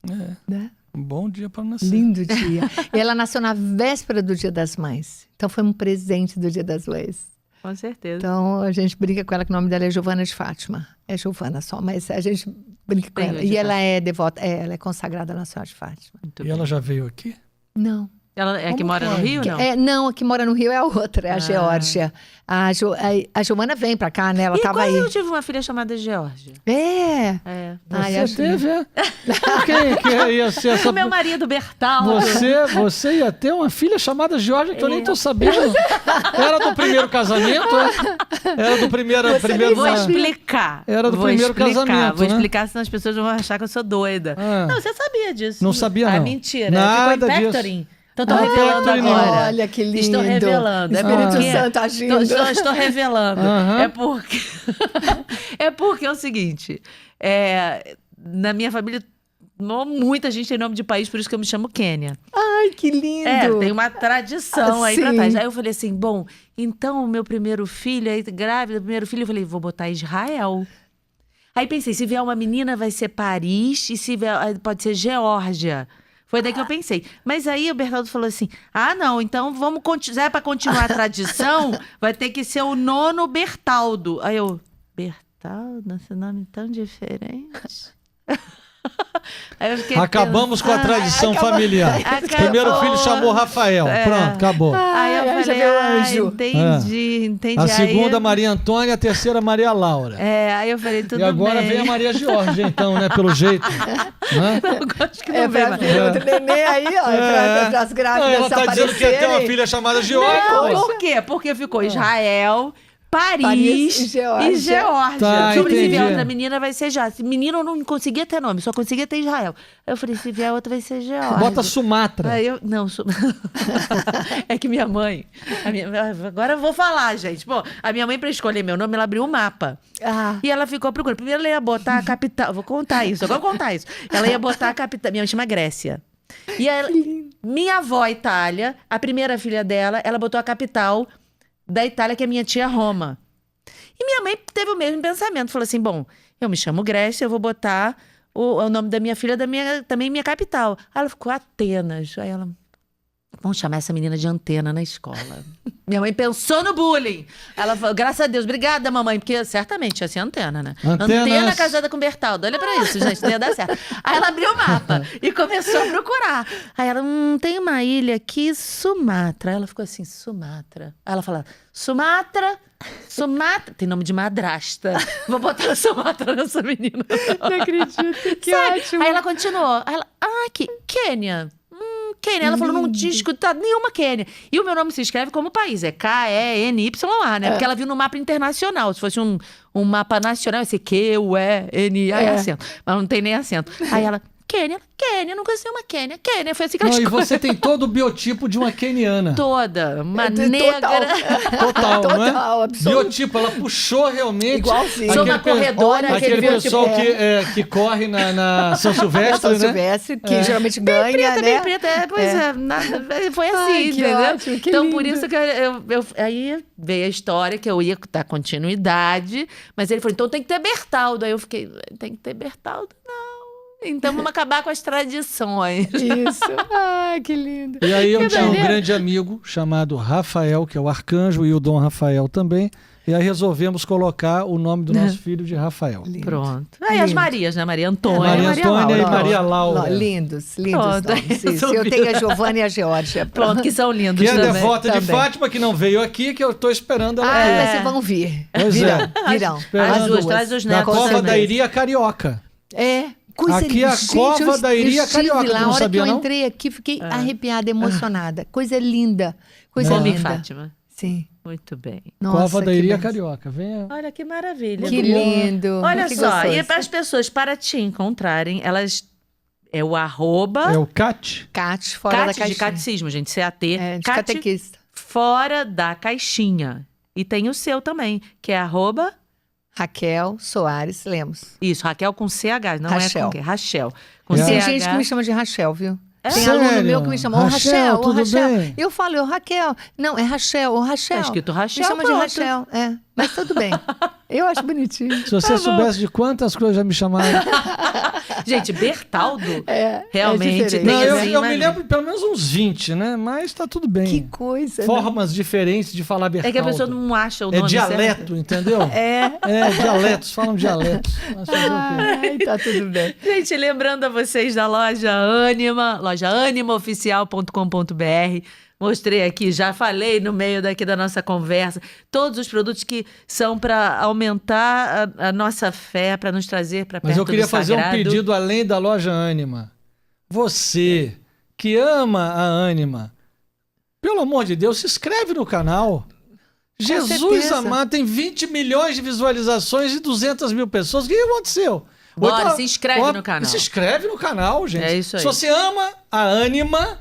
É, Né? um bom dia para nascer. Lindo dia. E ela nasceu na véspera do Dia das Mães. Então foi um presente do Dia das Mães. Com certeza. Então a gente brinca com ela que o nome dela é Giovana de Fátima. É Giovana só, mas a gente brinca com Tem ela. de E ela Fátima. é devota, ela é consagrada na Senhora de Fátima. Muito E bem. ela já veio aqui? Não. Ela é que Como mora no pode? Rio, não? Não, a que mora no Rio é a outra, é a Ah. Geórgia. A Giovana vem pra cá, né? Ela E tava quase aí. eu tive uma filha chamada Geórgia. É. É. Ai, Você acho que- teve, é? Quem que ia ser essa... O meu marido, Bertaldo. Você ia ter uma filha chamada Georgia que eu nem tô sabendo. Era do primeiro casamento? Era do primeiro... Você primeiro Vou nem explicar. Era do Vou primeiro explicar, casamento, Vou né? explicar, senão as pessoas vão achar que eu sou doida. Ah. Não, você sabia disso. Não sabia, Ah, não. mentira. Nada Ficou em disso. Pectorin. Então tô Ah, revelando Pectorin, agora. Olha que lindo. Estou revelando. É Espírito porque... Santo agindo. Estou revelando. Aham. É porque... é o seguinte. Na minha família, muita gente tem nome de país, por isso que eu me chamo Quênia. Ai, que lindo. Tem uma tradição aí pra Sim. trás. Aí eu falei assim, bom, então o meu primeiro filho, aí grávida, primeiro filho, eu falei, vou botar Israel. Aí pensei, se vier uma menina vai ser Paris e se vier, pode ser Geórgia. Foi daí que eu pensei. Mas aí o Bertaldo falou assim, não, então vamos continuar, para continuar a tradição, vai ter que ser o nono Bertaldo. Aí eu, Bertaldo, esse nome tão diferente. Aí eu fiquei Acabamos com a pensando. tradição acabou. familiar. Acabou. Primeiro filho chamou Rafael. Pronto, acabou. Aí eu Ai, já falei, veio o anjo. entendi. A segunda, Aí, Maria Antônia, a terceira, Maria Laura. aí eu falei, tudo E agora bem. vem a Maria Georgia, então, né? Pelo jeito. Né? Eu acho que não É vem pra mais. vir outro neném aí, ó. Para as grávidas Ela tá dizendo que ia ter uma aparecerem. filha chamada Georgia. Não, ué. por quê? Porque ficou Israel, Paris Paris e e Geórgia. Geórgia. Tá, Se vier entendi. outra menina, vai ser já. Se menino eu não conseguia ter nome, só conseguia ter Israel. Aí eu falei, se vier outra, vai ser Geórgia. Bota Sumatra. Aí eu, não, é que minha mãe. Agora eu vou falar, gente. Pô, a minha mãe, pra escolher meu nome, ela abriu um mapa. Ah, E ela ficou procurando. Primeiro ela ia botar a capital. Vou contar isso, agora eu vou contar isso. Ela ia botar a capital. Minha mãe chama Grécia. E ela, minha avó, Itália, a primeira filha dela, ela botou a capital da Itália, que é minha tia Roma. E minha mãe teve o mesmo pensamento. Falou assim: bom, eu me chamo Grécia, eu vou botar o nome da minha filha, também minha capital. Aí ela ficou Atenas. Aí ela. Vamos chamar essa menina de Antena na escola. Minha mãe pensou no bullying. Ela falou, graças a Deus, obrigada, mamãe, porque certamente ia ser Antena, né? Antenas. Antena casada com Bertaldo. Olha pra isso, gente, não ia dar certo. Aí ela abriu o mapa e começou a procurar. Aí ela, tem uma ilha aqui, Sumatra. Aí ela ficou assim, Sumatra. Aí ela falou, Sumatra. Tem nome de madrasta. Vou botar Sumatra nessa menina. não acredito. Que Sabe? ótimo. Aí ela continuou. Aí ela, Quênia. Quênia. Ela falou, não tinha escutado nenhuma Quênia. E o meu nome se escreve como país. É K-E-N-Y-A, né? Porque ela viu no mapa internacional. Se fosse um mapa nacional, ia ser Q-U-E-N-A, é acento. Mas não tem nem acento. Aí ela, Quênia, não conhecia uma Quênia. Foi assim que ela Não, e escolheu. você tem todo o biotipo de uma queniana. Toda. Uma Total. negra. Total, não é? Total, absoluto. Biotipo, ela puxou realmente. Igualzinho. Sou uma corredora, Aquele aquele pessoal biotipo, que corre na São São Silvestre, né? Silvestre, que geralmente ganha, Preta, né? bem preta. Foi assim, Ai, que entendeu? ótimo, que Então, por lindo. isso que aí veio a história que eu ia dar continuidade, mas ele falou, então tem que ter Bertaldo. Aí eu fiquei, tem que ter Bertaldo? Não. Então vamos acabar com as tradições. Isso. Ai, que lindo. E aí eu Que tinha um doideira. grande amigo chamado Rafael, que é o arcanjo, e o Dom Rafael também. E aí resolvemos colocar o nome do nosso filho de Rafael. Lindo. Pronto. Aí as Lindo. Marias, né? Maria Antônia. Maria Antônia e Maria Laura. Lindos Pronto, nomes. Isso. resolvi. Eu tenho a Giovana e a Geórgia. Pronto, que são lindos Que é também. devota de também. Fátima, que não veio aqui, que eu estou esperando ela aqui. Mas vocês vão vir. Pois Virão. Esperando. As duas, traz os Da netos Cova também. da Iria Carioca. É. Coisa Aqui é a gente, Cova da Iria eu estive Carioca, lá, tu não a hora sabia, que eu não? entrei aqui, fiquei arrepiada, emocionada. Coisa linda. Coisa Como em linda. Fátima. Sim. Muito bem. Nossa, Cova da que Iria lindo. Carioca. Venha. Olha que maravilha. Que lindo. Olha que só, gostoso. e para as pessoas, para te encontrarem, elas... É o arroba... É o CAT. Cat fora da Cat de caixinha. catecismo, gente. C-A-T. É, de Cat catequista. fora da caixinha. E tem o seu também, que é arroba... Raquel Soares Lemos. Isso, Raquel com CH, não Rachel. é com Q. Rachel. Com É. Tem CH. gente que me chama de Rachel, viu? Tem Sério? aluno meu que me chama, ô Rachel, ô tudo Rachel. bem? Eu falo, ô Raquel. Não, é Rachel, ô Rachel. Tá escrito Rachel, Me chama de pronto. Rachel, mas tudo bem. Eu acho bonitinho. Se você soubesse de quantas coisas já me chamaram. Gente, Bertaldo, É realmente diferente. tem Não, eu, assim, eu me mas- lembro de pelo menos uns 20, né? Mas tá tudo bem. Que coisa, né? Formas diferentes de falar Bertaldo. É que a pessoa não acha o É nome dialeto, certo. entendeu? É. Dialetos, falam dialetos. Mas fazer o quê? Ai, tá tudo bem. Gente, lembrando a vocês da loja Ânima, lojaanimaoficial.com.br. Mostrei aqui, já falei no meio daqui da nossa conversa, todos os produtos que são para aumentar a nossa fé, para nos trazer para perto Mas eu queria do fazer um sagrado. pedido além da loja Ânima. Você que ama a Ânima, pelo amor de Deus, se inscreve no canal. Jesus certeza. amado, tem 20 milhões de visualizações e 200 mil pessoas. O que aconteceu? Bora, Outra- se inscreve no canal. Se inscreve no canal, gente. É isso aí. Se você ama a Ânima,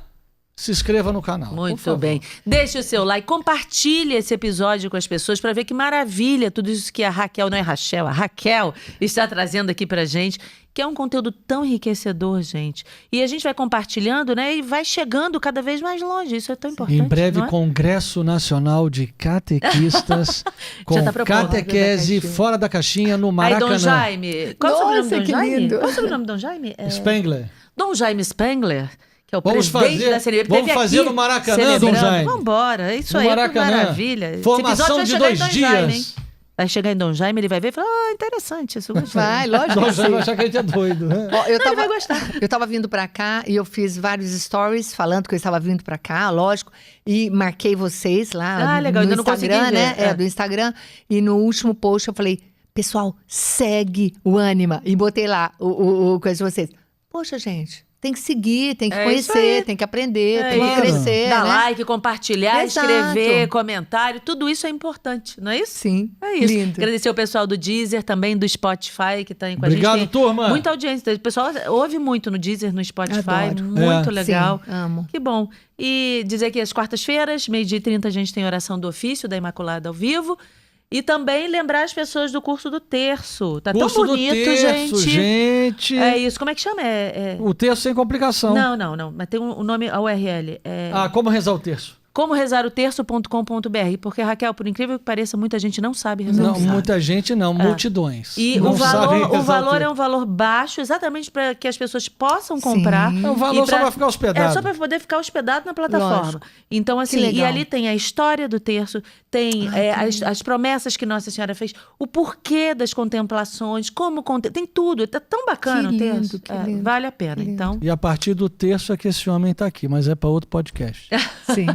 se inscreva no canal. por Muito favor. bem. Deixe o seu like, compartilhe esse episódio com as pessoas para ver que maravilha tudo isso que a Raquel, não é Rachel, a Raquel está trazendo aqui pra gente, que é um conteúdo tão enriquecedor, gente. E a gente vai compartilhando, né, e vai chegando cada vez mais longe. Isso é tão importante, Em breve, não é? Congresso Nacional de Catequistas com tá propondo. catequese fora da caixinha no Aí, Maracanã. Dom Jaime. Qual é o sobrenome Nossa, do Dom que Jaime? lindo. Qual é o sobrenome do Dom Jaime? Spengler. Dom Jaime Spengler, que é o Vamos presidente fazer- da CNBB. vamos teve fazer aqui no Maracanã, celebrando. Dom Jaime. Vambora, é isso No aí, que Maracanã. maravilha. Esse Formação episódio de vai chegar 2 em Dom Jaime, dias. hein? Vai chegar em Dom Jaime, ele vai ver e falar, interessante isso. Gostei. Vai, lógico Dom que Jaime vai sim. achar que a gente é doido. Né? Ó, eu tava, vai gostar. Eu tava vindo pra cá e eu fiz vários stories falando que eu estava vindo pra cá, lógico, e marquei vocês lá Ah, legal, no ainda não consegui Instagram, ver. né? É. Do Instagram. E no último post eu falei, pessoal, segue o Ânima. E botei lá o coisa de vocês. Poxa, gente, tem que seguir, tem que É isso conhecer, aí. tem que aprender, É tem que isso. crescer, Dar né? like, compartilhar, Exato. escrever, comentário, tudo isso é importante, não é isso? Sim, É isso. lindo. Agradecer o pessoal do Deezer, também do Spotify, que está aí com a Obrigado, gente. turma. Muita audiência. O pessoal ouve muito no Deezer, no Spotify. Adoro. Muito É. legal. Sim, amo. Que bom. E dizer que às quartas-feiras, 12h30, a gente tem oração do ofício da Imaculada ao vivo. E também lembrar as pessoas do curso do terço. Tá Curso tão bonito, do terço, gente. É isso. Como é que chama? O terço sem complicação. Não. Mas tem o nome, a URL. Como rezar o terço? Como rezar o terço.com.br. Porque, Raquel, por incrível que pareça, muita gente não sabe rezar Não, o terço. muita gente não, multidões. E não o sabem valor, rezar o valor terço. é um valor baixo, exatamente para que as pessoas possam comprar. Sim. É um valor E só para ficar hospedado. É só para poder ficar hospedado na plataforma. Lógico. Então, assim, legal. e ali tem a história do terço, tem as promessas que Nossa Senhora fez, o porquê das contemplações, tem tudo. Tá tão bacana Que o lindo, terço. que lindo, Vale a pena. lindo. Então, E a partir do terço é que esse homem está aqui, mas é para outro podcast. Sim.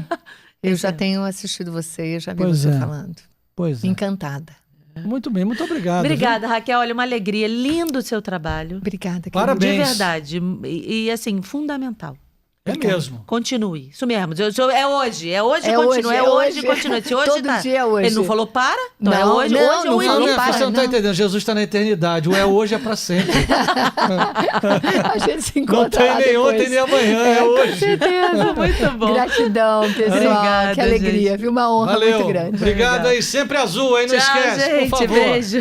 Eu já é. tenho assistido você, eu já vi Pois você é. falando. Pois é. Encantada. Muito bem, muito obrigado. obrigada, Raquel. Olha, uma alegria. Lindo o seu trabalho. Obrigada, querida. Parabéns. De verdade. E, assim, fundamental. É mesmo. Continue. Isso mesmo. É hoje. É hoje, É continua. hoje, É é hoje, hoje. continua. Se hoje Todo tá. dia é hoje. Ele não falou para? Então é Não, hoje. não, Hoje não ou falou ele para. Você não está não. entendendo. Jesus está na eternidade. O é hoje é para sempre. A gente se Não encontra tem lá nem depois. ontem nem amanhã. É Com hoje. certeza. Muito bom. Gratidão, pessoal. Obrigada, que alegria, gente. viu? Uma honra Valeu. muito grande. Obrigado Obrigada. aí. Sempre azul, hein? Não Tchau, esquece, gente. por favor. Beijo.